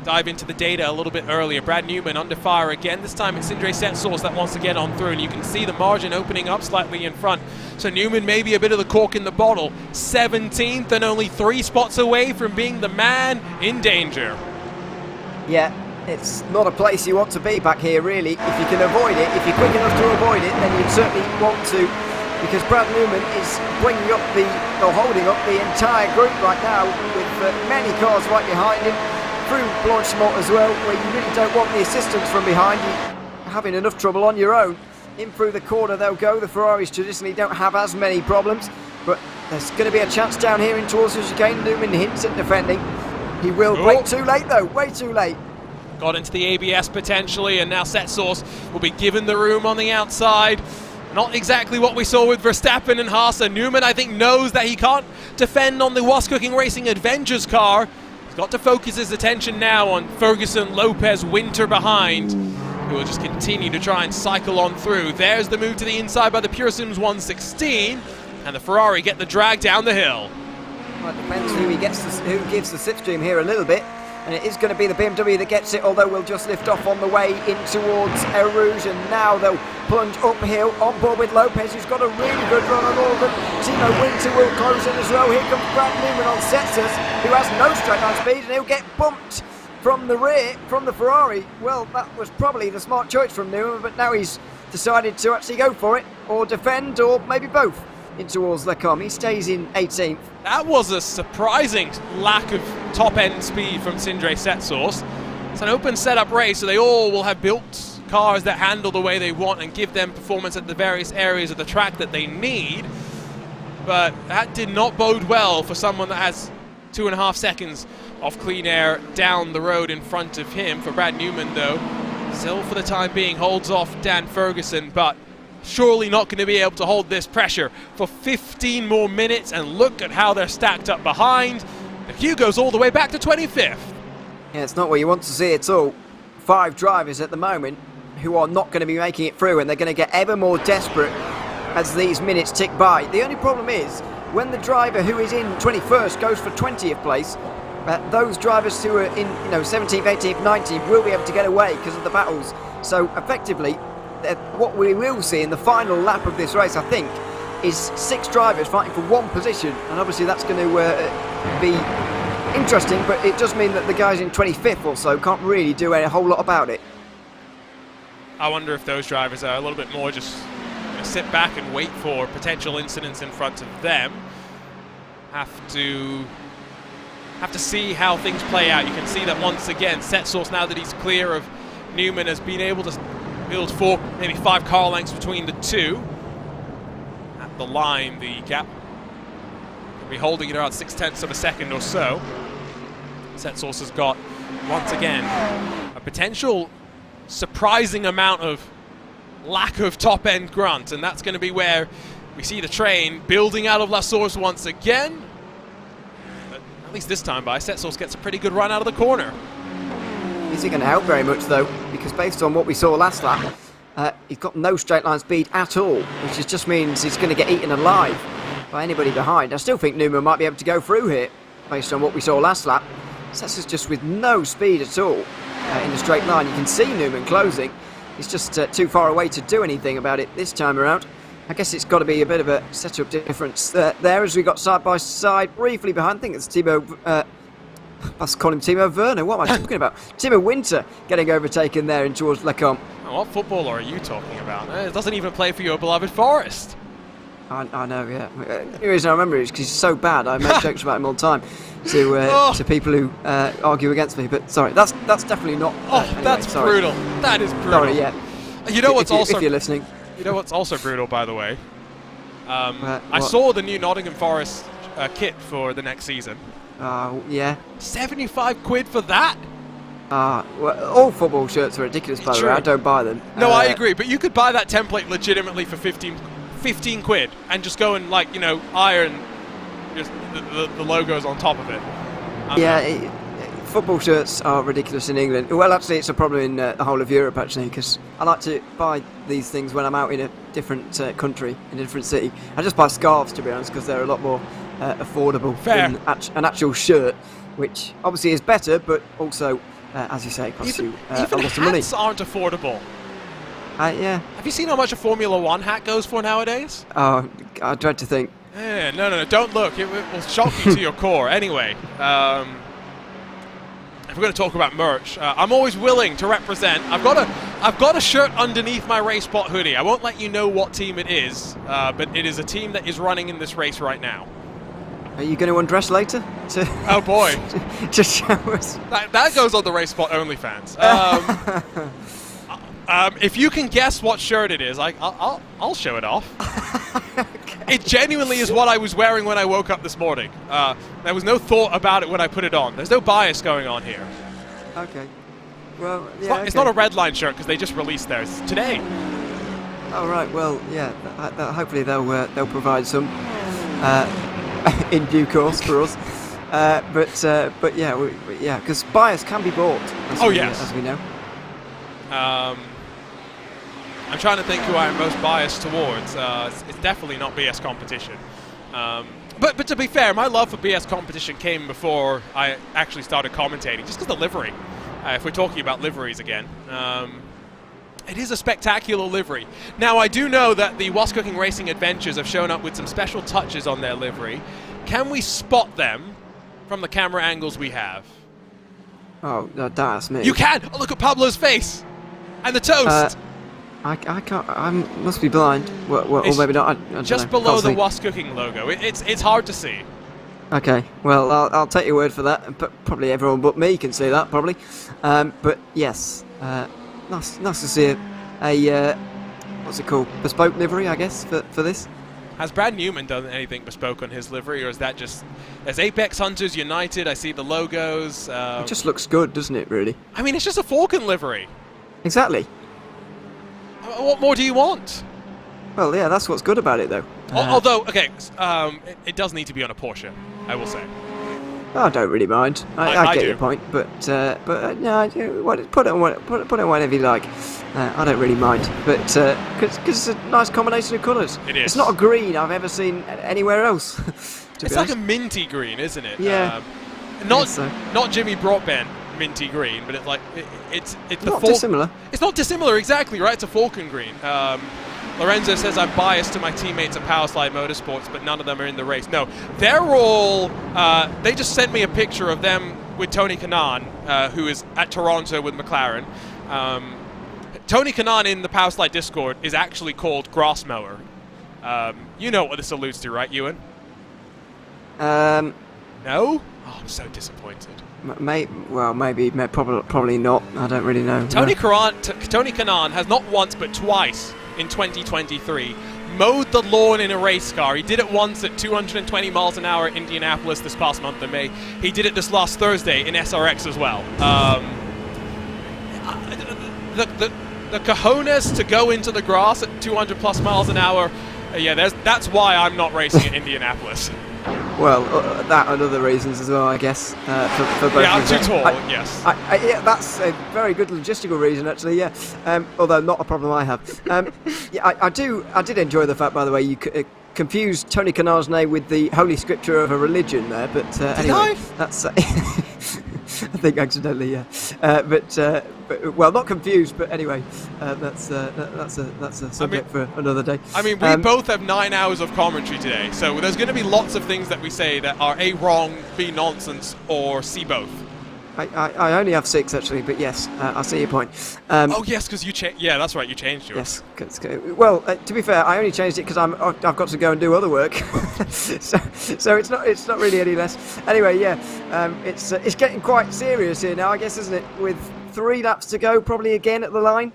Speaker 1: dive into the data a little bit earlier. Brad Newman under fire again. This time it's Sindre Setsource that wants to get on through, and you can see the margin opening up slightly in front. So Newman may be a bit of the cork in the bottle. 17th and only 3 spots away from being the man in danger.
Speaker 2: Yeah, it's not a place you want to be back here, really. If you can avoid it, if you're quick enough to avoid it, then you'd certainly want to, because Brad Newman is bringing up holding up the entire group right now, with many cars right behind him, through Blanchimont as well, where you really don't want the assistance from behind. You're having enough trouble on your own. In through the corner they'll go. The Ferraris traditionally don't have as many problems, but there's going to be a chance down here in towards the chicane. Newman hints at defending. He will break too late though, way too late.
Speaker 1: Got into the ABS potentially, and now Setsource will be given the room on the outside. Not exactly what we saw with Verstappen and Haasper. Newman, I think, knows that he can't defend on the Was Cooking Racing Avengers car. He's got to focus his attention now on Ferguson, Lopez, Winter behind, who will just continue to try and cycle on through. There's the move to the inside by the Pure Sims 116, and the Ferrari get the drag down the hill.
Speaker 2: Well, it depends who gives the slipstream here a little bit. And it is going to be the BMW that gets it, although we'll just lift off on the way in towards Araujo. And now they'll plunge uphill on board with Lopez, who's got a really good run on all of them. Timo Winter will close in as well. Here comes Brad Newman on Setsus, who has no straight line speed, and he'll get bumped from the rear, from the Ferrari. Well, that was probably the smart choice from Newman, but now he's decided to actually go for it, or defend, or maybe both, in towards LeCom. He stays in 18th.
Speaker 1: That was a surprising lack of top-end speed from Sindre Setsource. It's an open setup race, so they all will have built cars that handle the way they want and give them performance at the various areas of the track that they need. But that did not bode well for someone that has 2.5 seconds of clean air down the road in front of him. For Brad Newman, though, still for the time being holds off Dan Ferguson, but surely not going to be able to hold this pressure for 15 more minutes, and look at how they're stacked up behind. The queue goes all the way back to 25th.
Speaker 2: Yeah, it's not what you want to see at all. 5 drivers at the moment who are not going to be making it through, and they're going to get ever more desperate as these minutes tick by. The only problem is, when the driver who is in 21st goes for 20th place, those drivers who are in 17th, 18th, 19th will be able to get away because of the battles. So effectively, what we will see in the final lap of this race, I think, is 6 drivers fighting for 1 position, and obviously that's going to be interesting, but it does mean that the guys in 25th or so can't really do a whole lot about it.
Speaker 1: I wonder if those drivers are a little bit more just sit back and wait for potential incidents in front of them. Have to see how things play out. You can see that once again, Setsource, now that he's clear of Newman, has been able to build 4, maybe 5 car lengths between the two. At the line, the gap will be holding it around 0.6 of a second or so. Setsource has got, once again, a potential surprising amount of lack of top-end grunt, and that's going to be where we see the train building out of La Source once again. But at least this time by, Setsource gets a pretty good run out of the corner.
Speaker 2: Is it going to help very much though? Because based on what we saw last lap, he's got no straight line speed at all, which just means he's going to get eaten alive by anybody behind. I still think Newman might be able to go through here, based on what we saw last lap. Setsource just with no speed at all in the straight line. You can see Newman closing. He's just too far away to do anything about it this time around. I guess it's got to be a bit of a setup difference there, as we got side by side briefly behind. I think it's Timo. Let's call him Timo Werner. What am I talking about? Timo Winter getting overtaken there in towards LeCom.
Speaker 1: What footballer are you talking about? It doesn't even play for your beloved Forest.
Speaker 2: I know, yeah. The reason I remember it is because he's so bad. I make jokes about him all the time to people who argue against me. But sorry, that's definitely not. Anyway,
Speaker 1: that's
Speaker 2: sorry.
Speaker 1: brutal. That is brutal.
Speaker 2: Sorry, yeah.
Speaker 1: You know what's also?
Speaker 2: If you're listening.
Speaker 1: You know what's also brutal, by the way. I saw the new Nottingham Forest kit for the next season.
Speaker 2: Yeah.
Speaker 1: 75 quid for that?
Speaker 2: Well, all football shirts are ridiculous, by the way. I don't buy them.
Speaker 1: No, I agree, but you could buy that template legitimately for 15 quid and just go and, like, iron just the logos on top of it.
Speaker 2: Football shirts are ridiculous in England. Well, actually, it's a problem in the whole of Europe, actually, because I like to buy these things when I'm out in a different country, in a different city. I just buy scarves, to be honest, because they're a lot more affordable than an actual shirt, which obviously is better, but also, as you say, costs you a lot of money.
Speaker 1: Even hats aren't affordable.
Speaker 2: Yeah.
Speaker 1: Have you seen how much a Formula 1 hat goes for nowadays?
Speaker 2: Oh, I dread to think.
Speaker 1: Yeah, no, don't look. It will shock you to your core. Anyway, if we're going to talk about merch, I'm always willing to represent. I've got a shirt underneath my Race Spot hoodie. I won't let you know what team it is, but it is a team that is running in this race right now.
Speaker 2: Are you going to undress later?
Speaker 1: Oh boy!
Speaker 2: To show us.
Speaker 1: That goes on the Race Spot OnlyFans. If you can guess what shirt it is, I'll show it off. Okay. It genuinely is what I was wearing when I woke up this morning. There was no thought about it when I put it on. There's no bias going on here.
Speaker 2: Okay. Well, yeah.
Speaker 1: It's not a red line shirt because they just released theirs today.
Speaker 2: Oh right. Well, yeah. Hopefully they'll provide some in due course for us. But yeah, because bias can be bought. As we know. I'm trying to think who I am most biased towards. It's definitely not BS Competition.
Speaker 1: But to be fair, my love for BS competition came before I actually started commentating, just because the livery. If we're talking about liveries again. It is a spectacular livery. Now, I do know that the Was Cooking Racing Adventures have shown up with some special touches on their livery. Can we spot them from the camera angles we have?
Speaker 2: Oh, that's me.
Speaker 1: You can! Oh, look at Pablo's face! And the toast!
Speaker 2: I can't. I must be blind. Well, or maybe not. I don't
Speaker 1: just
Speaker 2: know.
Speaker 1: below
Speaker 2: Can't
Speaker 1: the
Speaker 2: see.
Speaker 1: Was Cooking logo. It's hard to see.
Speaker 2: Okay, well, I'll take your word for that. But probably everyone but me can see that, probably. But yes, nice to see a what's it called? Bespoke livery, I guess, for this.
Speaker 1: Has Brad Newman done anything bespoke on his livery, or is that just... There's Apex Hunters United, I see the logos.
Speaker 2: It just looks good, doesn't it, really?
Speaker 1: I mean, it's just a Falcon livery.
Speaker 2: Exactly.
Speaker 1: What more do you want?
Speaker 2: Well, yeah, that's what's good about it, though.
Speaker 1: Although, okay, it does need to be on a Porsche, I will say.
Speaker 2: I don't really mind. I get
Speaker 1: do.
Speaker 2: your point, but no, put it on whatever you like. I don't really mind, but because it's a nice combination of colours.
Speaker 1: It is.
Speaker 2: It's not a green I've ever seen anywhere else.
Speaker 1: It's like a minty green, isn't it?
Speaker 2: Yeah.
Speaker 1: Not Jimmy Broadbent minty green, but it's the
Speaker 2: not dissimilar.
Speaker 1: It's not dissimilar, exactly right. It's a Falcon green. Lorenzo says I'm biased to my teammates at Powerslide Motorsports, but none of them are in the race. No, they're all. They just sent me a picture of them with Tony Kanaan, who is at Toronto with McLaren. Tony Kanaan in the Powerslide Discord is actually called Grassmower. You know what this alludes to, right, Ewan? No? Oh, I'm so disappointed.
Speaker 2: Maybe, probably not. I don't really know.
Speaker 1: Tony Kanaan has not once but twice in 2023 mowed the lawn in a race car. He did it once at 220 miles an hour at Indianapolis this past month of May. He did it this last Thursday in SRX as well. The cojones to go into the grass at 200 plus miles an hour, that's why I'm not racing at Indianapolis.
Speaker 2: Well, that and other reasons as well, I guess. For both.
Speaker 1: Yeah, I'm too tall. Yes.
Speaker 2: Yeah, that's a very good logistical reason, actually. Yeah, although not a problem I have. Yeah, I did enjoy the fact, by the way, you confused Tony Kanaan's name with the Holy Scripture of a religion there. But anyway, that's. I think accidentally, yeah. But well, not confused, but anyway, that's a subject for another day.
Speaker 1: I mean, we both have 9 hours of commentary today, so there's going to be lots of things that we say that are A, wrong, B, nonsense, or C, both.
Speaker 2: I only have 6 actually, but yes, I see your point.
Speaker 1: Oh yes, because you changed. Yeah, that's right, you changed yours.
Speaker 2: Yes. Well, to be fair, I only changed it because I've got to go and do other work. so it's not really any less. Anyway, yeah, it's getting quite serious here now, I guess, isn't it? With 3 laps to go, probably again at the line.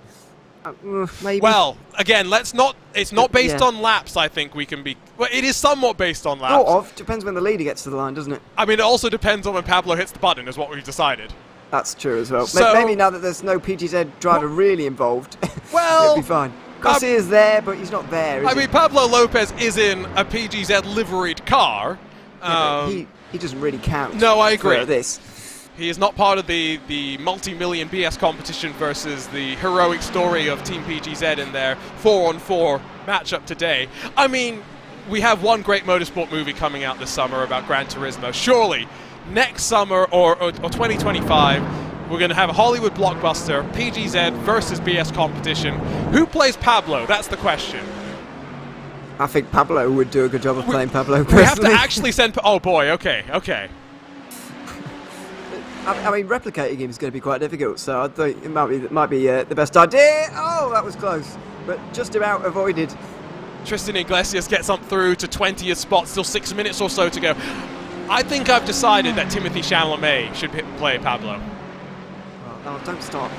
Speaker 2: Maybe.
Speaker 1: Well, again, let's not. It's not based on laps. I think we can be. Well, it is somewhat based on laps.
Speaker 2: Sort of. Depends when the leader gets to the line, doesn't it?
Speaker 1: I mean, it also depends on when Pablo hits the button, is what we've decided.
Speaker 2: That's true as well.
Speaker 1: So,
Speaker 2: maybe now that there's no PGZ driver really involed,
Speaker 1: well,
Speaker 2: it'll be fine. Garcia's there, but he's not there.
Speaker 1: I mean, Pablo Lopez is in a PGZ liveried car.
Speaker 2: Yeah, he doesn't really count.
Speaker 1: No, I agree.
Speaker 2: For this.
Speaker 1: He is not part of the multi-million BS competition versus the heroic story of Team PGZ in their 4-on-4 matchup today. I mean, we have one great motorsport movie coming out this summer about Gran Turismo. Surely, next summer or 2025, we're going to have a Hollywood blockbuster, PGZ versus BS competition. Who plays Pablo? That's the question.
Speaker 2: I think Pablo would do a good job of playing Pablo,
Speaker 1: We have to
Speaker 2: personally.
Speaker 1: actually send... Oh, boy, okay.
Speaker 2: I mean, replicating him is going to be quite difficult, so I think it might be the best idea. Oh, that was close, but just about avoided.
Speaker 1: Tristan Iglesias gets up through to 20th spot, still 6 minutes or so to go. I think I've decided that Timothy Chalamet should play Pablo.
Speaker 2: Oh, don't start.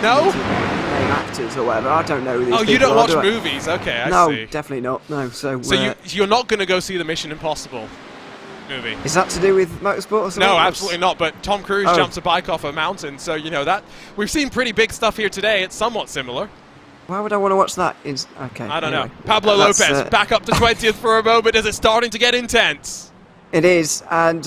Speaker 1: No?
Speaker 2: Name actors or whatever. I don't know who these
Speaker 1: Oh, you
Speaker 2: people
Speaker 1: don't
Speaker 2: are,
Speaker 1: watch
Speaker 2: do I?
Speaker 1: movies? Okay, I
Speaker 2: No,
Speaker 1: see.
Speaker 2: definitely not. No, so
Speaker 1: you're not going to go see the Mission Impossible movie?
Speaker 2: Is that to do with motorsport or something?
Speaker 1: No, absolutely not. But Tom Cruise
Speaker 2: Oh.
Speaker 1: jumps a bike off a mountain, so you know that we've seen pretty big stuff here today. It's somewhat similar.
Speaker 2: Why would I want to watch that? Okay.
Speaker 1: I don't
Speaker 2: anyway.
Speaker 1: know. Pablo
Speaker 2: That's,
Speaker 1: Lopez back up to 20th for a moment. Is it starting to get intense?
Speaker 2: It is, and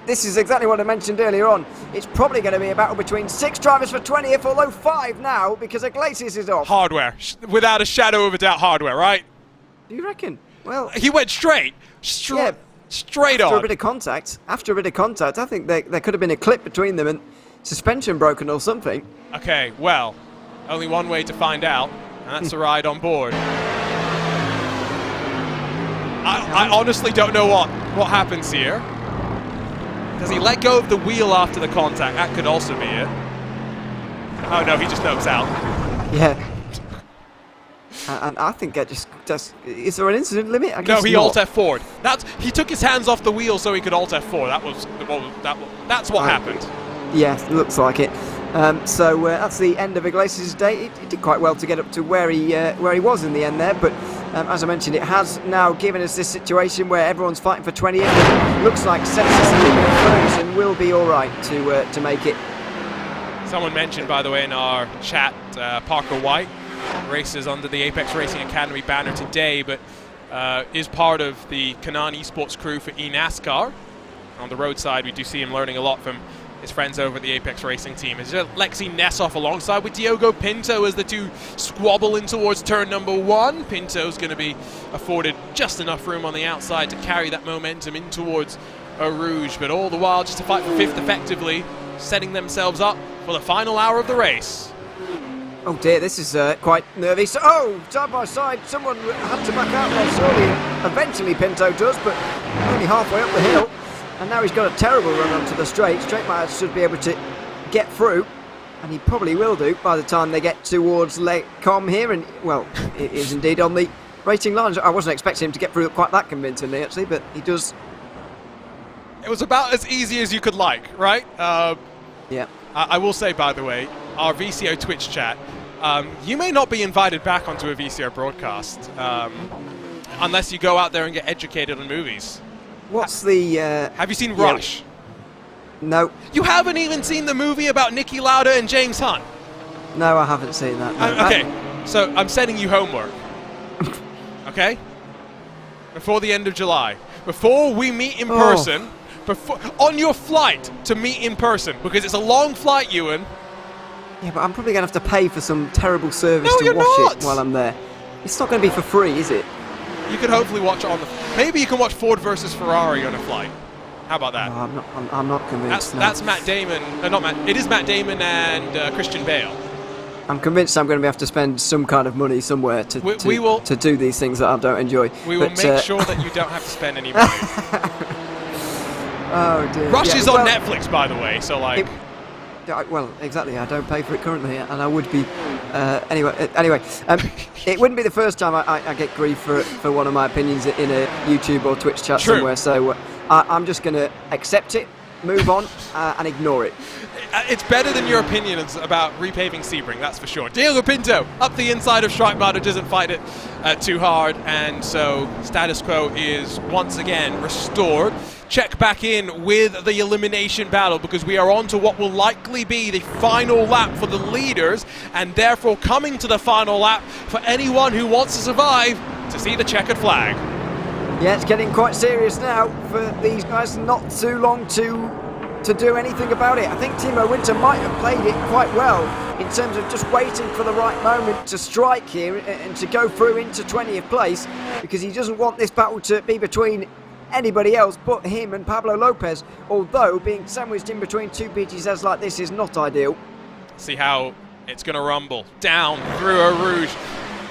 Speaker 2: this is exactly what I mentioned earlier on. It's probably going to be a battle between 6 drivers for 20th, although 5 now, because Iglesias is off.
Speaker 1: Hardware, without a shadow of a doubt, hardware, right?
Speaker 2: Do you reckon? Well,
Speaker 1: He went straight.
Speaker 2: yeah,
Speaker 1: Straight
Speaker 2: After
Speaker 1: on.
Speaker 2: a bit of contact, I think there could have been a clip between them and suspension broken or something.
Speaker 1: Okay, well, only one way to find out, and that's a ride on board. I honestly don't know what happens here. Does he let go of the wheel after the contact? That could also be it. Oh no, he just nopes out.
Speaker 2: Yeah. And I think that just is there an incident limit? I guess
Speaker 1: No, he
Speaker 2: not.
Speaker 1: alt F forward. He took his hands off the wheel so he could alt F4. That's what happened.
Speaker 2: Yeah, looks like it. So that's the end of Iglesias' day. He did quite well to get up to where he was in the end there, but as I mentioned, it has now given us this situation where everyone's fighting for 20th. It looks like Ferguson will be all right to make it. Someone
Speaker 1: mentioned, by the way, in our chat, Parker White races under the Apex Racing Academy banner today, but is part of the Canaan Esports crew for eNASCAR. On the road side, we do see him learning a lot from his friends over at the Apex Racing team. It's Lexi Nessoff alongside with Diogo Pinto as the two squabble in towards turn number 1. Pinto's going to be afforded just enough room on the outside to carry that momentum in towards Rouge, but all the while just to fight for 5th effectively, setting themselves up for the final hour of the race.
Speaker 2: Oh dear, this is quite nervy. So, side by side, someone had to back out there, surely. Eventually Pinto does, but only halfway up the hill. And now he's got a terrible run onto the straight. Straight Matter should be able to get through, and he probably will do by the time they get towards Les Combes here. And, well, it is indeed on the rating lines. I wasn't expecting him to get through quite that convincingly, actually, but he does.
Speaker 1: It was about as easy as you could like, right?
Speaker 2: Yeah.
Speaker 1: I will say, by the way, our VCO Twitch chat, you may not be invited back onto a VCO broadcast unless you go out there and get educated on movies.
Speaker 2: What's the...
Speaker 1: have you seen Rush?
Speaker 2: No.
Speaker 1: You haven't even seen the movie about Niki Lauda and James Hunt?
Speaker 2: No, I haven't seen that. No.
Speaker 1: Okay, so I'm sending you homework. Okay? Before the end of July. Before we meet in person, on your flight to meet in person, because it's a long flight, Ewan.
Speaker 2: Yeah, but I'm probably going to have to pay for some terrible service to watch it while I'm there. It's not going to be for free, is it?
Speaker 1: You could hopefully watch it on the... Maybe you can watch Ford versus Ferrari on a flight. How about that?
Speaker 2: No, I'm not convinced.
Speaker 1: That's Matt Damon. Not Matt. It is Matt Damon and Christian Bale.
Speaker 2: I'm convinced I'm going to have to spend some kind of money somewhere to do these things that I don't enjoy.
Speaker 1: We will make sure that you don't have to spend any money.
Speaker 2: Oh dear.
Speaker 1: Rush is on Netflix, by the way, so like...
Speaker 2: Well, exactly. I don't pay for it currently, and I would be anyway. It wouldn't be the first time I get grief for one of my opinions in a YouTube or Twitch chat somewhere. So I'm just going to accept it, move on, and ignore it.
Speaker 1: It's better than your opinions about repaving Sebring, that's for sure. Diogo Pinto up the inside of Streitmatter, doesn't fight it too hard, and so status quo is once again restored. Check back in with the elimination battle, because we are on to what will likely be the final lap for the leaders, and therefore coming to the final lap for anyone who wants to survive to see the checkered flag.
Speaker 2: Yeah, it's getting quite serious now for these guys. Not too long to do anything about it. I think Timo Winter might have played it quite well in terms of just waiting for the right moment to strike here and to go through into 20th place, because he doesn't want this battle to be between anybody else but him and Pablo Lopez, although being sandwiched in between two PGZs like this is not ideal.
Speaker 1: See how it's going to rumble down through Rouge,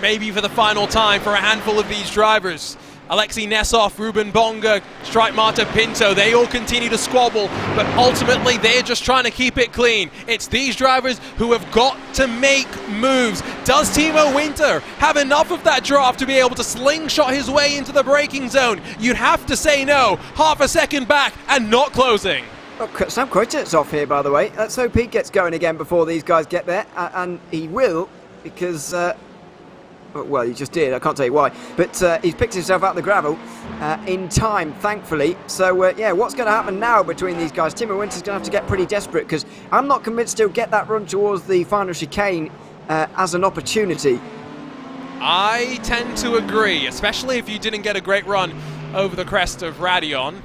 Speaker 1: maybe for the final time for a handful of these drivers. Alexei Nessoff, Ruben Bonga, Streitmatter, Pinto, they all continue to squabble, but ultimately they're just trying to keep it clean. It's these drivers who have got to make moves. Does Timo Winter have enough of that draft to be able to slingshot his way into the braking zone? You'd have to say no. Half a second back and not closing.
Speaker 2: Oh, Sam Kuitet's off here, by the way. Let's hope he gets going again before these guys get there, and he will, because... well, he just did. I can't tell you why. But he's picked himself out of the gravel in time, thankfully. So, yeah, what's going to happen now between these guys? Timo Winter's going to have to get pretty desperate, because I'm not convinced he'll get that run towards the final chicane as an opportunity.
Speaker 1: I tend to agree, especially if you didn't get a great run over the crest of Radion.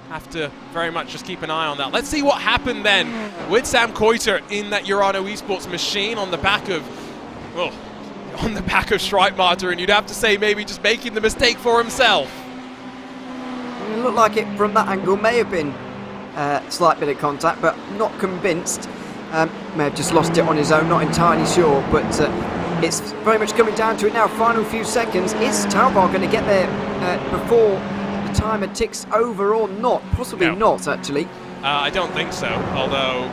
Speaker 1: Have to very much just keep an eye on that. Let's see what happened then with Sam Kuiter in that Urano Esports machine on the back of... well, on the back of Streitmatter, and you'd have to say maybe just making the mistake for himself.
Speaker 2: It looked like it from that angle may have been slight bit of contact, but not convinced. May have just lost it on his own, not entirely sure, but it's very much coming down to it now. Final few seconds. Is Talbar going to get there before the timer ticks over or not? Possibly not, actually.
Speaker 1: I don't think so, although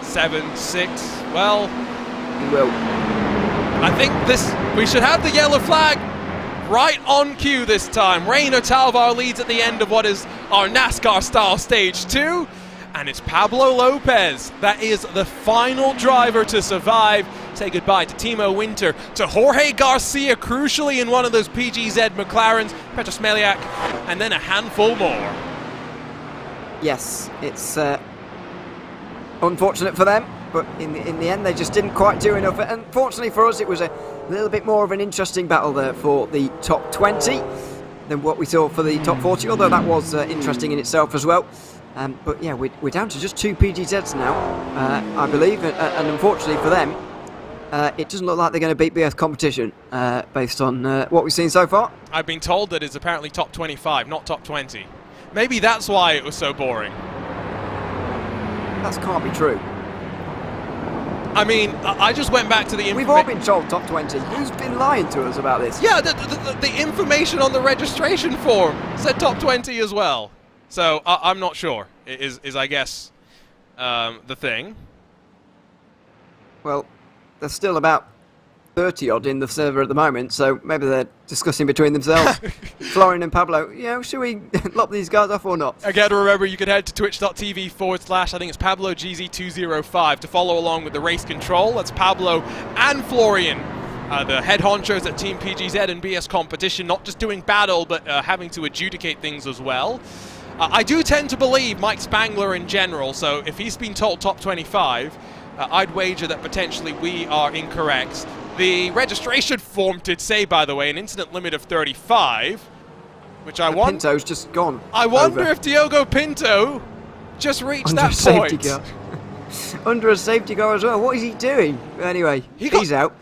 Speaker 1: 7, 6, well...
Speaker 2: He will.
Speaker 1: I think we should have the yellow flag right on cue this time. Rainer Talvar leads at the end of what is our NASCAR-style Stage 2. And it's Pablo Lopez that is the final driver to survive. Say goodbye to Timo Winter, to Jorge Garcia, crucially in one of those PGZ McLarens, Petr Smeliak, and then a handful more.
Speaker 2: Yes, it's unfortunate for them, but in the end they just didn't quite do enough. And fortunately for us, it was a little bit more of an interesting battle there for the top 20 than what we saw for the top 40, although that was interesting in itself as well. But yeah, we're down to just 2 PGZs now, I believe, and unfortunately for them, it doesn't look like they're going to beat BS competition based on what we've seen so far.
Speaker 1: I've been told that it's apparently top 25, not top 20. Maybe that's why it was so boring.
Speaker 2: That can't be true.
Speaker 1: I mean, I just went back to the information.
Speaker 2: We've all been told top 20. Who's been lying to us about this?
Speaker 1: Yeah, the information on the registration form said top 20 as well. So I'm not sure, is I guess, the thing.
Speaker 2: Well, there's still about 30 odd in the server at the moment, so maybe they're discussing between themselves. Florian and Pablo, should we lock these guys off or not?
Speaker 1: Again, remember, you can head to twitch.tv/, I think it's Pablo GZ205 to follow along with the race control. That's Pablo and Florian, the head honchos at Team PGZ and BS competition, not just doing battle, but having to adjudicate things as well. I do tend to believe Mike Spangler in general, so if he's been told top 25, I'd wager that potentially we are incorrect. The registration form did say, by the way, an incident limit of 35, which I wonder...
Speaker 2: Pinto's just gone.
Speaker 1: I wonder if Diogo Pinto just reached
Speaker 2: under
Speaker 1: that point.
Speaker 2: Under a safety car as well. What is he doing? Anyway, he's out.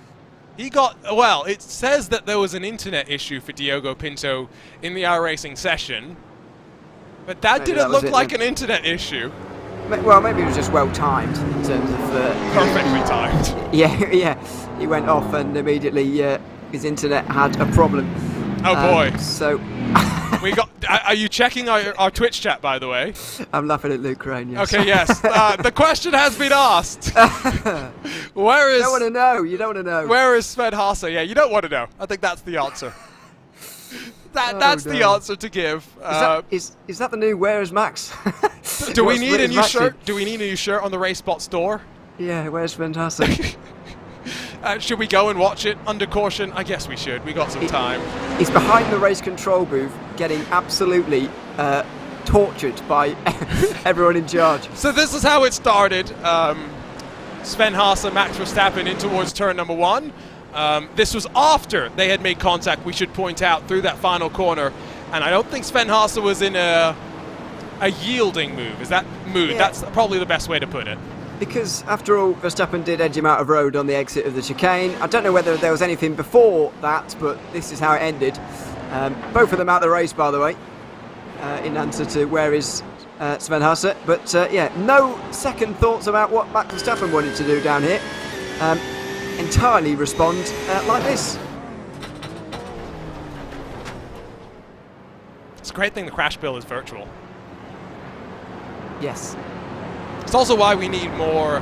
Speaker 1: He got... Well, it says that there was an internet issue for Diogo Pinto in the iRacing session, but that didn't look like an internet issue.
Speaker 2: Well, maybe it was just well timed in terms of...
Speaker 1: Perfectly timed.
Speaker 2: Yeah. He went off and immediately his internet had a problem.
Speaker 1: Oh boy.
Speaker 2: So...
Speaker 1: we got... Are you checking our Twitch chat, by the way?
Speaker 2: I'm laughing at Luke Crane, yes.
Speaker 1: Okay, yes. The question has been asked. Where is...
Speaker 2: You don't want to know. You don't want to know.
Speaker 1: Where is Sven Haasper? Yeah, you don't want to know. I think that's the answer. That's the answer to give.
Speaker 2: Is that the new Where is Max?
Speaker 1: Do we need a new shirt? Do we need a new shirt on the Race Spot store?
Speaker 2: Yeah, where's fantastic?
Speaker 1: Should we go and watch it under caution? I guess we should. We got some time.
Speaker 2: He's behind the race control booth, getting absolutely tortured by everyone in charge.
Speaker 1: So this is how it started. Sven Haasper, Max Verstappen in towards turn number 1. This was after they had made contact, we should point out, through that final corner. And I don't think Sven Haasper was in a yielding move. Is that mood? Yeah. That's probably the best way to put it.
Speaker 2: Because, after all, Verstappen did edge him out of road on the exit of the chicane. I don't know whether there was anything before that, but this is how it ended. Both of them out the race, by the way, in answer to where is Sven Haasper. But, yeah, no second thoughts about what Max Verstappen wanted to do down here. Entirely respond like this.
Speaker 1: It's a great thing the crash bill is virtual.
Speaker 2: Yes.
Speaker 1: It's also why we need more.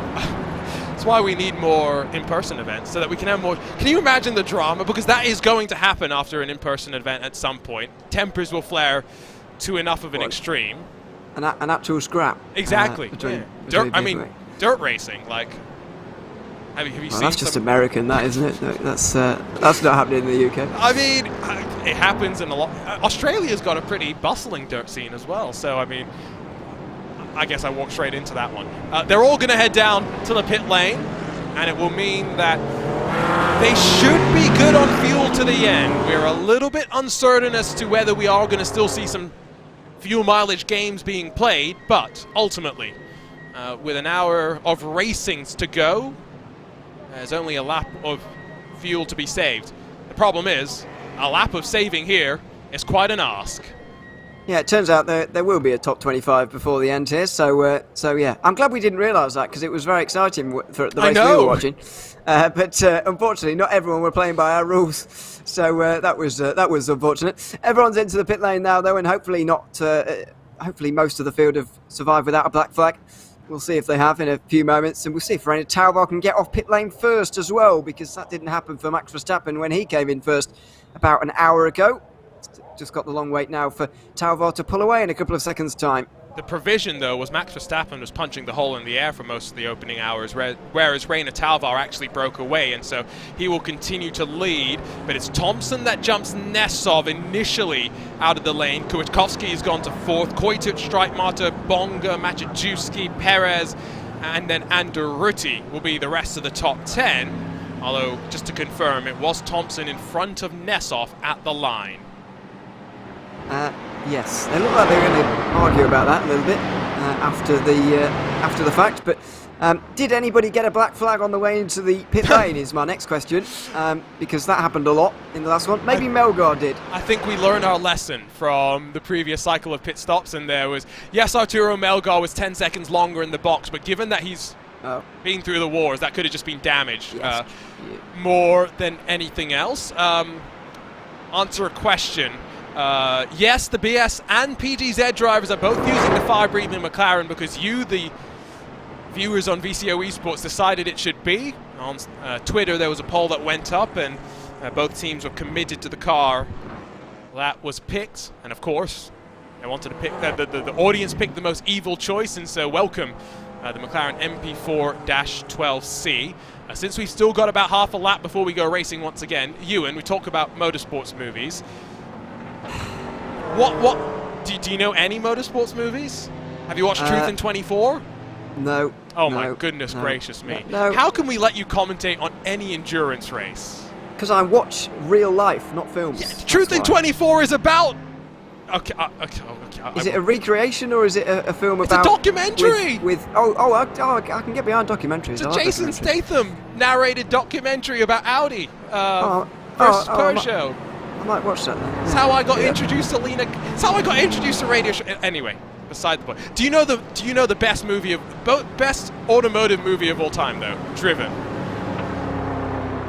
Speaker 1: It's why we need more in-person events, so that we can have more. Can you imagine the drama? Because that is going to happen after an in-person event at some point. Tempers will flare to enough of an extreme.
Speaker 2: An actual scrap.
Speaker 1: Exactly. Dirt racing, like. Have you seen?
Speaker 2: That's just American, that, isn't it? That's not happening in the UK.
Speaker 1: I mean, it happens in a lot. Australia's got a pretty bustling dirt scene as well. So I mean, I guess I walked straight into that one. They're all going to head down to the pit lane, and it will mean that they should be good on fuel to the end. We're a little bit uncertain as to whether we are going to still see some fuel mileage games being played, but ultimately, with an hour of racings to go, there's only a lap of fuel to be saved. The problem is, a lap of saving here is quite an ask.
Speaker 2: Yeah, it turns out there will be a top 25 before the end here, so yeah. I'm glad we didn't realise that, because it was very exciting for the race we were watching. But unfortunately, not everyone were playing by our rules, so that was unfortunate. Everyone's into the pit lane now, though, and hopefully hopefully most of the field have survived without a black flag. We'll see if they have in a few moments, and we'll see if Reina Talvar can get off pit lane first as well, because that didn't happen for Max Verstappen when he came in first about an hour ago. Just got the long wait now for Talvar to pull away in a couple of seconds' time.
Speaker 1: The provision, though, was Max Verstappen was punching the hole in the air for most of the opening hours, whereas Reina Talvar actually broke away, and so he will continue to lead. But it's Thompson that jumps Nesov initially out of the lane. Kwiatkowski has gone to fourth. Koitic, Streitmatter, Bonga, Maciejewski, Perez, and then Anderutti will be the rest of the top 10. Although, just to confirm, it was Thompson in front of Nesov at the line.
Speaker 2: Yes, they look like they're going to argue about that a little bit after the fact. But did anybody get a black flag on the way into the pit lane? Is my next question, because that happened a lot in the last one. Maybe Melgar did.
Speaker 1: I think we learned our lesson from the previous cycle of pit stops, and there was Arturo Melgar was 10 seconds longer in the box, but given that he's been through the wars, that could have just been damage more than anything else. Answer a question. Yes, the BS and PGZ drivers are both using the fire-breathing McLaren because you, the viewers on VCO Esports, decided it should be. On Twitter, there was a poll that went up, and both teams were committed to the car that was picked. And of course, they wanted to pick the audience picked the most evil choice, and so welcome the McLaren MP4-12C. Since we've still got about half a lap before we go racing once again, Ewan, we talk about motorsports movies. What do you know any motorsports movies? Have you watched Truth in 24?
Speaker 2: No.
Speaker 1: Oh my goodness gracious me.
Speaker 2: No.
Speaker 1: How can we let you commentate on any endurance race?
Speaker 2: Because I watch real life, not films.
Speaker 1: Yeah, Truth in 24 is about... Okay.
Speaker 2: Is it a recreation or is it a film about...
Speaker 1: It's a documentary!
Speaker 2: I can get behind documentaries.
Speaker 1: It's a Jason Statham narrated documentary about Audi versus Peugeot.
Speaker 2: I might watch that then.
Speaker 1: That's how I got introduced to Lena. That's how I got introduced to radio show. Anyway, beside the point. Do you know the best best automotive movie of all time though? Driven.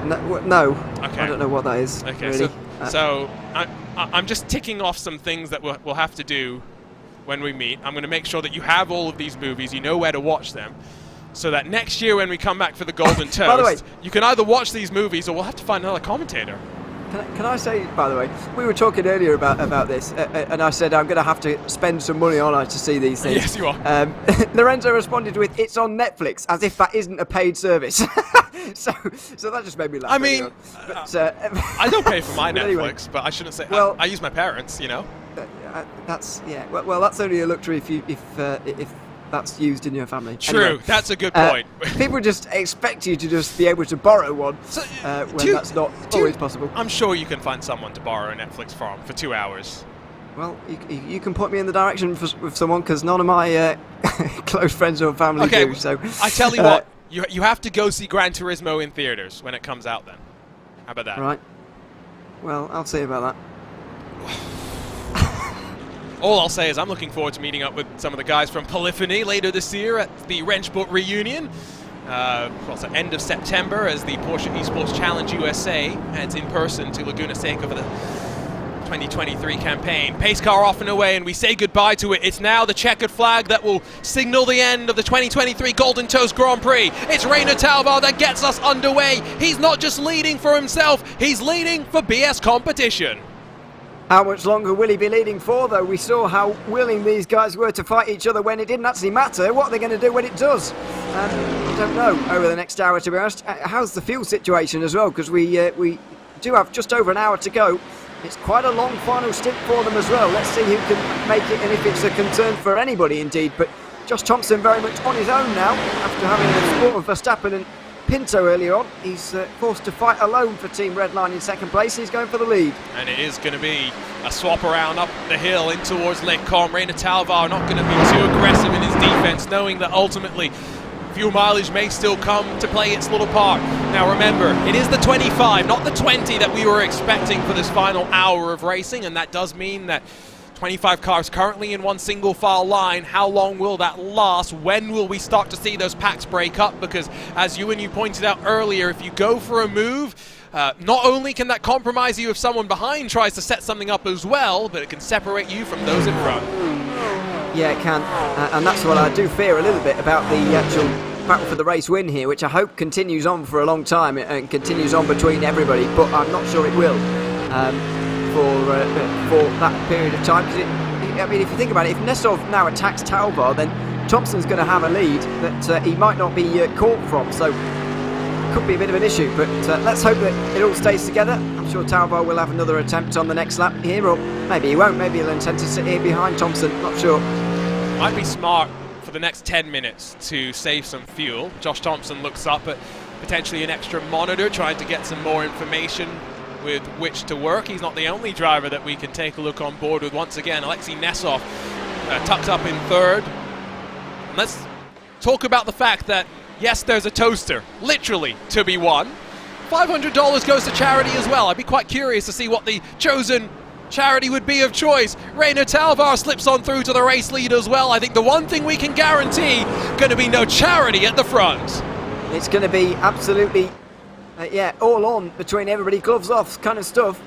Speaker 2: No.
Speaker 1: Okay.
Speaker 2: I don't know what that is.
Speaker 1: Okay.
Speaker 2: Really.
Speaker 1: So I'm just ticking off some things that we'll have to do when we meet. I'm going to make sure that you have all of these movies. You know where to watch them. So that next year when we come back for the Golden Toast,
Speaker 2: by the way,
Speaker 1: you can either watch these movies or we'll have to find another commentator.
Speaker 2: Can I say, by the way, we were talking earlier about this, and I said I'm going to have to spend some money on it to see these things.
Speaker 1: Yes, you are.
Speaker 2: Lorenzo responded with, "It's on Netflix," as if that isn't a paid service. so that just made me laugh.
Speaker 1: I mean,
Speaker 2: but,
Speaker 1: I don't pay for my Netflix,
Speaker 2: anyway,
Speaker 1: but I shouldn't say.
Speaker 2: Well,
Speaker 1: I use my parents, you know.
Speaker 2: That's Well, that's only a luxury if that's used in your family.
Speaker 1: True, anyway, that's a good point.
Speaker 2: People just expect you to just be able to borrow one when that's not always possible.
Speaker 1: I'm sure you can find someone to borrow a Netflix from for 2 hours.
Speaker 2: Well, you can point me in the direction with someone, because none of my close friends or family do. So
Speaker 1: I tell you what, you have to go see Gran Turismo in theaters when it comes out then. How about that?
Speaker 2: Right. Well, I'll see about that.
Speaker 1: All I'll say is I'm looking forward to meeting up with some of the guys from Polyphony later this year at the Wrenchbook reunion. Also end of September as the Porsche Esports Challenge USA heads in person to Laguna Seca for the 2023 campaign. Pace car off and away, and we say goodbye to it. It's now the checkered flag that will signal the end of the 2023 Golden Toast Grand Prix. It's Reina Talvar that gets us underway. He's not just leading for himself, he's leading for BS competition.
Speaker 2: How much longer will he be leading for, though? We saw how willing these guys were to fight each other when it didn't actually matter. What are they going to do when it does? I don't know over the next hour, to be honest. How's the fuel situation as well? Because we do have just over an hour to go. It's quite a long final stint for them as well. Let's see who can make it and if it's a concern for anybody indeed. But Josh Thompson very much on his own now after having the support of Verstappen and Pinto earlier on. He's forced to fight alone for Team Redline in second place. He's going for the lead. And
Speaker 1: it is going to be a swap around up the hill in towards Les Combes. Reina Talvar not going to be too aggressive in his defense, knowing that ultimately fuel mileage may still come to play its little part. Now remember, it is the 25, not the 20 that we were expecting for this final hour of racing, and that does mean that 25 cars currently in one single file line. How long will that last? When will we start to see those packs break up? Because as you pointed out earlier, if you go for a move, not only can that compromise you if someone behind tries to set something up as well, but it can separate you from those in front.
Speaker 2: Yeah, it can, and that's what I do fear a little bit about the actual battle for the race win here, which I hope continues on for a long time and continues on between everybody, but I'm not sure it will for that period of time. I mean, if you think about it, if Nesov now attacks Talvar, then Thompson's going to have a lead that he might not be caught from, so could be a bit of an issue, but let's hope that it all stays together. I'm sure Talvar will have another attempt on the next lap here, or maybe he won't. Maybe he'll intend to sit here behind Thompson, not sure.
Speaker 1: Might be smart for the next 10 minutes to save some fuel. Josh Thompson looks up at potentially an extra monitor, trying to get some more information with which to work. He's not the only driver that we can take a look on board with. Once again, Alexei Nesov tucked up in third. And let's talk about the fact that yes, there's a toaster, literally, to be won. $500 goes to charity as well. I'd be quite curious to see what the chosen charity would be of choice. Rainer Talvar slips on through to the race lead as well. I think the one thing we can guarantee, going to be no charity at the front.
Speaker 2: It's going to be absolutely, all on between everybody, gloves off kind of stuff.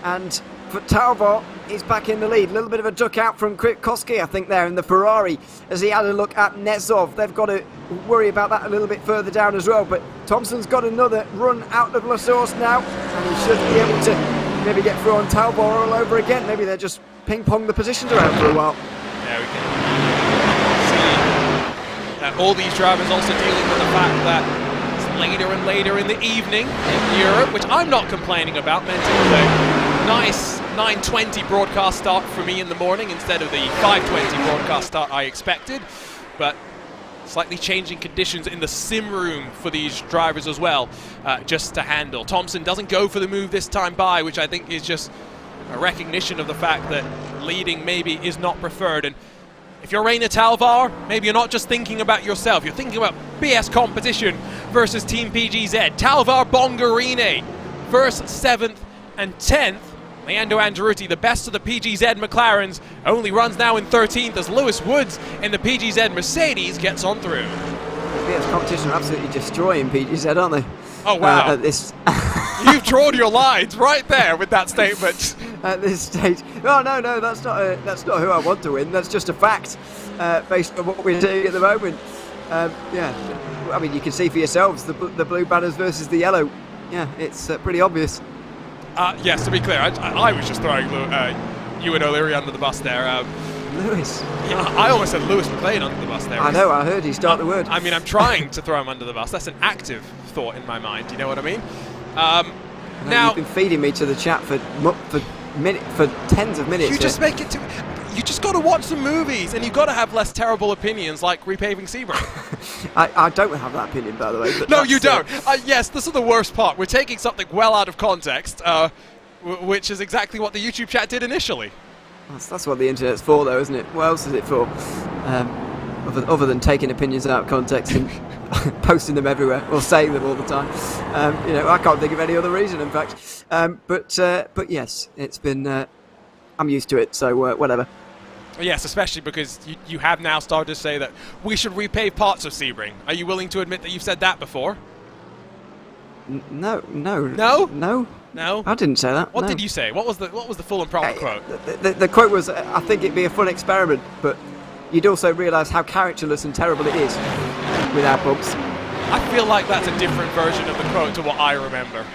Speaker 2: And for Talvar, he's back in the lead. A little bit of a duck out from Kwiatkowski, I think, there in the Ferrari, as he had a look at Nesov. They've got to worry about that a little bit further down as well. But Thompson's got another run out of La Source now, and he should be able to maybe get through on Talvar all over again. Maybe they're just ping-pong the positions around for a while.
Speaker 1: Yeah, we can see that all these drivers also dealing with the fact that later and later in the evening in Europe, which I'm not complaining about. Meant it was a nice 9:20 broadcast start for me in the morning instead of the 5:20 broadcast start I expected. But slightly changing conditions in the sim room for these drivers as well, just to handle. Thompson doesn't go for the move this time by, which I think is just a recognition of the fact that leading maybe is not preferred. And if you're Rainer Talvar, maybe you're not just thinking about yourself, you're thinking about BS competition versus Team PGZ. Talvar Bongarine, 1st, 7th and 10th. Leandro Andretti, the best of the PGZ McLarens, only runs now in 13th as Lewis Woods in the PGZ Mercedes gets on through.
Speaker 2: BS competition are absolutely destroying PGZ, aren't they?
Speaker 1: Oh, wow.
Speaker 2: At this
Speaker 1: You've drawn your lines right there with that statement.
Speaker 2: At this stage. No, that's not who I want to win. That's just a fact based on what we're doing at the moment. I mean, you can see for yourselves the blue banners versus the yellow. Yeah, it's pretty obvious.
Speaker 1: Yes, to be clear, I was just throwing you and O'Leary under the bus there.
Speaker 2: Lewis.
Speaker 1: Yeah, I almost said Lewis McLean under the bus there.
Speaker 2: I know, I heard you start the word.
Speaker 1: I mean, I'm trying to throw him under the bus. That's an active thought in my mind, you know what I mean? Now,
Speaker 2: you've been feeding me to the chat for tens of minutes.
Speaker 1: You just make it to... You just got to watch some movies, and you've got to have less terrible opinions like repaving Sebring.
Speaker 2: I don't have that opinion, by the way. But
Speaker 1: no, you don't. Yes, this is the worst part. We're taking something well out of context, which is exactly what the YouTube chat did initially.
Speaker 2: That's what the internet's for, though, isn't it? What else is it for? Other than taking opinions out of context and posting them everywhere, or saying them all the time. I can't think of any other reason, in fact. But yes, it's been... I'm used to it, so whatever.
Speaker 1: Yes, especially because you have now started to say that we should repave parts of Sebring. Are you willing to admit that you've said that before?
Speaker 2: No.
Speaker 1: No?
Speaker 2: I didn't say that.
Speaker 1: What did you say? What was the full and proper quote?
Speaker 2: The quote was, I think it'd be a fun experiment, but you'd also realise how characterless and terrible it is without bumps.
Speaker 1: I feel like that's a different version of the quote to what I remember.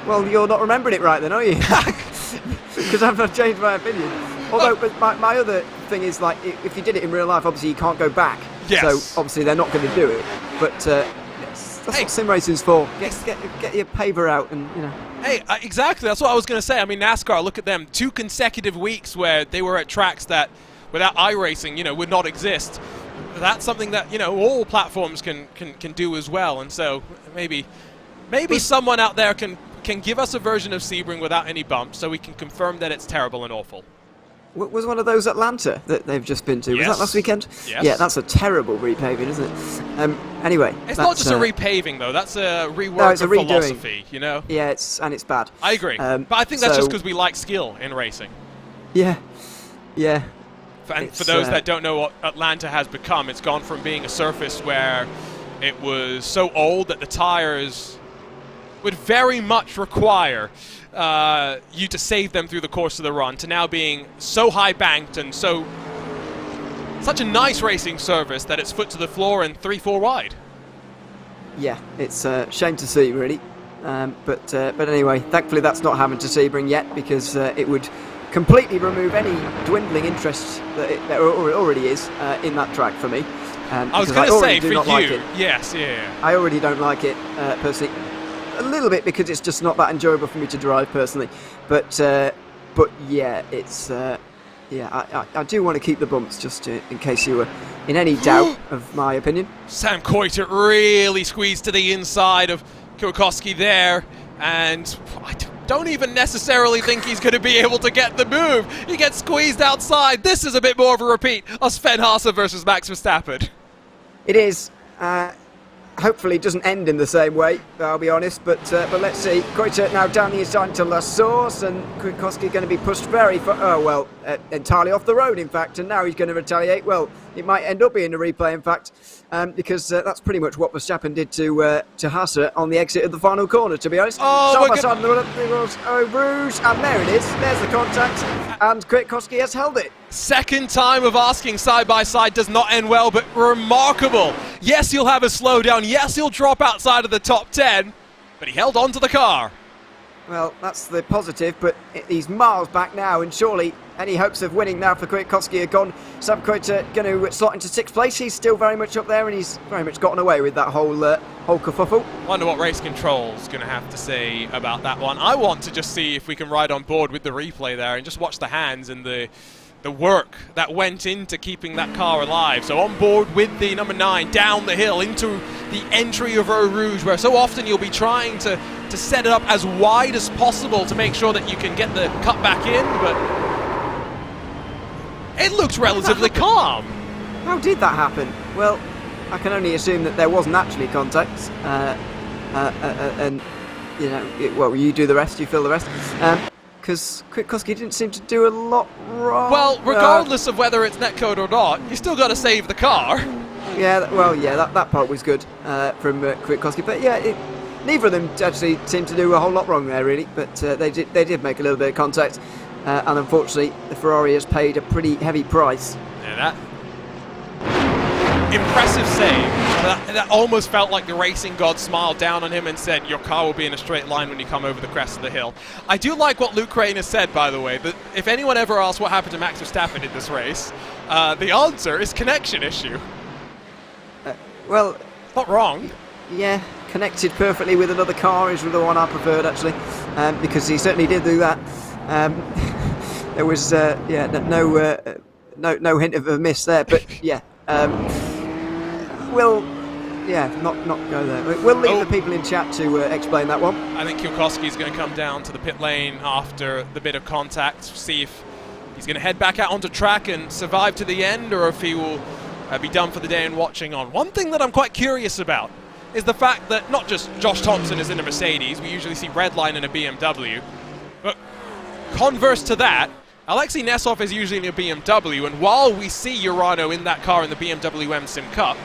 Speaker 2: Well, you're not remembering it right then, are you? Because I've not changed my opinion. Although, but my other thing is, like, if you did it in real life, obviously you can't go back.
Speaker 1: Yes.
Speaker 2: So obviously they're not going to do it. But that's what sim racing's for. Get your paver out and, you know.
Speaker 1: Hey, exactly. That's what I was going to say. I mean, NASCAR, look at them. 2 consecutive weeks where they were at tracks that, without iRacing, would not exist. That's something that, all platforms can do as well. And so maybe someone out there can give us a version of Sebring without any bumps, so we can confirm that it's terrible and awful.
Speaker 2: Was one of those Atlanta that they've just been to?
Speaker 1: Yes.
Speaker 2: Was that last weekend?
Speaker 1: Yes.
Speaker 2: Yeah, that's a terrible repaving, isn't it? Anyway.
Speaker 1: It's not just a repaving, though. That's a rework of philosophy,
Speaker 2: Yeah, it's bad.
Speaker 1: I agree. But I think that's just because we like skill in racing.
Speaker 2: Yeah. Yeah.
Speaker 1: And for those that don't know what Atlanta has become, it's gone from being a surface where it was so old that the tires would very much require you to save them through the course of the run, to now being so high banked and such a nice racing surface that it's foot to the floor and 3-4 wide.
Speaker 2: Yeah, it's a shame to see, really. But anyway, thankfully that's not happened to Sebring yet, because it would completely remove any dwindling interest that already is in that track for me.
Speaker 1: I was going to say, for you,
Speaker 2: like
Speaker 1: yes, yeah.
Speaker 2: I already don't like it personally. A little bit because it's just not that enjoyable for me to drive personally. But yeah, it's I do want to keep the bumps, just in case you were in any doubt of my opinion.
Speaker 1: Sam Coiter really squeezed to the inside of Kwiatkowski there, and I don't even necessarily think he's going to be able to get the move. He gets squeezed outside. This is a bit more of a repeat of Sven Haasper versus Max Verstappen.
Speaker 2: It is. Hopefully it doesn't end in the same way, I'll be honest, but let's see. Coiter now down the inside into La Source, and Kwiatkowski going to be pushed very far, entirely off the road, in fact, and now he's going to retaliate. Well, it might end up being a replay, in fact, because that's pretty much what Verstappen did to Haasper on the exit of the final corner, to be honest.
Speaker 1: Oh,
Speaker 2: Rouge, and there it is. There's the contact, and Kwiatkowski has held it.
Speaker 1: Second time of asking side by side does not end well, but remarkable. Yes, he'll have a slowdown. Yes, he'll drop outside of the top 10, but he held on to the car.
Speaker 2: Well, that's the positive, but he's miles back now, and surely any hopes of winning now for Kwiatkowski are gone. Sam Coiter going to slot into 6th place. He's still very much up there, and he's very much gotten away with that whole kerfuffle.
Speaker 1: Wonder what race control's going to have to say about that one. I want to just see if we can ride on board with the replay there and just watch the hands and the work that went into keeping that car alive. So on board with the number 9 down the hill into the entry of Eau Rouge, where so often you'll be trying to set it up as wide as possible to make sure that you can get the cut back in, but it looks relatively calm.
Speaker 2: How did that happen? Well, I can only assume that there wasn't actually contact, and you know, well, you do the rest, you fill the rest. Because Kwiatkowski didn't seem to do a lot wrong.
Speaker 1: Well, regardless of whether it's netcode or not, you still got to save the car.
Speaker 2: Yeah, that part was good from Kwiatkowski. But yeah, neither of them actually seemed to do a whole lot wrong there, really. But they did make a little bit of contact, and unfortunately, the Ferrari has paid a pretty heavy price.
Speaker 1: Yeah, that impressive save. That almost felt like the racing god smiled down on him and said, your car will be in a straight line when you come over the crest of the hill. I do like what Luke Crane has said, by the way, that if anyone ever asks what happened to Max Verstappen in this race, the answer is connection issue.
Speaker 2: Well,
Speaker 1: not wrong.
Speaker 2: Yeah, connected perfectly with another car is the one I preferred, actually, because he certainly did do that. There was no hint of a miss there, but yeah. We'll not go there. We'll leave the people in chat to explain that one.
Speaker 1: I think Kwiatkowski's going to come down to the pit lane after the bit of contact, see if he's going to head back out onto track and survive to the end, or if he will be done for the day and watching on. One thing that I'm quite curious about is the fact that not just Josh Thompson is in a Mercedes, we usually see Redline in a BMW, but converse to that, Alexei Nesov is usually in a BMW, and while we see Urano in that car in the BMW M Sim Cup,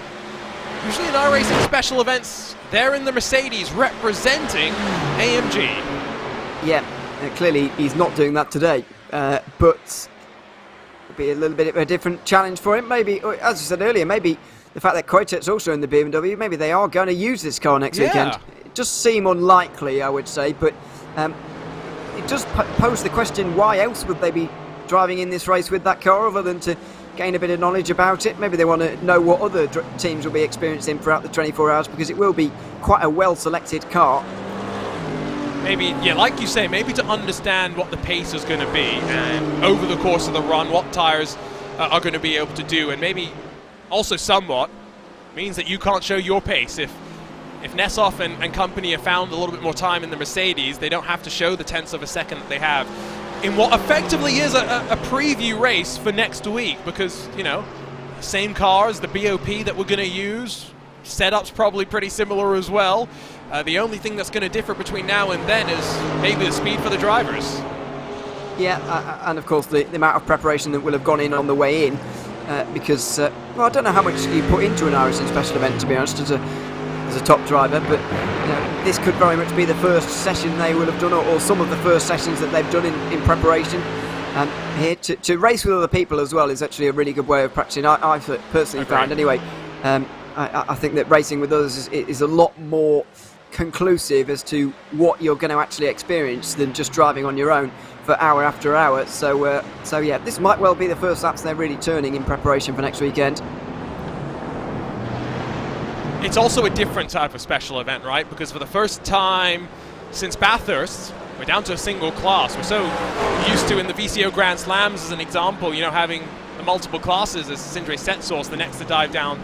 Speaker 1: usually in iRacing special events, they're in the Mercedes representing AMG.
Speaker 2: Yeah, clearly he's not doing that today, but it'll be a little bit of a different challenge for him. Maybe, as I said earlier, maybe the fact that Coiter's also in the BMW, maybe they are going to use this car next weekend. It does seem unlikely, I would say, but it does pose the question, why else would they be driving in this race with that car other than to gain a bit of knowledge about it? Maybe they want to know what other teams will be experiencing throughout the 24 hours, because it will be quite a well-selected car.
Speaker 1: Maybe, yeah, like you say, maybe to understand what the pace is going to be, and over the course of the run, what tyres are going to be able to do, and maybe also somewhat means that you can't show your pace. If Nesov and company have found a little bit more time in the Mercedes, they don't have to show the tenths of a second that they have in what effectively is a preview race for next week, because, you know, same cars, the BOP that we're going to use, setup's probably pretty similar as well. The only thing that's going to differ between now and then is maybe the speed for the drivers.
Speaker 2: Yeah, and of course the amount of preparation that will have gone in on the way in, because well, I don't know how much you put into an iRacing special event, to be honest, as a top driver, but this could very much be the first session they will have done, or some of the first sessions that they've done in preparation. Here to race with other people as well is actually a really good way of practicing. I personally found anyway. I think that racing with others is a lot more conclusive as to what you're going to actually experience than just driving on your own for hour after hour. So yeah, this might well be the first laps they're really turning in preparation for next weekend.
Speaker 1: It's also a different type of special event, right? Because for the first time since Bathurst, we're down to a single class. We're so used to in the VCO Grand Slams, as an example, having the multiple classes as Sindre Setsource, the next to dive down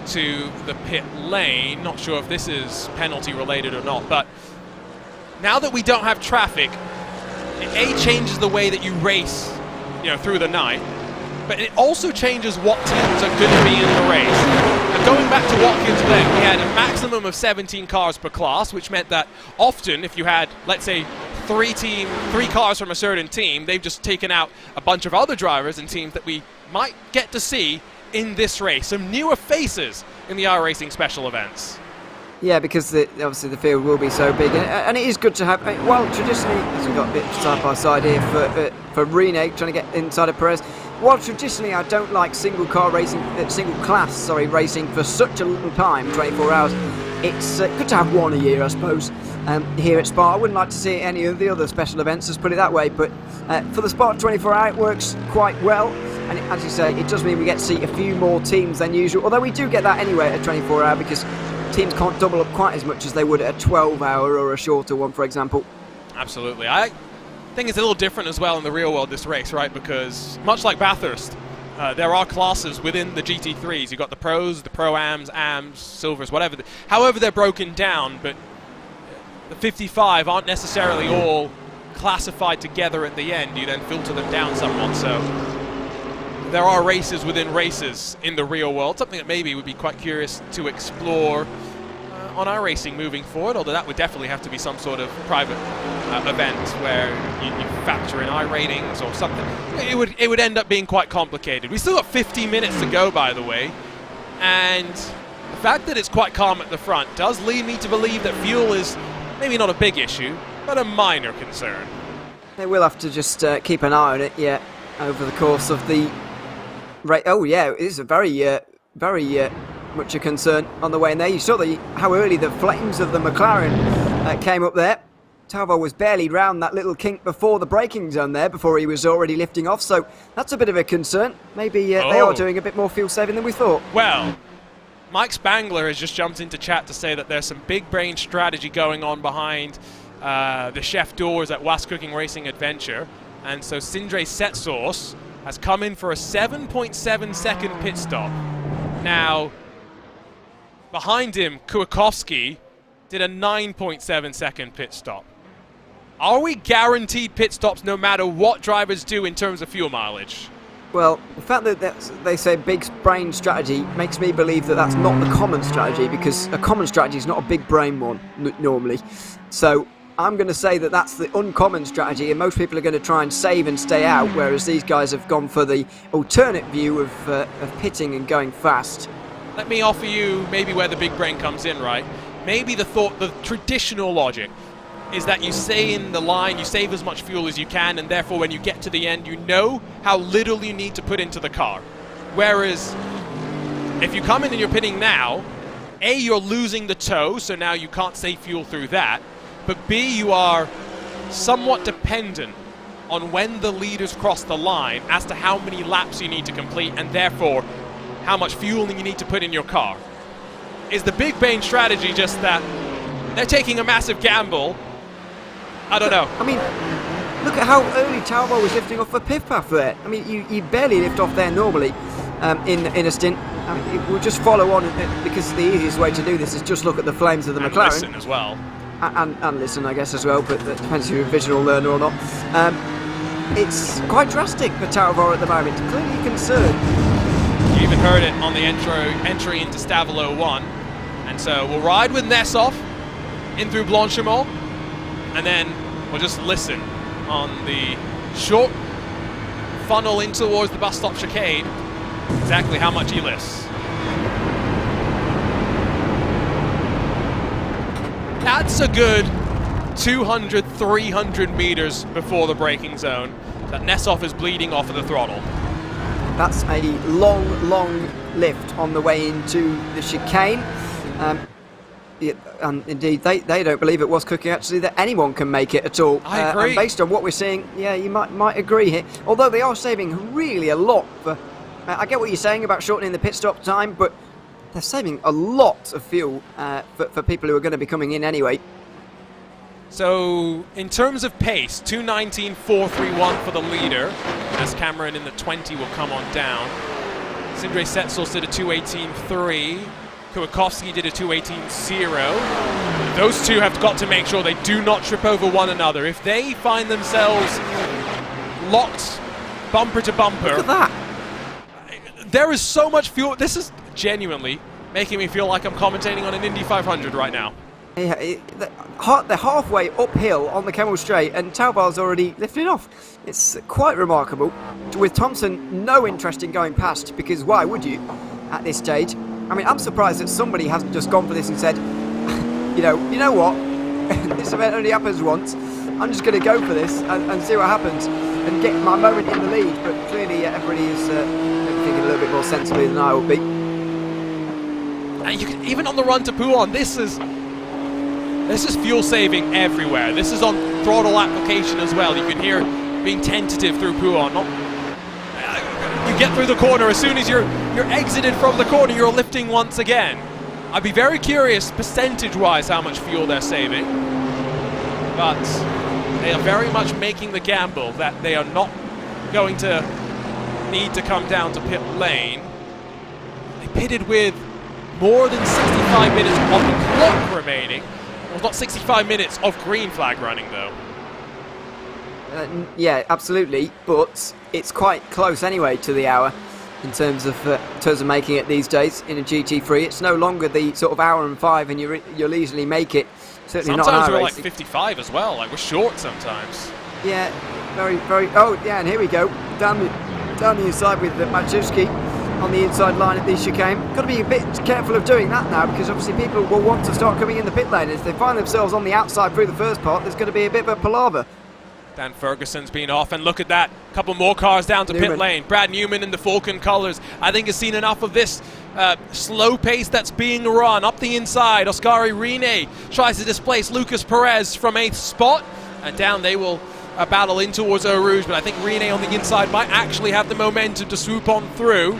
Speaker 1: to the pit lane. Not sure if this is penalty related or not, but now that we don't have traffic, it changes the way that you race, through the night, but it also changes what teams are going to be in the race. And going back to Watkins Glen, we had a maximum of 17 cars per class, which meant that often if you had, let's say, three cars from a certain team, they've just taken out a bunch of other drivers and teams that we might get to see in this race. Some newer faces in the iRacing special events. Yeah,
Speaker 2: because obviously the field will be so big, and it is good to have. Well, traditionally, as we've got a bit side by side here for Rene trying to get inside of Perez. While traditionally I don't like single class racing for such a long time, 24 hours. It's good to have one a year, I suppose. Here at Spa, I wouldn't like to see any of the other special events, let's put it that way. But for the Spa 24 hour, it works quite well. And as you say, it does mean we get to see a few more teams than usual. Although we do get that anyway at a 24 hour because teams can't double up quite as much as they would at a 12 hour or a shorter one, for example.
Speaker 1: Absolutely. I think it's a little different as well in the real world, this race, right? Because much like Bathurst, there are classes within the GT3s. You've got the pros, the pro-ams, AMs, silvers, whatever. However they're broken down, but the 55 aren't necessarily all classified together at the end. You then filter them down somewhat, so there are races within races in the real world, something that maybe would be quite curious to explore on iRacing moving forward, although that would definitely have to be some sort of private event where you factor in iRatings or something. It would end up being quite complicated. We still got 50 minutes to go, by the way, and the fact that it's quite calm at the front does lead me to believe that fuel is maybe not a big issue, but a minor concern.
Speaker 2: They will have to just keep an eye on it, over the course of the race. Oh yeah, it is a very much a concern on the way in there. You saw how early the flames of the McLaren came up there. Talvo was barely round that little kink before the braking zone there, before he was already lifting off, so that's a bit of a concern. Maybe they are doing a bit more fuel saving than we thought.
Speaker 1: Well, Mike Spangler has just jumped into chat to say that there's some big brain strategy going on behind the chef doors at Was Cooking Racing Adventure, and so Sindre Setsource has come in for a 7.7 second pit stop. Now, behind him, Kuakowski did a 9.7 second pit stop. Are we guaranteed pit stops no matter what drivers do in terms of fuel mileage?
Speaker 2: Well, the fact that they say big brain strategy makes me believe that that's not the common strategy, because a common strategy is not a big brain one normally. So I'm going to say that that's the uncommon strategy, and most people are going to try and save and stay out, whereas these guys have gone for the alternate view of pitting and going fast.
Speaker 1: Let me offer you maybe where the big brain comes in, right? Maybe the traditional logic is that you stay in the line, you save as much fuel as you can, and therefore when you get to the end, you know how little you need to put into the car. Whereas if you come in and you're pitting now, A, you're losing the tow, so now you can't save fuel through that, but B, you are somewhat dependent on when the leaders cross the line as to how many laps you need to complete, and therefore how much fuel you need to put in your car. Is the big brain strategy just that they're taking a massive gamble? I don't know.
Speaker 2: I mean, look at how early Talbot was lifting off for Piff-Paff there. I mean, you barely lift off there normally in a stint. I mean, it will just follow on, because the easiest way to do this is just look at the flames of the McLaren.
Speaker 1: Listen as well.
Speaker 2: And listen, I guess, as well, but that depends if you're a visual learner or not. It's quite drastic for Talbot at the moment. Clearly concerned.
Speaker 1: You even heard it on the entry into Stavilo 1. And so we'll ride with Nessov in through Blanchimont, and then we'll just listen on the short funnel in towards the bus stop chicane. Exactly how much he lifts. That's a good 200, 300 meters before the braking zone that Nessoff is bleeding off of the throttle.
Speaker 2: That's a long lift on the way into the chicane. Yeah, and indeed, they don't believe it was cooking, actually, that anyone can make it at all.
Speaker 1: I agree.
Speaker 2: And based on what we're seeing, yeah, you might agree here. Although they are saving really a lot for... I get what you're saying about shortening the pit stop time, but they're saving a lot of fuel for people who are going to be coming in anyway.
Speaker 1: So, in terms of pace, 2:19.431 for the leader, as Cameron in the 20 will come on down. Sindre Setzels did a 2:18.3. Kwiatkowski did a 2:18.0. Those two have got to make sure they do not trip over one another. If they find themselves locked bumper to bumper...
Speaker 2: Look at that!
Speaker 1: There is so much fuel. This is genuinely making me feel like I'm commentating on an Indy 500 right now.
Speaker 2: Yeah, they're halfway uphill on the Kemmel Straight and Taubar's already lifting off. It's quite remarkable. With Thompson no interest in going past, because why would you at this stage? I mean, I'm surprised that somebody hasn't just gone for this and said, you know what, this event only happens once. I'm just going to go for this and see what happens and get my moment in the lead. But clearly everybody is thinking a little bit more sensibly than I will be.
Speaker 1: And you can, even on the run to Pouhon, this is fuel saving everywhere. This is on throttle application as well. You can hear being tentative through Pouhon. You get through the corner, as soon as you're exited from the corner, you're lifting once again. I'd be very curious, percentage-wise, how much fuel they're saving. But they are very much making the gamble that they are not going to need to come down to pit lane. They pitted with more than 65 minutes on the clock remaining. Well, not 65 minutes of green flag running, though.
Speaker 2: Yeah, absolutely, but it's quite close anyway to the hour in terms of making it these days in a GT3. It's no longer the sort of hour and 5, and you'll easily make it. Certainly
Speaker 1: sometimes
Speaker 2: not
Speaker 1: we're like 55 as well. Like, we're short sometimes.
Speaker 2: Yeah, very. Oh, yeah, and here we go down the inside with Maciuszki on the inside line at the chicane. Got to be a bit careful of doing that now, because obviously people will want to start coming in the pit lane. If they find themselves on the outside through the first part, there's going to be a bit of a palaver.
Speaker 1: Dan Ferguson's been off, and look at that. A couple more cars down to pit lane. Brad Newman in the Falcon colours, I think, has seen enough of this slow pace that's being run. Up the inside, Oskari Rene tries to displace Lucas Perez from 8th spot, and down they will battle in towards Eau Rouge, but I think Rene on the inside might actually have the momentum to swoop on through.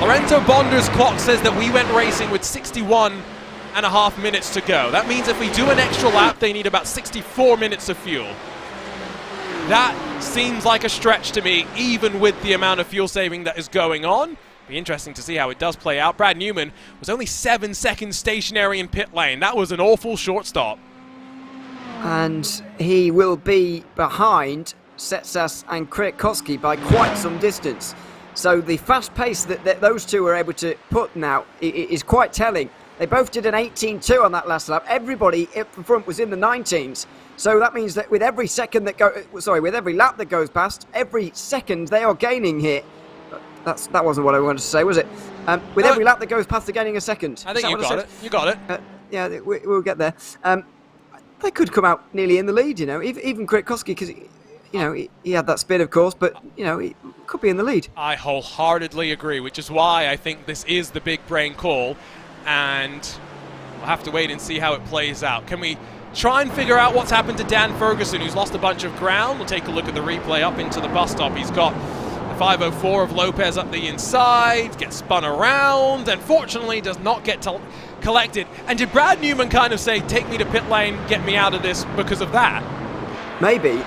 Speaker 1: Lorenzo Bonder's clock says that we went racing with 61.5 minutes to go. That means if we do an extra lap, they need about 64 minutes of fuel. That seems like a stretch to me, even with the amount of fuel saving that is going on. Be interesting to see how it does play out. Brad Newman was only 7 seconds stationary in pit lane. That was an awful short stop.
Speaker 2: And he will be behind Setsas and Kwiatkowski by quite some distance. So the fast pace that those two were able to put now is quite telling. They both did an 18.2 on that last lap. Everybody up front was in the 19s. So that means that with every second that with every lap that goes past, every second they are gaining here. That wasn't what I wanted to say, was it? With every lap that goes past, they're gaining a second.
Speaker 1: I think you got it. You got it.
Speaker 2: Yeah, we'll get there. They could come out nearly in the lead, you know. Even Kwiatkowski, because he had that spin, of course, but he could be in the lead.
Speaker 1: I wholeheartedly agree, which is why I think this is the big brain call, and we'll have to wait and see how it plays out. Can we try and figure out what's happened to Dan Ferguson, who's lost a bunch of ground? We'll take a look at the replay up into the bus stop. He's got the 504 of Lopez up the inside, gets spun around, and fortunately does not get collected. And did Brad Newman kind of say, take me to pit lane, get me out of this because of that?
Speaker 2: Maybe.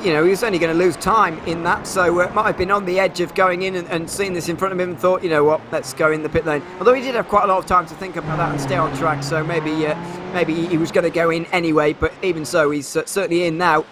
Speaker 2: He was only going to lose time in that, so it might have been on the edge of going in and seeing this in front of him and thought, you know what, let's go in the pit lane. Although he did have quite a lot of time to think about that and stay on track, so maybe he was going to go in anyway, but even so, he's certainly in now.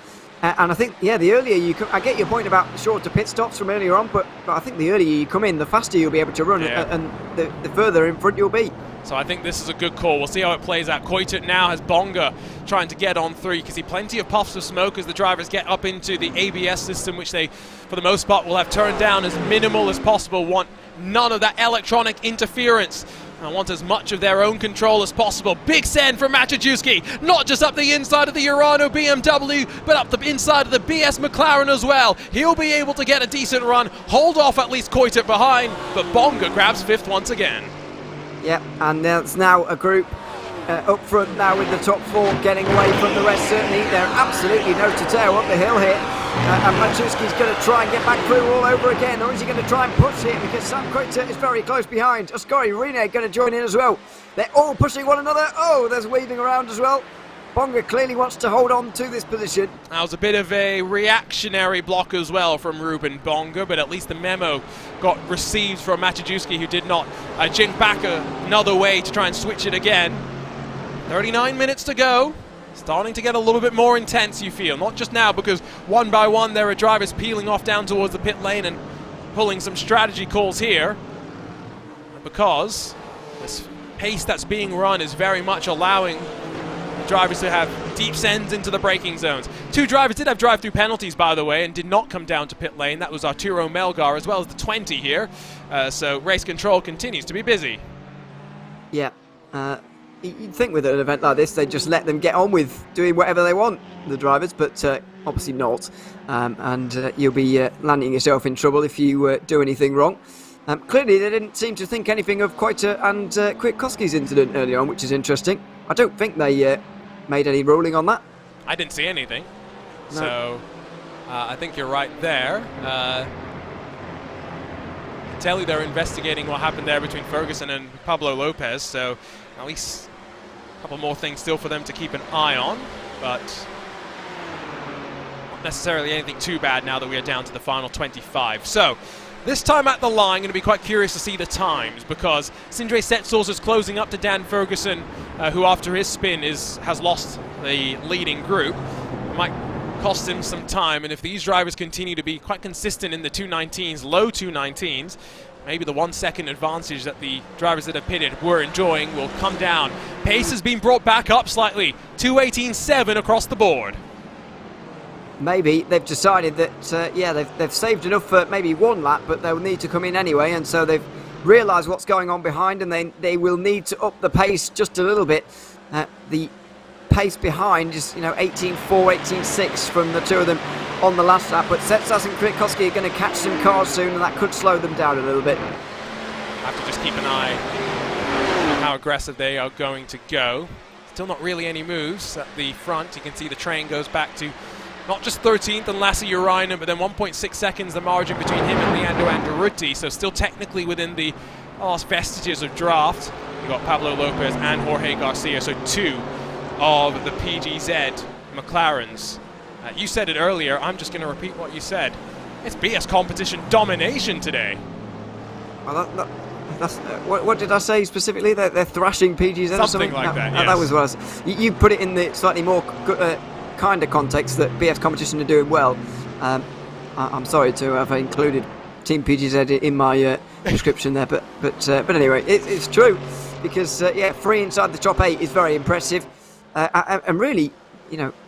Speaker 2: And I think, yeah, the earlier you come, I get your point about shorter pit stops from earlier on, but I think the earlier you come in, the faster you'll be able to run, and the further in front you'll be.
Speaker 1: So I think this is a good call. We'll see how it plays out. Koitut now has Bonga trying to get on 3. You can see plenty of puffs of smoke as the drivers get up into the ABS system, which they, for the most part, will have turned down as minimal as possible. Want none of that electronic interference. And want as much of their own control as possible. Big send from Maciejewski, not just up the inside of the Urano BMW, but up the inside of the BS McLaren as well. He'll be able to get a decent run, hold off at least Koitut behind, but Bonga grabs 5th once again.
Speaker 2: Yeah, and there's now a group up front now with the top 4 getting away from the rest. Certainly, they're absolutely nose to tail up the hill here. And Maciejewski's going to try and get back through all over again, or is he going to try and push here? Because Sam Koitut is very close behind. Ascari Rene going to join in as well. They're all pushing one another. Oh, there's weaving around as well. Bonga clearly wants to hold on to this position.
Speaker 1: That was a bit of a reactionary block as well from Ruben Bonga, but at least the memo got received from Maciejewski, who did not jink back another way to try and switch it again. 39 minutes to go. Starting to get a little bit more intense, you feel. Not just now, because one by one there are drivers peeling off down towards the pit lane and pulling some strategy calls here. Because this pace that's being run is very much allowing the drivers to have deep sends into the braking zones. 2 drivers did have drive-through penalties, by the way, and did not come down to pit lane. That was Arturo Melgar as well as the 20 here. So race control continues to be busy.
Speaker 2: Yeah. You'd think with an event like this, they'd just let them get on with doing whatever they want, the drivers, but obviously not. And you'll be landing yourself in trouble if you do anything wrong. Clearly, they didn't seem to think anything of Koitut and Kwiatkowski's incident earlier on, which is interesting. I don't think they made any ruling on that.
Speaker 1: I didn't see anything. No. So I think you're right there. I can tell you they're investigating what happened there between Ferguson and Pablo Lopez, so at least a couple more things still for them to keep an eye on, but not necessarily anything too bad now that we are down to the final 25. So this time at the line, going to be quite curious to see the times, because Sindre Setzels is closing up to Dan Ferguson, who after his spin has lost the leading group. It might cost him some time, and if these drivers continue to be quite consistent in the 219s, low 219s, maybe the 1 second advantage that the drivers that have pitted were enjoying will come down. Pace has been brought back up slightly, 2:18.7 across the board.
Speaker 2: Maybe they've decided that, they've saved enough for maybe 1 lap, but they'll need to come in anyway, and so they've realised what's going on behind, and they will need to up the pace just a little bit. The pace behind is 18.4, 18.6 from the 2 of them on the last lap, but Setzas and Kwiatkowski are going to catch some cars soon, and that could slow them down a little bit.
Speaker 1: Have to just keep an eye on how aggressive they are going to go. Still not really any moves at the front. You can see the train goes back to not just 13th and Lasse Urainen, but then 1.6 seconds the margin between him and Leandro Andretti, so still technically within the last vestiges of draft. You've got Pablo Lopez and Jorge Garcia, so 2 of the PGZ McLarens. You said it earlier, I'm just going to repeat what you said. It's BS competition domination today.
Speaker 2: Well, that's, what did I say specifically? They're thrashing PGZ or something?
Speaker 1: Like that, yes.
Speaker 2: That was what I was. You put it in the slightly more kind of context that BS competition are doing well. I'm sorry to have included Team PGZ in my description there, but anyway, it's true, because 3 inside the top 8 is very impressive, and really,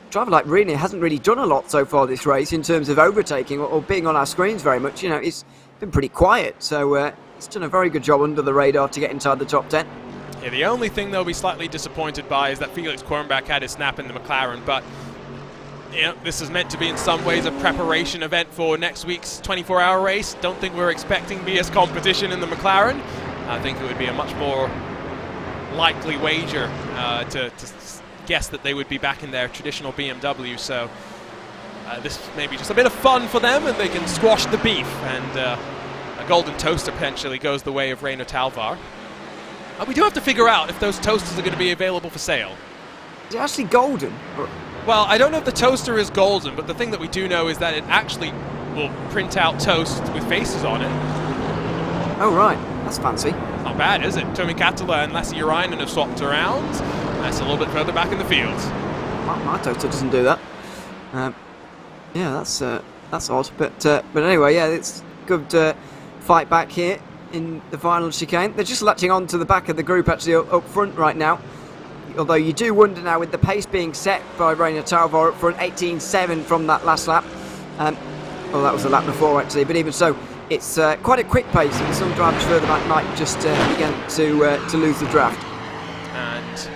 Speaker 2: driver like Rene hasn't really done a lot so far this race in terms of overtaking or being on our screens very much. It's been pretty quiet, so he's done a very good job under the radar to get inside the top 10.
Speaker 1: Yeah, the only thing they'll be slightly disappointed by is that Felix Kornbach had his snap in the McLaren, but this is meant to be in some ways a preparation event for next week's 24-hour race. Don't think we're expecting BS competition in the McLaren. I think it would be a much more likely wager to guess that they would be back in their traditional BMW, so this may be just a bit of fun for them, and they can squash the beef, and a golden toaster potentially goes the way of Reino Talvar. We do have to figure out if those toasters are going to be available for sale.
Speaker 2: Is it actually golden?
Speaker 1: Well, I don't know if the toaster is golden, but the thing that we do know is that it actually will print out toast with faces on it.
Speaker 2: Oh, right. That's fancy.
Speaker 1: Not bad, is it? Tomi Katala and Lasse Urainen have swapped around. That's a little bit further back in the field.
Speaker 2: My toaster doesn't do that. Yeah, that's odd. But anyway, yeah, it's good fight back here in the final chicane. They're just latching on to the back of the group actually up front right now. Although you do wonder now, with the pace being set by Rainer Talvar up front, 18.7 from that last lap. Well, that was a lap before actually, but even so, it's quite a quick pace, and some drivers further back might just begin to lose the draft.
Speaker 1: And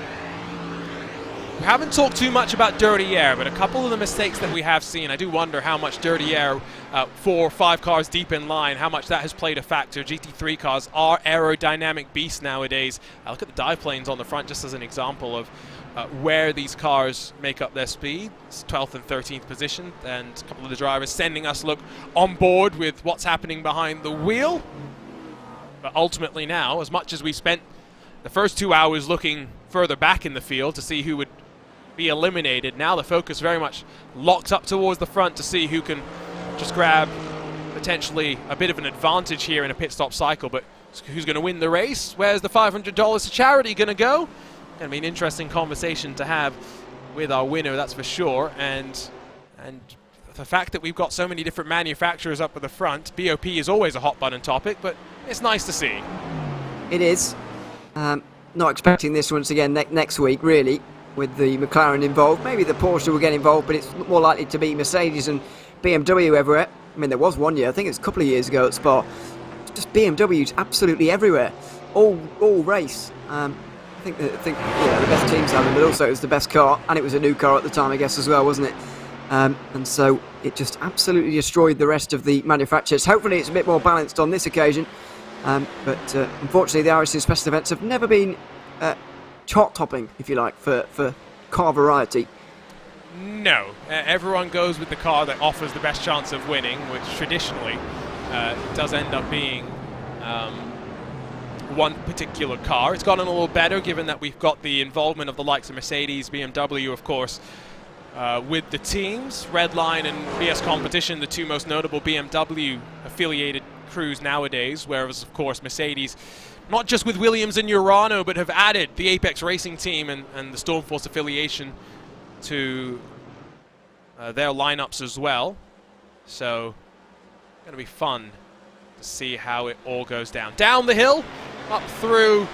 Speaker 1: we haven't talked too much about dirty air, but a couple of the mistakes that we have seen, I do wonder how much dirty air, 4 or 5 cars deep in line, how much that has played a factor. GT3 cars are aerodynamic beasts nowadays. Look at the dive planes on the front, just as an example of where these cars make up their speed. It's 12th and 13th position, and a couple of the drivers sending us look on board with what's happening behind the wheel. But ultimately now, as much as we spent the first 2 hours looking further back in the field to see who would be eliminated, now the focus very much locked up towards the front to see who can just grab potentially a bit of an advantage here in a pit stop cycle. But who's going to win the race? Where's the $500 to charity going to go? Going to be an interesting conversation to have with our winner, that's for sure. And the fact that we've got so many different manufacturers up at the front, BOP is always a hot button topic, but it's nice to see.
Speaker 2: It is. Not expecting this once again next week, really, with the McLaren involved. Maybe the Porsche will get involved, but it's more likely to be Mercedes and BMW everywhere. I mean, there was one year, I think it was a couple of years ago at Spa, just BMWs absolutely everywhere, all race. I think yeah, the best teams have them, but also it was the best car, and it was a new car at the time, I guess, as well, wasn't it? And so it just absolutely destroyed the rest of the manufacturers. Hopefully it's a bit more balanced on this occasion, but unfortunately the iRacing special events have never been chart-topping, if you like, for car variety.
Speaker 1: No, everyone goes with the car that offers the best chance of winning, which traditionally does end up being one particular car. It's gotten a little better given that we've got the involvement of the likes of Mercedes, BMW, of course, with the teams. Redline and BS Competition, the two most notable BMW affiliated crews nowadays, whereas of course Mercedes, not just with Williams and Urano, but have added the Apex Racing team and the Stormforce affiliation to their lineups as well. So going to be fun to see how it all goes down. Down the hill, up through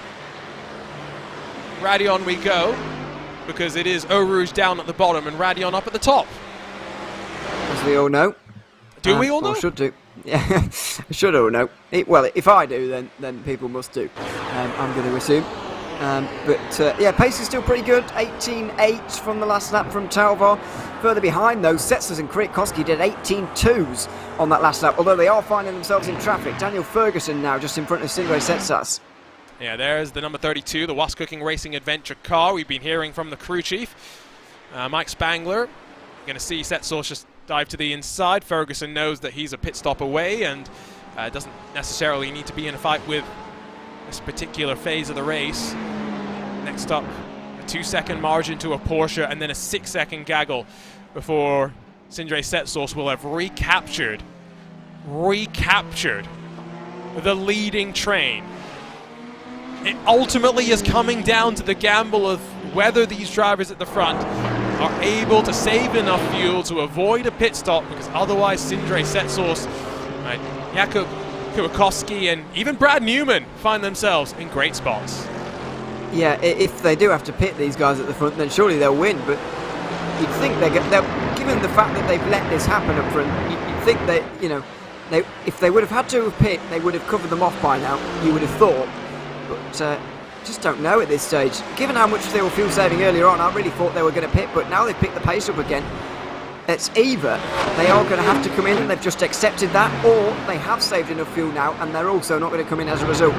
Speaker 1: Radion we go, because it is Eau Rouge down at the bottom and Radion up at the top.
Speaker 2: As we all know.
Speaker 1: Do we all know?
Speaker 2: Or should do. Yeah, should all know. Well, if I do, then people must do. I'm going to assume. But yeah, pace is still pretty good. 18.8 from the last lap from Talvar. Further behind, though, Setzers and Kwiatkowski did 18.2s on that last lap, although they are finding themselves in traffic. Daniel Ferguson now just in front of Sindre Setzers.
Speaker 1: Yeah, there's the number 32, the Was Cooking Racing Adventure car. We've been hearing from the crew chief, Mike Spangler. Going to see Setzers just dive to the inside. Ferguson knows that he's a pit stop away and doesn't necessarily need to be in a fight with this particular phase of the race. Next up, a 2-second margin to a Porsche and then a 6-second gaggle before Sindre Setzers will have recaptured the leading train. It ultimately is coming down to the gamble of whether these drivers at the front are able to save enough fuel to avoid a pit stop, because otherwise Sindre Setzers, Jakub Kwiatkowski and even Brad Newman find themselves in great spots.
Speaker 2: Yeah, if they do have to pit these guys at the front, then surely they'll win, but you'd think they'll given the fact that they've let this happen up front, you'd think that, you know, if they would have had to pit, they would have covered them off by now, you would have thought. But just don't know at this stage. Given how much they were fuel saving earlier on, I really thought they were going to pit, but now they've picked the pace up again. It's either they are going to have to come in and they've just accepted that, or they have saved enough fuel now and they're also not going to come in as a result,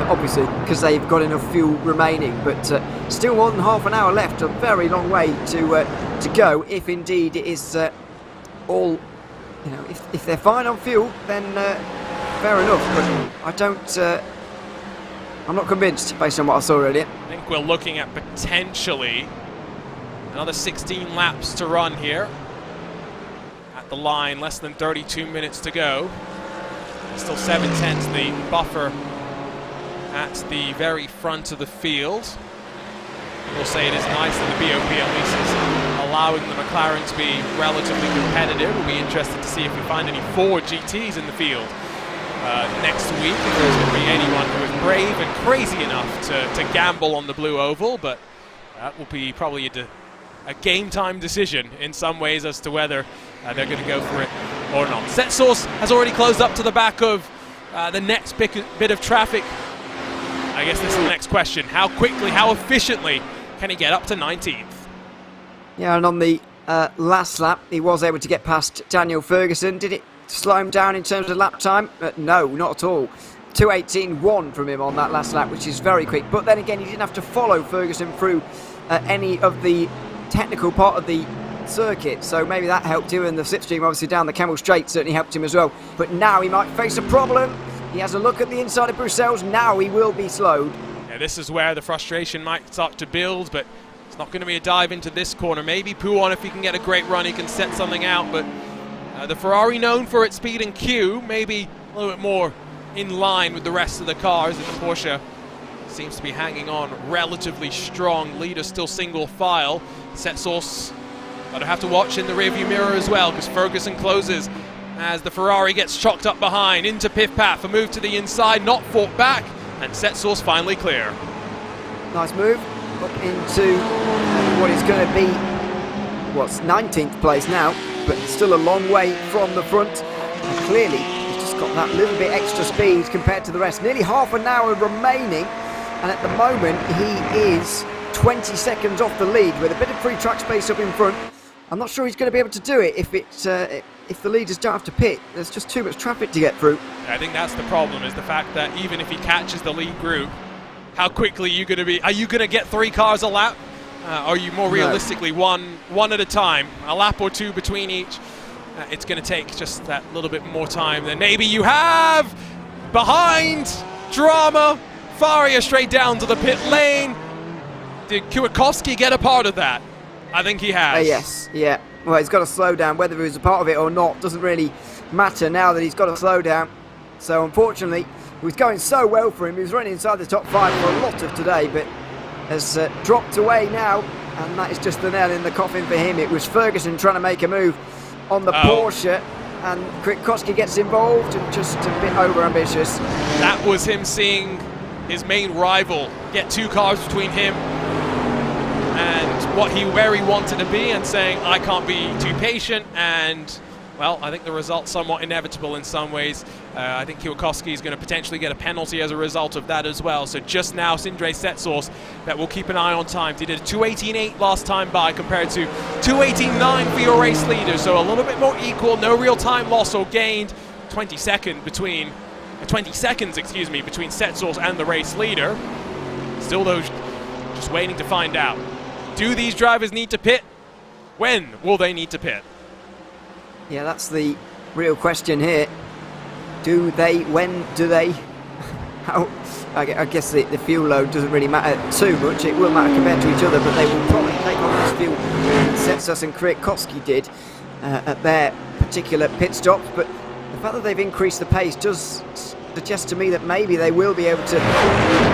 Speaker 2: obviously, because they've got enough fuel remaining. But still more than half an hour left, a very long way to go, if indeed it is all, you know, if they're fine on fuel, then fair enough, but I'm not convinced based on what I saw earlier.
Speaker 1: I think we're looking at potentially another 16 laps to run here. At the line, less than 32 minutes to go. Still 7/10 the buffer at the very front of the field. We'll say it is nice that the BOP at least is allowing the McLaren to be relatively competitive. We'll be interested to see if we find any Ford GTs in the field next week, if there's going to be anyone who is brave and crazy enough to gamble on the blue oval, but that will be probably a game time decision in some ways as to whether they're going to go for it or not. Set Source has already closed up to the back of the next bit of traffic. I guess this is the next question. How quickly, how efficiently can he get up to 19th?
Speaker 2: Yeah, and on the last lap, he was able to get past Daniel Ferguson. Did it slow him down in terms of lap time? No, not at all. 2:18.1 from him on that last lap, which is very quick. But then again, he didn't have to follow Ferguson through any of the technical part of the circuit, so maybe that helped him, and the slipstream obviously down the Camel Straight certainly helped him as well. But now he might face a problem. He has a look at the inside of Bruxelles. Now he will be slowed.
Speaker 1: Yeah, this is where the frustration might start to build, but it's not going to be a dive into this corner. Maybe Pouon, if he can get a great run, he can set something out, but the Ferrari, known for its speed and Q, maybe a little bit more in line with the rest of the cars, and the Porsche seems to be hanging on relatively strong. Leader still single file. Set Source got to have to watch in the rearview mirror as well, because Ferguson closes as the Ferrari gets chocked up behind into Piff Paff. A move to the inside, not fought back, and Set Source finally clear.
Speaker 2: Nice move up into what is going to be, what's 19th place now, but still a long way from the front. And clearly, he's just got that little bit extra speed compared to the rest. Nearly half an hour remaining, and at the moment he is 20 seconds off the lead with a bit of free track space up in front. I'm not sure he's going to be able to do it if the leaders don't have to pit. There's just too much traffic to get through.
Speaker 1: I think that's the problem, is the fact that even if he catches the lead group, how quickly are you going to be? Are you going to get 3 cars a lap? Are you more realistically one at a time, a lap or 2 between each? It's going to take just that little bit more time than maybe you have. Behind, drama, Faria straight down to the pit lane. Did Kwiatkowski get a part of that? I think he has.
Speaker 2: Yes, yeah. Well, he's got to slow down. Whether he was a part of it or not doesn't really matter now that he's got to slow down. So unfortunately, it was going so well for him. He was running inside the top 5 for a lot of today, but has dropped away now, and that is just the nail in the coffin for him. It was Ferguson trying to make a move on the Porsche, and Kwiatkowski gets involved and just a bit over-ambitious.
Speaker 1: That was him seeing his main rival get 2 cars between him and where he wanted to be, and saying, I can't be too patient, and well, I think the result's somewhat inevitable in some ways. I think Kwiatkowski is going to potentially get a penalty as a result of that as well. So just now, Sindre Set Source, that we'll keep an eye on times. He did a 2:18.8 last time by, compared to 2:18.9 for your race leader. So a little bit more equal, no real time loss or gained. 20 seconds, between Set Source and the race leader. Still though, just waiting to find out. Do these drivers need to pit? When will they need to pit?
Speaker 2: Yeah, that's the real question here. Do they? When do they? How? I guess the fuel load doesn't really matter too much. It will matter compared to each other, but they will probably take on this fuel that Setsus and Kwiatkowski did at their particular pit stops. But the fact that they've increased the pace does suggest to me that maybe they will be able to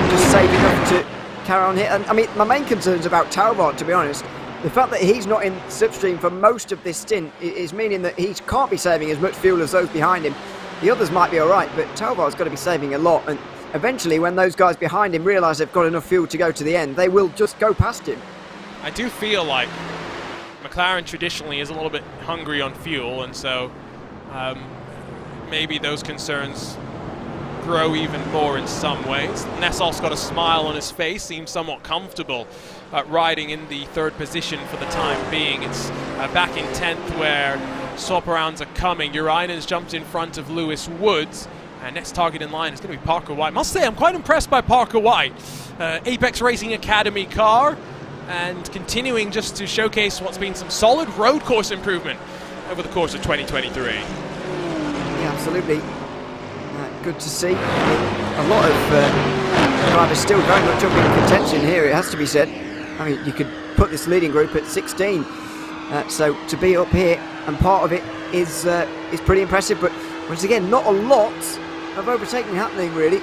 Speaker 2: just save enough to carry on here. And I mean, my main concern is about Talbot, to be honest. The fact that he's not in slipstream for most of this stint is meaning that he can't be saving as much fuel as those behind him. The others might be all right, but Talbot's got to be saving a lot. And eventually, when those guys behind him realise they've got enough fuel to go to the end, they will just go past him.
Speaker 1: I do feel like McLaren traditionally is a little bit hungry on fuel, and so maybe those concerns grow even more in some ways. Nessol's got a smile on his face, seems somewhat comfortable riding in the 3rd position for the time being. It's back in 10th where swap rounds are coming. Urainen's jumped in front of Lewis Woods, and next target in line is going to be Parker White. Must say, I'm quite impressed by Parker White. Apex Racing Academy car, and continuing just to showcase what's been some solid road course improvement over the course of 2023.
Speaker 2: Yeah, absolutely. Good to see. A lot of drivers still very much up in contention here, it has to be said. I mean, you could put this leading group at 16. So to be up here and part of it is pretty impressive. But once again, not a lot of overtaking happening, really.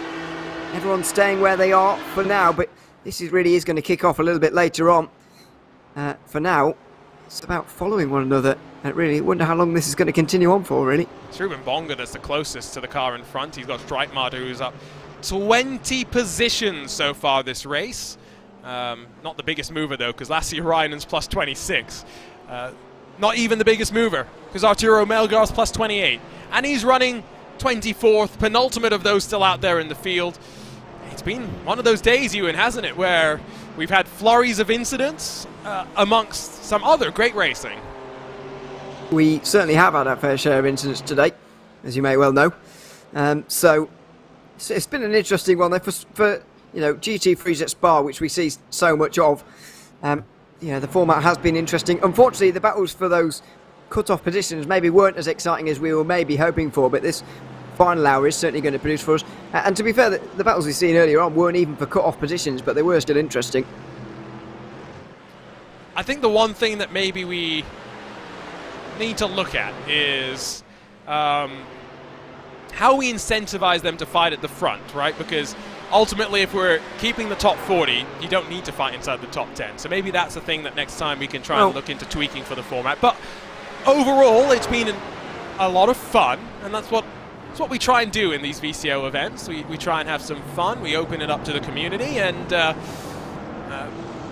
Speaker 2: Everyone's staying where they are for now, but this really is going to kick off a little bit later on. For now, it's about following one another. I really wonder how long this is going to continue on for, really.
Speaker 1: It's Ruben Bonga that's the closest to the car in front. He's got Streitmacher, who's up 20 positions so far this race. Not the biggest mover, though, because Lasse Reinen's plus 26. Not even the biggest mover, because Arturo Melgar's plus 28. And he's running 24th, penultimate of those still out there in the field. It's been one of those days, Ewan, hasn't it, where we've had flurries of incidents amongst some other great racing.
Speaker 2: We certainly have had our fair share of incidents today, as you may well know. So it's been an interesting one there for GT3s at Spa, which we see so much of. The format has been interesting. Unfortunately, the battles for those cut-off positions maybe weren't as exciting as we were maybe hoping for, but this final hour is certainly going to produce for us. And to be fair, the battles we've seen earlier on weren't even for cut-off positions, but they were still interesting.
Speaker 1: I think the one thing that maybe we need to look at is how we incentivize them to fight at the front, right? Because ultimately, if we're keeping the top 40, you don't need to fight inside the top 10. So maybe that's the thing that next time we can try and look into tweaking for the format. But overall, it's been a lot of fun, and that's what we try and do in these VCO events. We try and have some fun. We open it up to the community, and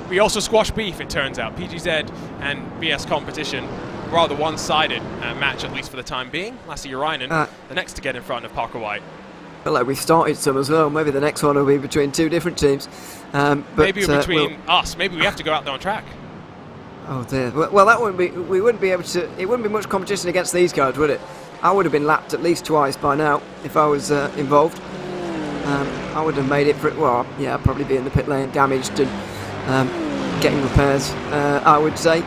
Speaker 1: we also squash beef, it turns out. PGZ and BS competition, rather one-sided match, at least for the time being. Lasse Reinen, the next to get in front of Parker White.
Speaker 2: Well, like we've started some as well. Maybe the next one will be between two different teams. But
Speaker 1: maybe between us. Maybe we have to go out there on track.
Speaker 2: Oh dear. Well, that wouldn't be. We wouldn't be able to. It wouldn't be much competition against these guys, would it? I would have been lapped at least twice by now if I was involved. I would have made it for. Well, yeah, I'd probably be in the pit lane, damaged and getting repairs. I would say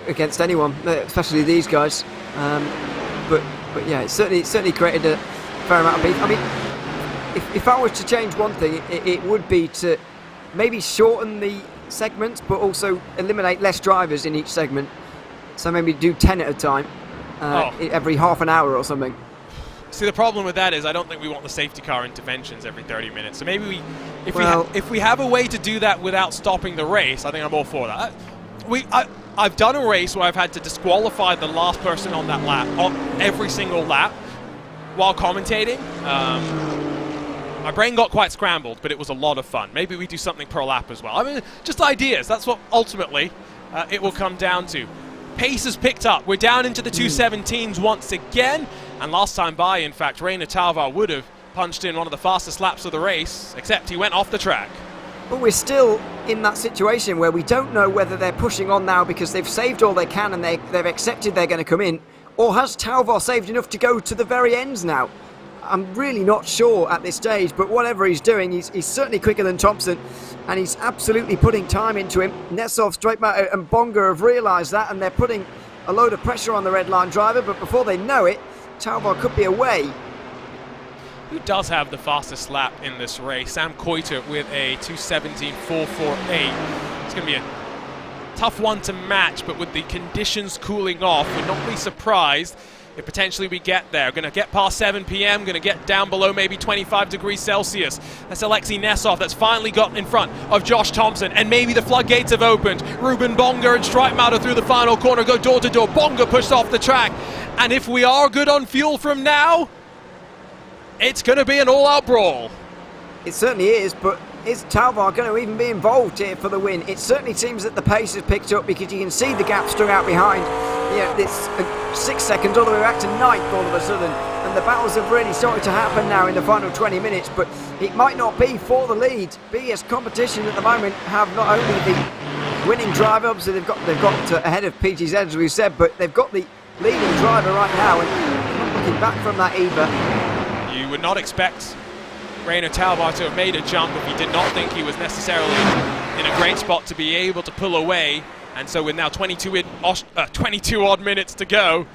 Speaker 2: against anyone, especially these guys. But yeah, it certainly created a fair amount of beef. I mean, if I was to change one thing, it would be to maybe shorten the segments, but also eliminate less drivers in each segment. So maybe do 10 at a time, every half an hour or something.
Speaker 1: See, the problem with that is I don't think we want the safety car interventions every 30 minutes. So maybe if we have a way to do that without stopping the race, I think I'm all for that. I've done a race where I've had to disqualify the last person on that lap, on every single lap, while commentating. My brain got quite scrambled, but it was a lot of fun. Maybe we do something per lap as well. I mean, just ideas. That's what ultimately it will come down to. Pace has picked up. We're down into the 217s once again. And last time by, in fact, Reiner Talvar would have punched in one of the fastest laps of the race, except he went off the track.
Speaker 2: But we're still in that situation where we don't know whether they're pushing on now because they've saved all they can and they've accepted they're going to come in, or has Talvar saved enough to go to the very ends now? I'm really not sure at this stage, but whatever he's doing, he's certainly quicker than Thompson, and he's absolutely putting time into him. Nessov, Streitmacher and Bonga have realised that, and they're putting a load of pressure on the red line driver, but before they know it, Talvar could be away.
Speaker 1: Who does have the fastest lap in this race? Sam Koiter with a 2:17.448. It's going to be a tough one to match, but with the conditions cooling off, would not be surprised if potentially we get there. Going to get past 7 p.m., going to get down below maybe 25 degrees Celsius. That's Alexei Nessov that's finally got in front of Josh Thompson, and maybe the floodgates have opened. Ruben Bonga and Streitmacher through the final corner go door to door. Bonga pushed off the track, and if we are good on fuel from now, it's going to be an all-out brawl.
Speaker 2: It certainly is, but is Talvar going to even be involved here for the win? It certainly seems that the pace has picked up because you can see the gap strung out behind. Yeah, it's 6 seconds all the way back to 9th all of a sudden, and the battles have really started to happen now in the final 20 minutes, but it might not be for the lead. BS competition at the moment have not only the winning driver, obviously they've got ahead of PGZ as we've said, but they've got the leading driver right now, and not looking back from that either.
Speaker 1: You would not expect Reiner Talvar to have made a jump if he did not think he was necessarily in a great spot to be able to pull away. And so with now 22 odd minutes to go,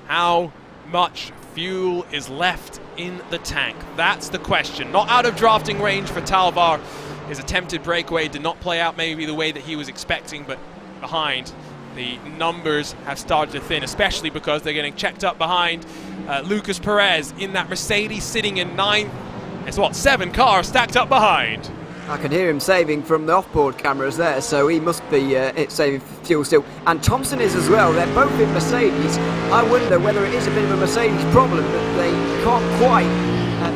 Speaker 1: how much fuel is left in the tank? That's the question. Not out of drafting range for Talvar. His attempted breakaway did not play out maybe the way that he was expecting, but behind, the numbers have started to thin, especially because they're getting checked up behind Lucas Perez in that Mercedes sitting in 9th. It's 7 cars stacked up behind.
Speaker 2: I could hear him saving from the off-board cameras there, so he must be saving fuel still. And Thompson is as well. They're both in Mercedes. I wonder whether it is a bit of a Mercedes problem that they can't quite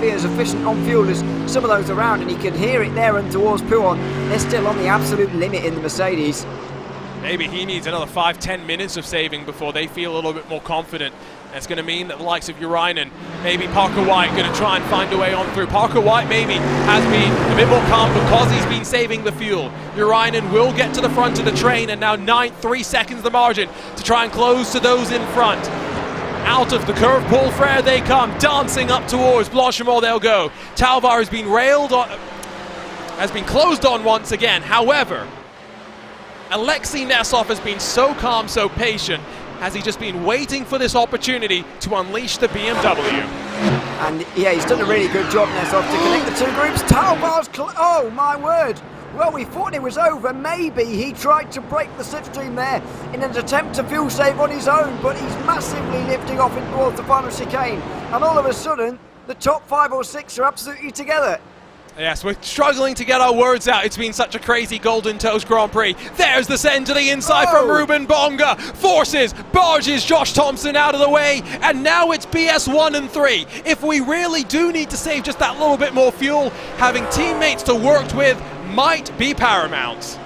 Speaker 2: be as efficient on fuel as some of those around, and you can hear it there and towards Pouon. They're still on the absolute limit in the Mercedes.
Speaker 1: Maybe he needs another 5-10 minutes of saving before they feel a little bit more confident. That's going to mean that the likes of Urainen, maybe Parker White, going to try and find a way on through. Parker White maybe has been a bit more calm because he's been saving the fuel. Urainen will get to the front of the train, and now 3 seconds the margin to try and close to those in front. Out of the curve, Paul Frere they come, dancing up towards Blanchimont they'll go. Talvar has been railed on, has been closed on once again. However, Alexei Nesov has been so calm, so patient. Has he just been waiting for this opportunity to unleash the BMW?
Speaker 2: And yeah, he's done a really good job, Nesov, to connect the two groups. Talvar's oh my word! Well, we thought it was over. Maybe he tried to break the slipstream there in an attempt to fuel save on his own, but he's massively lifting off in towards the final chicane. And all of a sudden, the top 5 or 6 are absolutely together.
Speaker 1: Yes, we're struggling to get our words out. It's been such a crazy Golden Toast Grand Prix. There's the send to the inside from Ruben Bonga. Forces, barges Josh Thompson out of the way. And now it's BS1 and 3. If we really do need to save just that little bit more fuel, having teammates to work with might be paramount.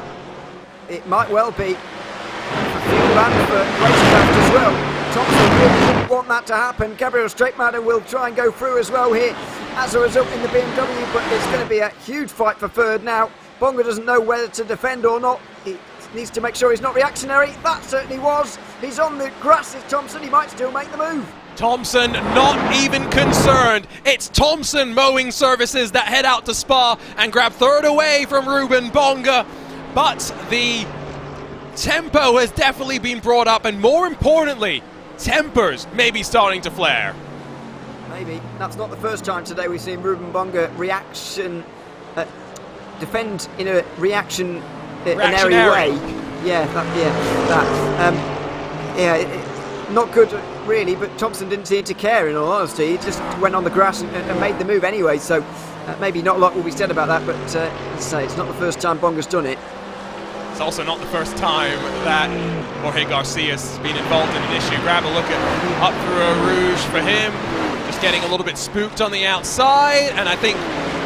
Speaker 2: It might well be. For fuel and for racecraft as well. Thompson really didn't want that to happen. Gabriel Straightmatter will try and go through as well here as a result in the BMW, but it's going to be a huge fight for third now. Bonga doesn't know whether to defend or not. He needs to make sure he's not reactionary. That certainly was. He's on the grass, is Thompson. He might still make the move.
Speaker 1: Thompson not even concerned. It's Thompson mowing services that head out to Spa and grab third away from Ruben Bonga. But the tempo has definitely been brought up, and more importantly, tempers may be starting to flare.
Speaker 2: Maybe. That's not the first time today we've seen Ruben Bonga defend in a reactionary way. Not good really, but Thompson didn't seem to care, in all honesty. He just went on the grass and made the move anyway, so maybe not a lot will be said about that, but as I say, it's not the first time Bonga's done it.
Speaker 1: It's also not the first time that Jorge Garcia's been involved in an issue. Grab a look at up through a Rouge for him. Just getting a little bit spooked on the outside, and I think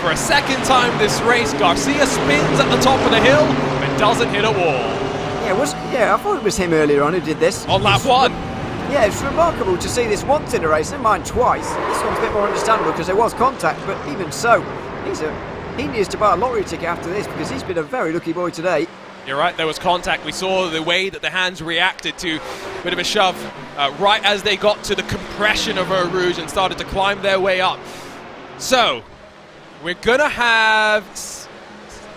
Speaker 1: for a second time this race, Garcia spins at the top of the hill, but doesn't hit a wall.
Speaker 2: I thought it was him earlier on who did this.
Speaker 1: On lap 1.
Speaker 2: Yeah, it's remarkable to see this once in a race, never mind twice. This one's a bit more understandable because there was contact, but even so, he needs to buy a lottery ticket after this because he's been a very lucky boy today.
Speaker 1: You're right, there was contact. We saw the way that the hands reacted to a bit of a shove right as they got to the compression of Eau Rouge and started to climb their way up. So, we're going to have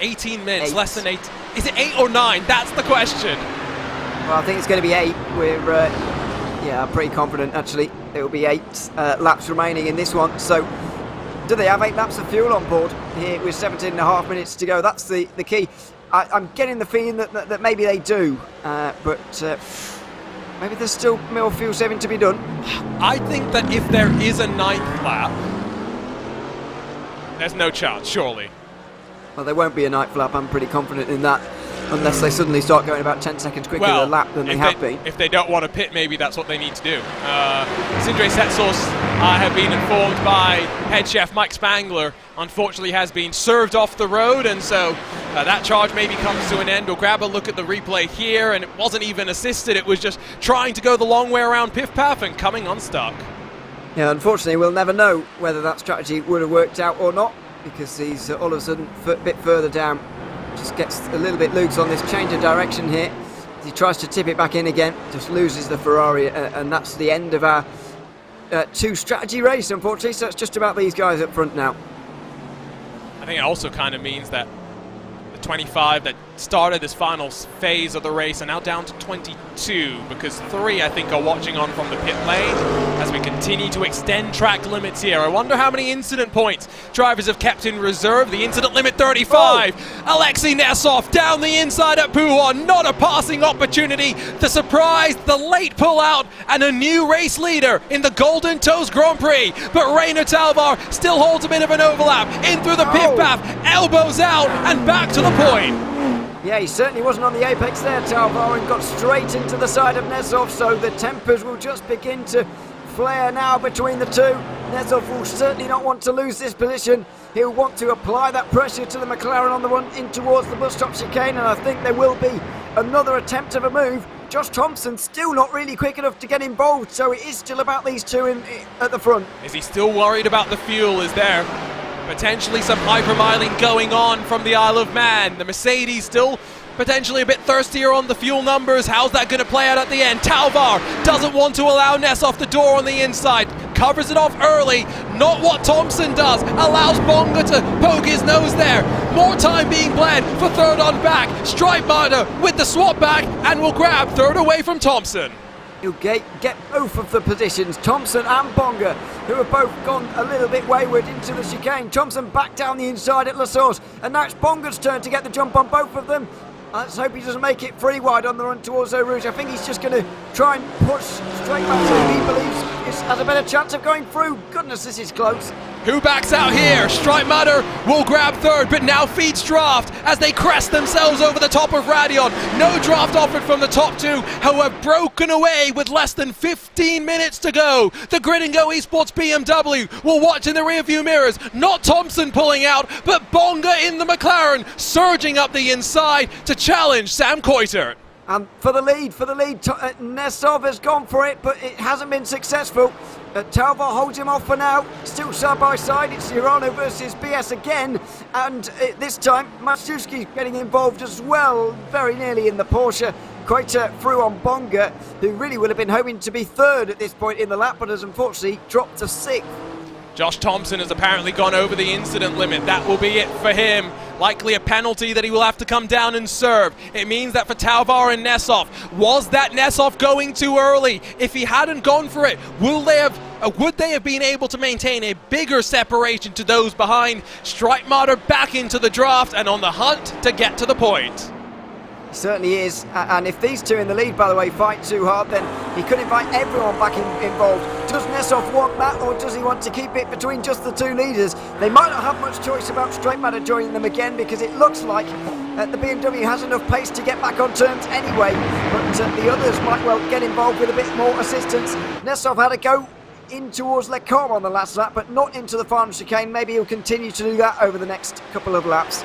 Speaker 1: 18 minutes, less than 8. Is it 8 or 9? That's the question.
Speaker 2: Well, I think it's going to be 8. We're, I'm pretty confident, actually. It will be 8 laps remaining in this one. So, do they have 8 laps of fuel on board here with 17.5 minutes to go? That's the key. I'm getting the feeling that maybe they do, but maybe there's still more fuel saving to be done.
Speaker 1: I think that if there is a 9th lap, there's no chance, surely.
Speaker 2: Well, there won't be a 9th lap, I'm pretty confident in that, unless they suddenly start going about 10 seconds quicker a lap than they have been.
Speaker 1: If they don't want to pit, maybe that's what they need to do. Sindre Setsos, I have been informed by head chef Mike Spangler, unfortunately has been served off the road, and so that charge maybe comes to an end. We'll grab a look at the replay here, and it wasn't even assisted. It was just trying to go the long way around Piff Paff and coming unstuck.
Speaker 2: Yeah, unfortunately, we'll never know whether that strategy would have worked out or not, because he's all of a sudden a bit further down. Just gets a little bit loose on this change of direction here. He tries to tip it back in again, just loses the Ferrari, and that's the end of our 2-strategy race, unfortunately. So it's just about these guys up front now.
Speaker 1: I think it also kind of means that the 25 that started this final phase of the race, and now down to 22, because 3, I think, are watching on from the pit lane as we continue to extend track limits here. I wonder how many incident points drivers have kept in reserve. The incident limit 35. Oh. Alexei Nesov down the inside at Puhon. Not a passing opportunity. The surprise, the late pullout, and a new race leader in the Golden Toes Grand Prix. But Rainer Talvar still holds a bit of an overlap. In through the pit path, elbows out, and back to the point.
Speaker 2: Yeah, he certainly wasn't on the apex there, Talvar, and got straight into the side of Nesov, so the tempers will just begin to flare now between the two. Nesov will certainly not want to lose this position. He'll want to apply that pressure to the McLaren on the run in towards the bus stop chicane, and I think there will be another attempt of a move. Josh Thompson still not really quick enough to get involved, so it is still about these two at the front.
Speaker 1: Is he still worried about the fuel? Is there potentially some hypermiling going on from the Isle of Man? The Mercedes still potentially a bit thirstier on the fuel numbers. How's that going to play out at the end? Talvar doesn't want to allow Nesov the door on the inside. Covers it off early. Not what Thompson does. Allows Bonga to poke his nose there. More time being bled for third on back. Streitmacher with the swap back and will grab third away from Thompson.
Speaker 2: He'll get both of the positions, Thompson and Bonga, who have both gone a little bit wayward into the chicane. Thompson back down the inside at La Source, and now it's Bonga's turn to get the jump on both of them. Let's hope he doesn't make it free wide on the run towards Eau Rouge. I think he's just going to try and push straight back to him. He believes he has a better chance of going through. Goodness, this is close.
Speaker 1: Who backs out here? Streitmacher will grab third, but now feeds draft as they crest themselves over the top of Radion. No draft offered from the top two, who have broken away with less than 15 minutes to go. The Grid and Go Esports BMW will watch in the rearview mirrors. Not Thompson pulling out, but Bonga in the McLaren, surging up the inside to challenge Sam Coitert.
Speaker 2: And for the lead, Nesov has gone for it, but it hasn't been successful. Talvar holds him off for now. Still side by side. It's Urano versus BS again, and this time Matsuski's getting involved as well, very nearly in the Porsche. Coitert through on Bonga, who really would have been hoping to be third at this point in the lap, but has unfortunately dropped to sixth.
Speaker 1: Josh Thompson has apparently gone over the incident limit. That will be it for him. Likely a penalty that he will have to come down and serve. It means that for Talvar and Nesov, was that Nesov going too early? If he hadn't gone for it, would they have been able to maintain a bigger separation to those behind? Streitmacher back into the draft and on the hunt to get to the point.
Speaker 2: Certainly is, and if these two in the lead, by the way, fight too hard, then he could invite everyone back involved. Does Nesov want that, or does he want to keep it between just the two leaders? They might not have much choice about Streitmacher joining them again, because it looks like the BMW has enough pace to get back on terms anyway, but the others might well get involved with a bit more assistance. Nesov had a go in towards Le Combe on the last lap, but not into the final chicane. Maybe he'll continue to do that over the next couple of laps.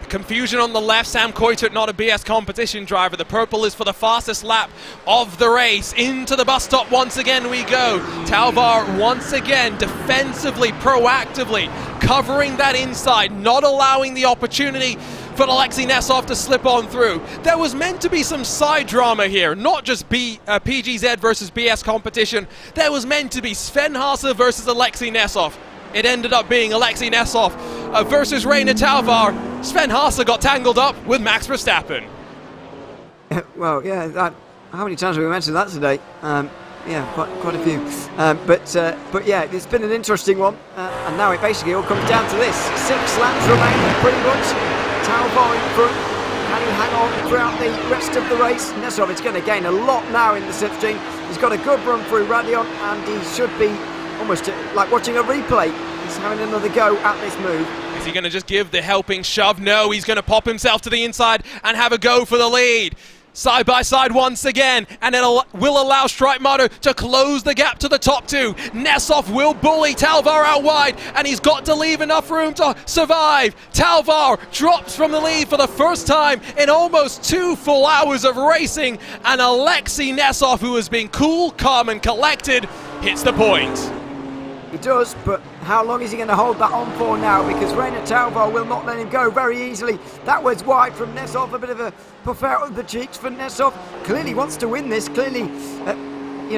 Speaker 1: Confusion on the left. Sam Coitert, not a BS competition driver. The purple is for the fastest lap of the race. Into the bus stop once again we go. Talvar once again defensively, proactively covering that inside, not allowing the opportunity for Alexei Nesov to slip on through. There was meant to be some side drama here, not just PGZ versus BS competition. There was meant to be Sven Haasper versus Alexei Nesov. It ended up being Alexei Nesov versus Rainer Talvar. Sven Haasper got tangled up with Max Verstappen.
Speaker 2: Well, yeah, how many times have we mentioned that today? Yeah, quite a few. But yeah, it's been an interesting one, and now it basically all comes down to this. 6 laps remaining, pretty much. Talvar in front. Can he hang on throughout the rest of the race? Nesov is going to gain a lot now in the slipstream. He's got a good run through Radion, and he should be almost like watching a replay. He's having another go at this move.
Speaker 1: Is he going to just give the helping shove? No, he's going to pop himself to the inside and have a go for the lead. Side by side once again, and it will allow Streitmacher to close the gap to the top two. Nesov will bully Talvar out wide, and he's got to leave enough room to survive. Talvar drops from the lead for the first time in almost 2 full hours of racing, and Alexei Nesov, who has been cool, calm and collected, hits the point.
Speaker 2: He does, but how long is he going to hold that on for now? Because Rainer Talvar will not let him go very easily. That was wide from Nesov, a bit of a puff out of the cheeks for Nesov. Clearly wants to win this, clearly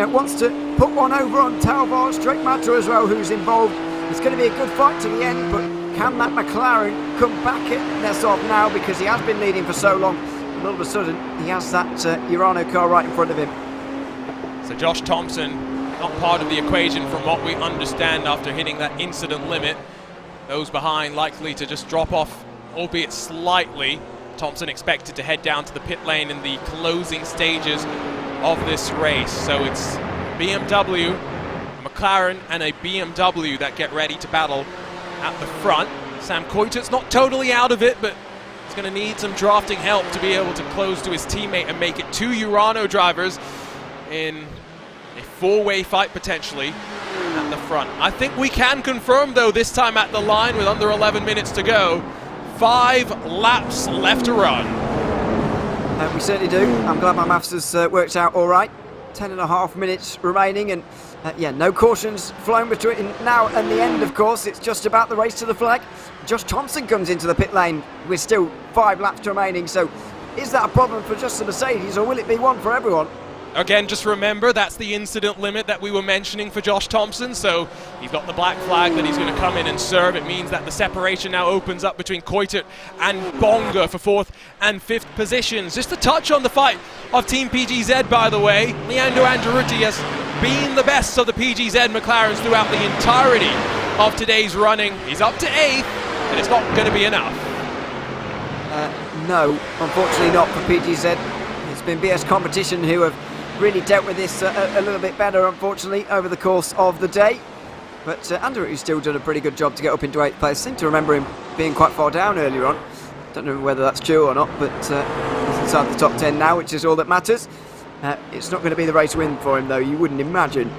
Speaker 2: wants to put one over on Talvar. Streitmacher as well, who's involved. It's going to be a good fight to the end, but Can that McLaren come back at Nesov now, because he has been leading for so long, and all of a sudden he has that Urano car right in front of him.
Speaker 1: So Josh Thompson not part of the equation from what we understand after hitting that incident limit. Those behind likely to just drop off, albeit slightly. Thompson expected to head down to the pit lane in the closing stages of this race. So it's BMW, a McLaren and a BMW that get ready to battle at the front. Sam Coyter's not totally out of it, but he's going to need some drafting help to be able to close to his teammate and make it two Urano drivers in a four-way fight potentially at the front. I think we can confirm, though, this time at the line with under 11 minutes to go, 5 laps left to run.
Speaker 2: We certainly do. I'm glad my maths has worked out all right. 10.5 minutes remaining, and yeah, no cautions flowing between now and the end, of course. It's just about the race to the flag. Josh Thompson comes into the pit lane with still 5 laps remaining, so is that a problem for just the Mercedes, or will it be one for everyone?
Speaker 1: Again, just remember, that's the incident limit that we were mentioning for Josh Thompson, so he's got the black flag that he's going to come in and serve. It means that the separation now opens up between Coitert and Bonga for 4th and 5th positions. Just to touch on the fight of Team PGZ, by the way, Leandro Angeruti has been the best of the PGZ McLarens throughout the entirety of today's running. He's up to 8th, and it's not going to be enough.
Speaker 2: No, unfortunately not for PGZ. It's been BS Competition who have really dealt with this a little bit better, unfortunately, over the course of the day. But Anderutti's still done a pretty good job to get up into 8th place. I seem to remember him being quite far down earlier on. Don't know whether that's true or not, but he's inside the top 10 now, which is all that matters. It's not going to be the race win for him, though, you wouldn't imagine.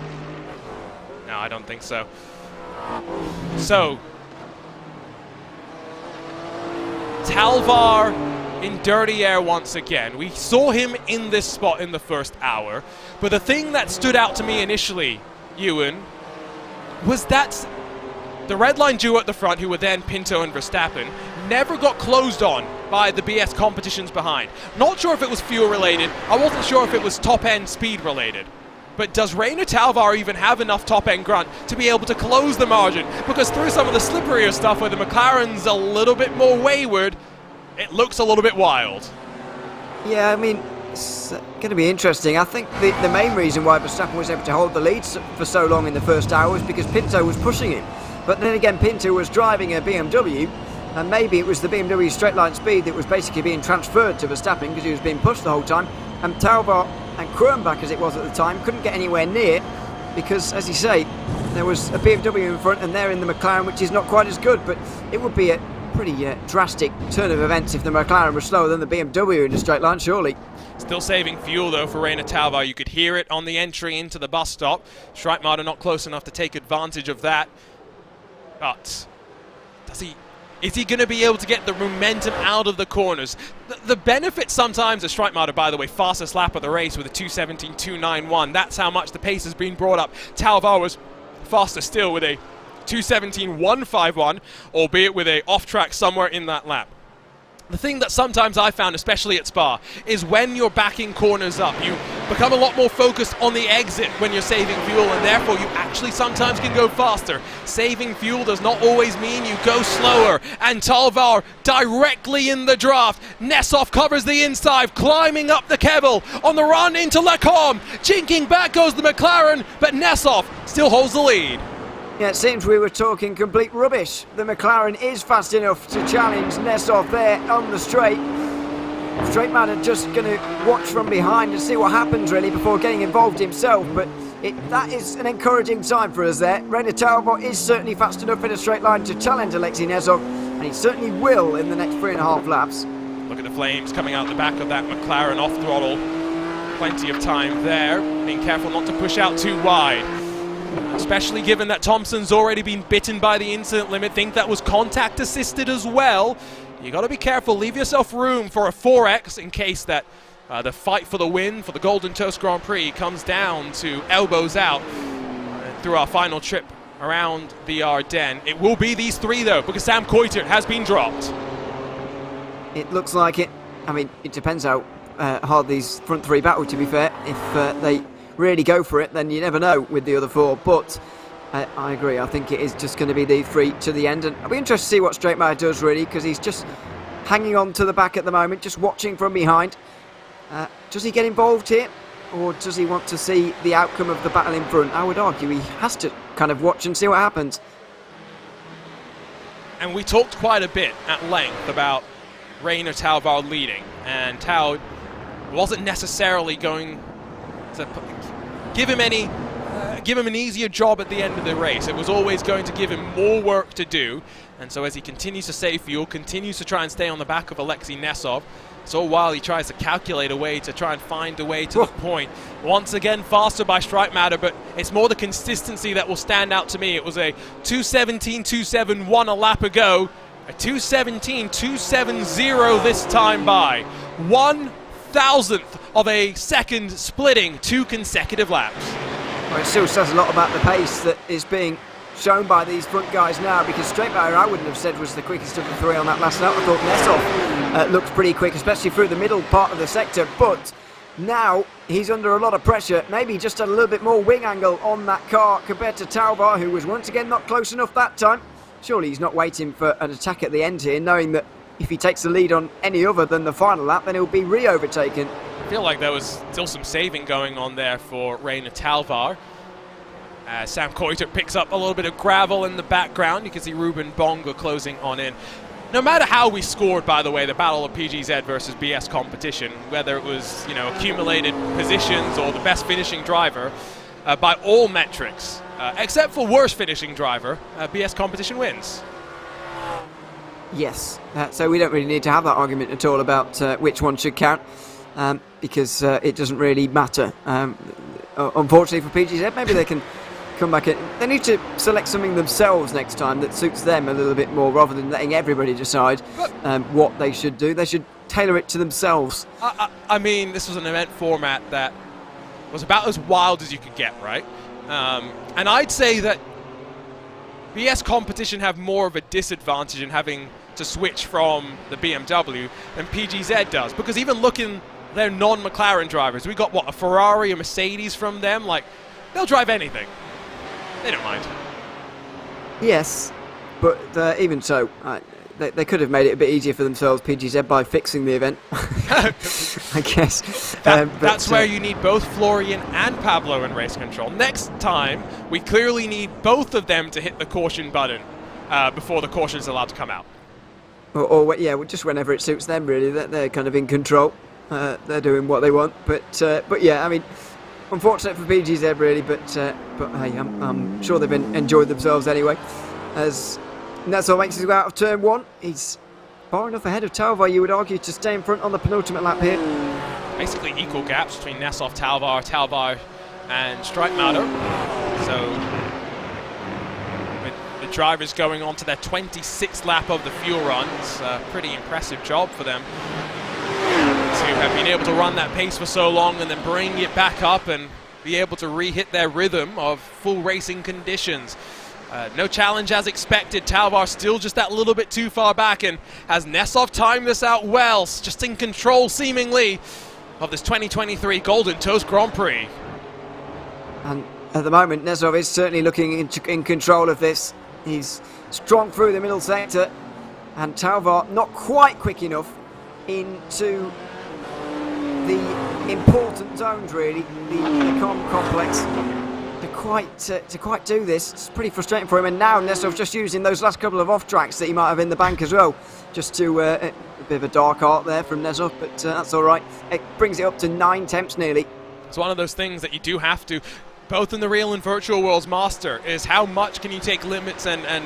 Speaker 1: No, I don't think so. So, Talvar in dirty air once again. We saw him in this spot in the first hour, but the thing that stood out to me initially, Ewan, was that the red line duo at the front, who were then Pinto and Verstappen, never got closed on by the BS competitions behind. Not sure if it was fuel related, I wasn't sure if it was top end speed related. But does Reina Talvar even have enough top-end grunt to be able to close the margin? Because through some of the slipperier stuff where the McLaren's a little bit more wayward, it looks a little bit wild.
Speaker 2: Yeah, I mean, it's going to be interesting. I think the main reason why Verstappen was able to hold the lead for so long in the first hour was because Pinto was pushing him. But then again, Pinto was driving a BMW, and maybe it was the BMW straight line speed that was basically being transferred to Verstappen because he was being pushed the whole time. And Talvar and Kruenbach, as it was at the time, couldn't get anywhere near because, as you say, there was a BMW in front and they're in the McLaren, which is not quite as good. But it would be a pretty drastic turn of events if the McLaren was slower than the BMW in a straight line, surely.
Speaker 1: Still saving fuel, though, for Reina Talvar. You could hear it on the entry into the bus stop. Schreitmacher not close enough to take advantage of that. But is he going to be able to get the momentum out of the corners? The benefit sometimes of Schreitmacher, by the way, fastest lap of the race with a 2:17.291. That's how much the pace has been brought up. Talvar was faster still with a 2:17.151, albeit with a off-track somewhere in that lap. The thing that sometimes I found, especially at Spa, is when you're backing corners up, you become a lot more focused on the exit when you're saving fuel, and therefore you actually sometimes can go faster. Saving fuel does not always mean you go slower, and Talvar directly in the draft. Nesov covers the inside, climbing up the Kevel on the run into Lacombe. Jinking back goes the McLaren, but Nesov still holds the lead.
Speaker 2: Yeah, it seems we were talking complete rubbish. The McLaren is fast enough to challenge Nesov there on the straight. Schreitmacher just going to watch from behind and see what happens really before getting involved himself, but that is an encouraging time for us there. Reina Talbot is certainly fast enough in a straight line to challenge Alexei Nesov, and he certainly will in the next 3.5 laps.
Speaker 1: Look at the flames coming out the back of that McLaren off throttle. Plenty of time there, being careful not to push out too wide. Especially given that Thompson's already been bitten by the incident limit. Think that was contact assisted as well. You got to be careful. Leave yourself room for a 4X in case that the fight for the win for the Golden Toast Grand Prix comes down to elbows out through our final trip around the Ardennes. It will be these three though, because Sam Coitert has been dropped.
Speaker 2: It looks like it. I mean, it depends how hard these front three battle, to be fair. If they really go for it, then you never know with the other four. But I agree. I think it is just going to be these three to the end, and I'll be interested to see what Straight Matter does, really, because he's just hanging on to the back at the moment, just watching from behind. Does he get involved here, or does he want to see the outcome of the battle in front? I would argue he has to kind of watch and see what happens.
Speaker 1: And we talked quite a bit at length about Reina Talvar leading, and Tao wasn't necessarily going to give him an easier job at the end of the race. It was always going to give him more work to do, and so as he continues to save fuel, continues to try and stay on the back of Alexei Nesov, so while he tries to calculate a way to try and find a way to the point. Once again, faster by Strike Matter, but it's more the consistency that will stand out to me. It was a 2:17.271 a lap ago, a 2:17.270 this time by 1/1000th of a second, splitting 2 consecutive laps.
Speaker 2: Well, it still says a lot about the pace that is being shown by these front guys now, because Straight Matter I wouldn't have said was the quickest of the three on that last lap. I thought Nesov looked pretty quick, especially through the middle part of the sector, but now he's under a lot of pressure. Maybe just a little bit more wing angle on that car compared to Talvar, who was once again not close enough that time. Surely he's not waiting for an attack at the end here, knowing that if he takes the lead on any other than the final lap, then he'll be re-overtaken.
Speaker 1: I feel like there was still some saving going on there for Reina Talvar. Sam Koiter picks up a little bit of gravel in the background. You can see Ruben Bonga closing on in. No matter how we scored, by the way, the battle of PGZ versus BS competition, whether it was, you know, accumulated positions or the best finishing driver, by all metrics, except for worst finishing driver, BS competition wins.
Speaker 2: Yes, so we don't really need to have that argument at all about which one should count, because it doesn't really matter. Unfortunately for PGZ, maybe they can come back. They need to select something themselves next time that suits them a little bit more, rather than letting everybody decide what they should do. They should tailor it to themselves.
Speaker 1: I mean, this was an event format that was about as wild as you could get, right? And I'd say that BS competition have more of a disadvantage in having to switch from the BMW than PGZ does, because even looking their non-McLaren drivers, we got what, a Ferrari, a Mercedes from them, like they'll drive anything. They don't mind.
Speaker 2: Yes, but even so, they could have made it a bit easier for themselves, PGZ, by fixing the event, I guess.
Speaker 1: That's where you need both Florian and Pablo in race control. Next time, we clearly need both of them to hit the caution button before the caution is allowed to come out.
Speaker 2: Or yeah, just whenever it suits them, really. They're kind of in control. They're doing what they want. But yeah, I mean, unfortunate for PGZ, really. But hey, I'm sure they've enjoyed themselves anyway. As Nesov makes his way out of turn 1, he's far enough ahead of Talvar, you would argue, to stay in front on the penultimate lap here.
Speaker 1: Basically equal gaps between Nesov, Talvar, and Strike Matter. So with the drivers going on to their 26th lap of the fuel run, it's a pretty impressive job for them to have been able to run that pace for so long and then bring it back up and be able to re-hit their rhythm of full racing conditions. No challenge as expected. Talvar still just that little bit too far back, and has Nesov timed this out well, just in control seemingly of this 2023 Golden Toast Grand Prix.
Speaker 2: And at the moment, Nesov is certainly looking in control of this. He's strong through the middle sector, and Talvar not quite quick enough into the important zones, really, the complex. To quite do this. It's pretty frustrating for him, and now Nesov's just using those last couple of off tracks that he might have in the bank as well, just to a bit of a dark art there from Nesov, but that's all right. It brings it up to 9 tenths nearly.
Speaker 1: It's one of those things that you do have to, both in the real and virtual worlds, master, is how much can you take limits and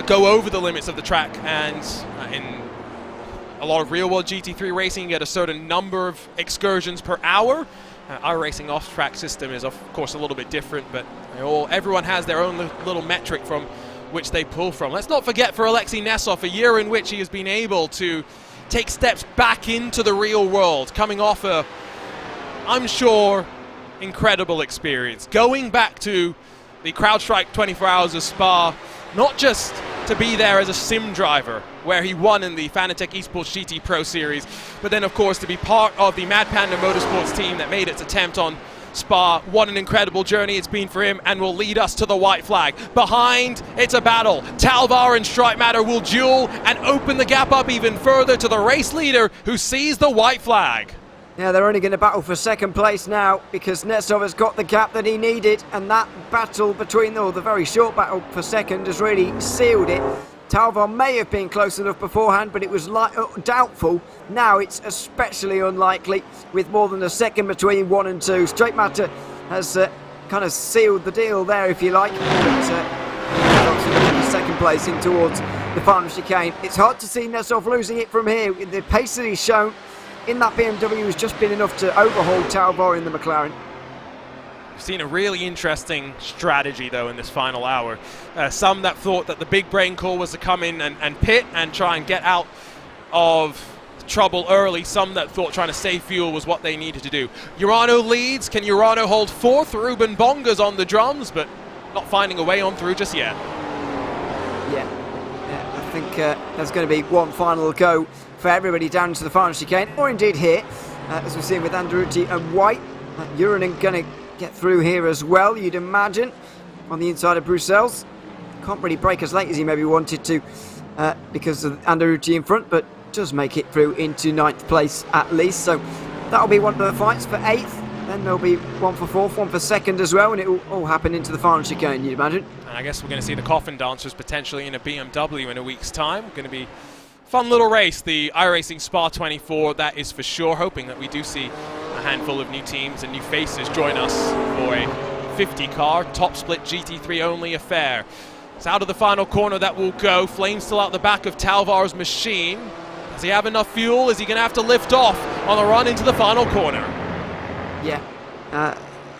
Speaker 1: go over the limits of the track. And in a lot of real world GT3 racing, you get a certain number of excursions per hour. iRacing off-track system is, of course, a little bit different, but everyone has their own little metric from which they pull from. Let's not forget, for Alexei Nesov, a year in which he has been able to take steps back into the real world, coming off a, I'm sure, incredible experience. Going back to the CrowdStrike 24 Hours of Spa, not just to be there as a sim driver, where he won in the Fanatec Esports GT Pro Series, but then of course to be part of the Mad Panda Motorsports team that made its attempt on Spa. What an incredible journey it's been for him, and will lead us to the white flag. Behind, it's a battle. Talvar and Stripe Matter will duel and open the gap up even further to the race leader, who sees the white flag.
Speaker 2: Yeah, they're only going to battle for second place now because Netsov has got the gap that he needed, and that battle between them, or the very short battle for second, has really sealed it. Talvar may have been close enough beforehand, but it was doubtful. Now it's especially unlikely, with more than a second between 1 and 2. Straight Matter has kind of sealed the deal there, if you like. But second place in towards the final chicane. It's hard to see Netsov losing it from here. The pace that he's shown in that BMW has just been enough to overhaul Talvar in the McLaren.
Speaker 1: We've seen a really interesting strategy, though, in this final hour. Some that thought that the big brain call was to come in and pit and try and get out of trouble early. Some that thought trying to save fuel was what they needed to do. Urano leads. Can Urano hold fourth? Ruben Bonga's on the drums, but not finding a way on through just yet.
Speaker 2: Yeah, I think there's going to be one final go for everybody down to the final chicane, or indeed here, as we've seen with Andaruti and White. Uranen going to get through here as well, you'd imagine, on the inside of Bruxelles. Can't really break as late as he maybe wanted to because of Andaruti in front, but does make it through into 9th place at least. So that'll be one of the fights for 8th. Then there'll be one for 4th, one for 2nd as well, and it will all happen into the final chicane, you'd imagine.
Speaker 1: And I guess we're going to see the coffin dancers potentially in a BMW in a week's time. Going to be fun little race, the iRacing Spa 24, that is for sure. Hoping that we do see a handful of new teams and new faces join us for a 50 car, top split GT3 only affair. It's out of the final corner that will go. Flame still out the back of Talvar's machine. Does he have enough fuel? Is he going to have to lift off on the run into the final corner?
Speaker 2: Yeah, I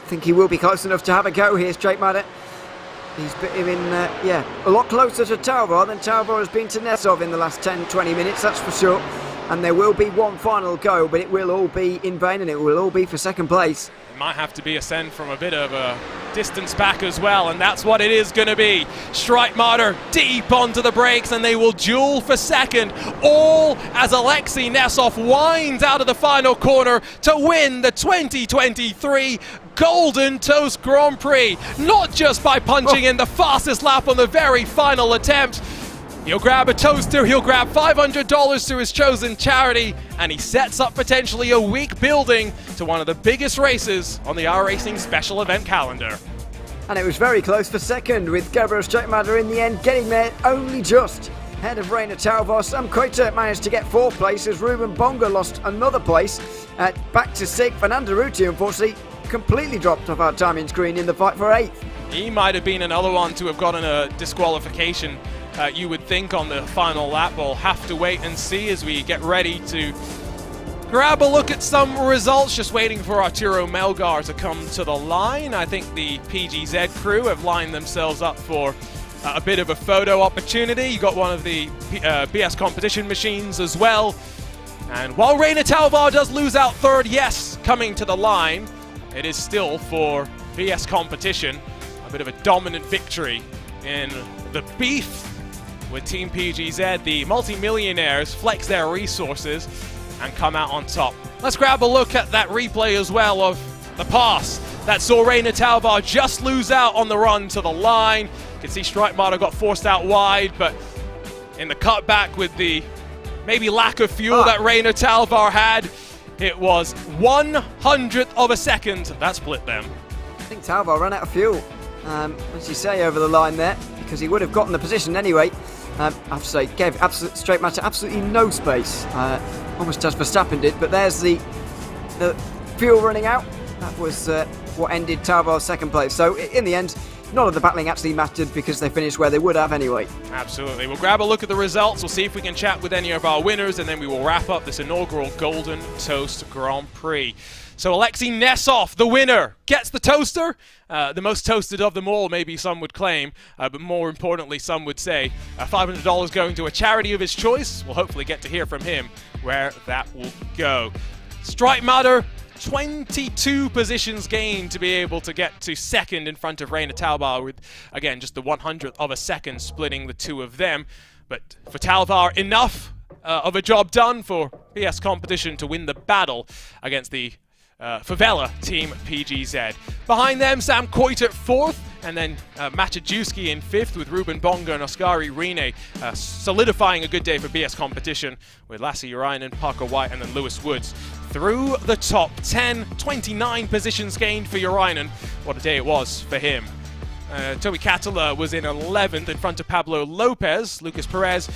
Speaker 2: think he will be close enough to have a go here, Straight Matter. He's put him in, a lot closer to Talvar than Talvar has been to Netsov in the last 10-20 minutes, that's for sure. And there will be one final go, but it will all be in vain, and it will all be for second place.
Speaker 1: It might have to be a send from a bit of a distance back as well, and that's what it is going to be. Stripe Matter deep onto the brakes, and they will duel for second, all as Alexei Netsov winds out of the final corner to win the 2023 Golden Toast Grand Prix, not just by punching in the fastest lap on the very final attempt. He'll grab a toaster, he'll grab $500 to his chosen charity, and he sets up potentially a week building to one of the biggest races on the iRacing special event calendar.
Speaker 2: And it was very close for second, with Gabriel Straight Matter in the end getting there only just ahead of Rainer Talvar. Sam Coiter managed to get 4th place as Ruben Bonga lost another place. Back to 6th, Fernando Ruti unfortunately completely dropped off our timing screen in the fight for 8th.
Speaker 1: He might have been another one to have gotten a disqualification, you would think, on the final lap. We'll have to wait and see as we get ready to grab a look at some results. Just waiting for Arturo Melgar to come to the line. I think the PGZ crew have lined themselves up for a bit of a photo opportunity. You got one of the BS competition machines as well. And while Rainer Talvar does lose out 3rd, yes, coming to the line, it is still for BS competition. A bit of a dominant victory in the beef with Team PGZ. The multi-millionaires flex their resources and come out on top. Let's grab a look at that replay as well of the pass that saw Rainer Talvar just lose out on the run to the line. You can see Stripe Matter got forced out wide, but in the cutback with the maybe lack of fuel that Rainer Talvar had, it was 1/100th of a second that split them.
Speaker 2: I think Talvar ran out of fuel, as you say, over the line there, because he would have gotten the position anyway. I have to say, gave Straight Matter absolutely no space, almost as Verstappen did, but there's the fuel running out. That was what ended Talvar's second place. So in the end, none of the battling actually mattered because they finished where they would have anyway.
Speaker 1: Absolutely. We'll grab a look at the results. We'll see if we can chat with any of our winners, and then we will wrap up this inaugural Golden Toast Grand Prix. So Alexei Netsov, the winner, gets the toaster. The most toasted of them all, maybe some would claim, but more importantly, some would say $500 going to a charity of his choice. We'll hopefully get to hear from him where that will go. Stripe Matter, 22 positions gained to be able to get to second in front of Rainer Talvar, with, again, just the 100th of a second splitting the two of them. But for Talvar, enough of a job done for BS competition to win the battle against the favela Team PGZ. Behind them, Sam Coiter 4th, and then Matajewski in 5th with Ruben Bonga and Oskari Rene solidifying a good day for BS competition with Lassie Urainen, Parker White and then Lewis Woods through the top 10. 29 positions gained for Urainen. What a day it was for him. Toby Catala was in 11th in front of Pablo Lopez. Lucas Perez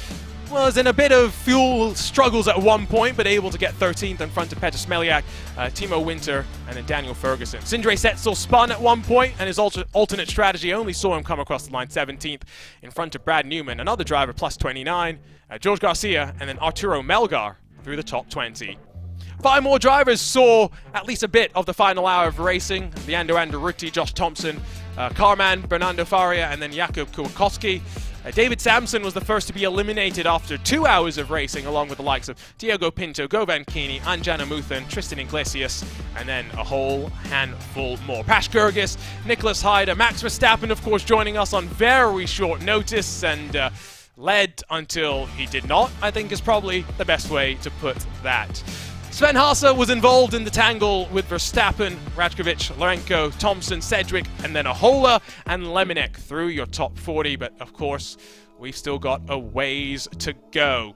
Speaker 1: was in a bit of fuel struggles at one point, but able to get 13th in front of Petr Smeliak, Timo Winter, and then Daniel Ferguson. Sindre Setzel spun at one point, and his alternate strategy only saw him come across the line 17th in front of Brad Newman, another driver plus 29, George Garcia, and then Arturo Melgar through the top 20. 5 more drivers saw at least a bit of the final hour of racing. Leandro Andarutti, Josh Thompson, Carman, Bernardo Faria, and then Jakub Kwiatkowski. David Sampson was the first to be eliminated after 2 hours of racing, along with the likes of Diego Pinto, Govan Kini, Anjana Muthan, Tristan Iglesias, and then a whole handful more. Pash Gergis, Nicholas Hyder, Max Verstappen, of course, joining us on very short notice and led until he did not, I think is probably the best way to put that. Sven Haase was involved in the tangle with Verstappen, Rajkovic, Lorenko, Thompson, Sedgwick, and then Ahola and Leminek through your top 40. But of course, we've still got a ways to go.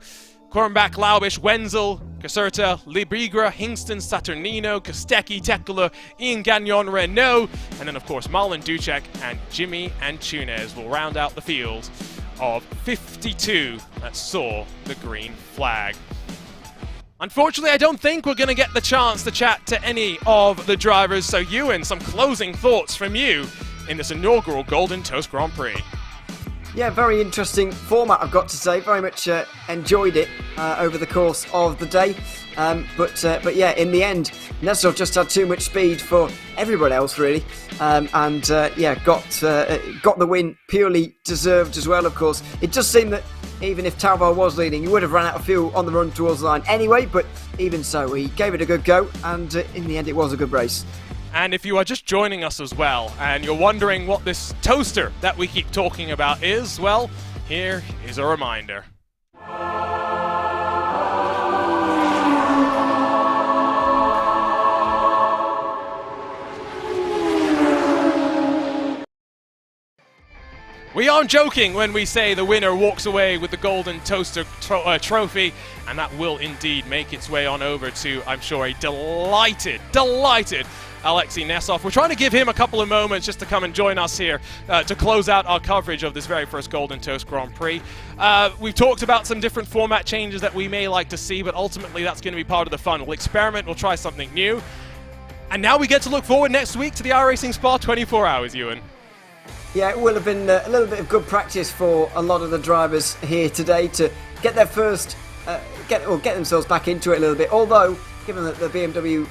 Speaker 1: Kornbach, Laubish, Wenzel, Caserta, Librigra, Hingston, Saturnino, Kostecki, Tekula, Ian Gagnon, Renault, and then of course Marlon Ducek and Jimmy Antunes will round out the field of 52 that saw the green flag. Unfortunately, I don't think we're going to get the chance to chat to any of the drivers, so Ewan, some closing thoughts from you in this inaugural Golden Toast Grand Prix.
Speaker 2: Yeah, very interesting format, I've got to say. Very much enjoyed it over the course of the day. But yeah, in the end, Nestor just had too much speed for everyone else, really. Yeah, got the win, purely deserved as well, of course. It does seem that even if Talvar was leading, he would have run out of fuel on the run towards the line anyway, but even so, he gave it a good go, and in the end, it was a good race.
Speaker 1: And if you are just joining us as well, and you're wondering what this toaster that we keep talking about is, well, here is a reminder. We aren't joking when we say the winner walks away with the Golden Toaster trophy, and that will indeed make its way on over to, I'm sure, a delighted Alexei Nesov. We're trying to give him a couple of moments just to come and join us here to close out our coverage of this very first Golden Toast Grand Prix. We've talked about some different format changes that we may like to see, but ultimately that's going to be part of the fun. We'll experiment, we'll try something new. And now we get to look forward next week to the iRacing Spa 24 Hours, Ewan.
Speaker 2: Yeah, it will have been a little bit of good practice for a lot of the drivers here today to get their first, get themselves back into it a little bit. Although, given that the BMW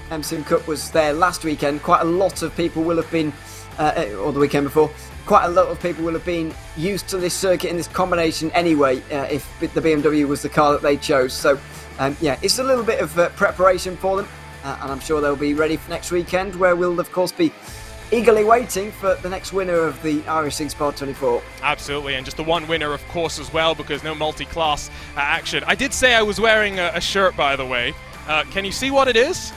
Speaker 2: MSIM Cup was there last weekend, quite a lot of people will have been, or the weekend before, quite a lot of people will have been used to this circuit and this combination anyway, if the BMW was the car that they chose. So, yeah, it's a little bit of preparation for them, and I'm sure they'll be ready for next weekend, where we'll, of course, be eagerly waiting for the next winner of the iRacing Spa 24.
Speaker 1: Absolutely, and just the one winner, of course, as well, because no multi-class action. I did say I was wearing a shirt, by the way. Can you see what it is?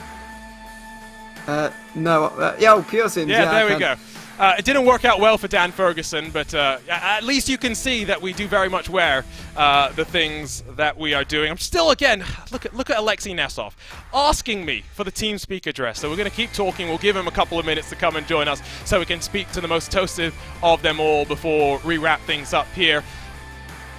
Speaker 2: No. Yeah, Pure Sims.
Speaker 1: Yeah, there we go. It didn't work out well for Dan Ferguson, but at least you can see that we do very much wear the things that we are doing. I'm still, again, look at Alexei Nesov asking me for the team speak address. So we're going to keep talking. We'll give him a couple of minutes to come and join us so we can speak to the most toasted of them all before we wrap things up here.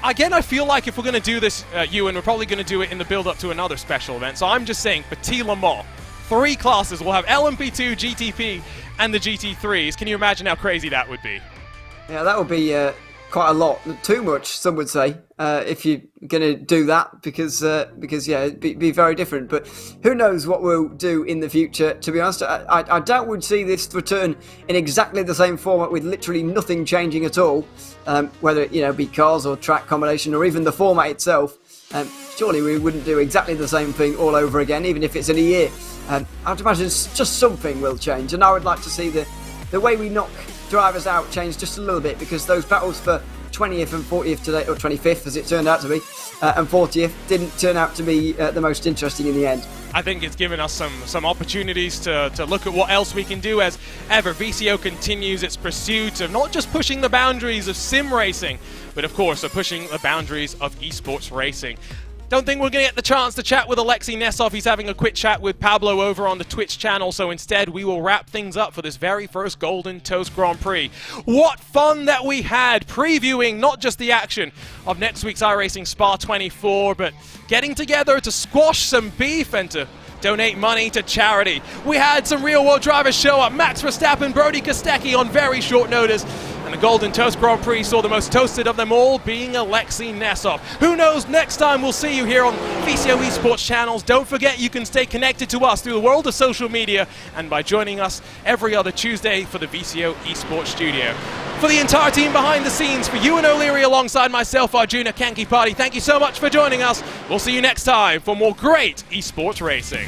Speaker 1: Again, I feel like if we're going to do this, Ewan, we're probably going to do it in the build-up to another special event. So I'm just saying, Petit Le Mans, 3 classes. We'll have LMP2, GTP, and the GT3s. Can you imagine how crazy that would be?
Speaker 2: Yeah, that would be quite a lot. Too much, some would say, if you're going to do that, because yeah, it'd be very different. But who knows what we'll do in the future, to be honest. I doubt we'd see this return in exactly the same format with literally nothing changing at all, whether it be cars or track combination or even the format itself. Surely we wouldn't do exactly the same thing all over again, even if it's in a year. I'd imagine just something will change, and I would like to see the way we knock drivers out change just a little bit, because those battles for 20th and 40th today, or 25th as it turned out to be, and 40th didn't turn out to be the most interesting in the end.
Speaker 1: I think it's given us some opportunities to look at what else we can do as ever. VCO continues its pursuit of not just pushing the boundaries of sim racing, but of course of pushing the boundaries of esports racing. Don't think we're going to get the chance to chat with Alexei Nesov. He's having a quick chat with Pablo over on the Twitch channel, so instead we will wrap things up for this very first Golden Toast Grand Prix. What fun that we had previewing not just the action of next week's iRacing Spa 24, but getting together to squash some beef and to donate money to charity. We had some real-world drivers show up. Max Verstappen, Brody Kostecki on very short notice. And the Golden Toast Grand Prix saw the most toasted of them all being Alexei Nesov. Who knows, next time we'll see you here on VCO Esports channels. Don't forget you can stay connected to us through the world of social media and by joining us every other Tuesday for the VCO Esports studio. For the entire team behind the scenes, for Ewan O'Leary alongside myself, Arjuna Kanki Party, thank you so much for joining us. We'll see you next time for more great esports racing.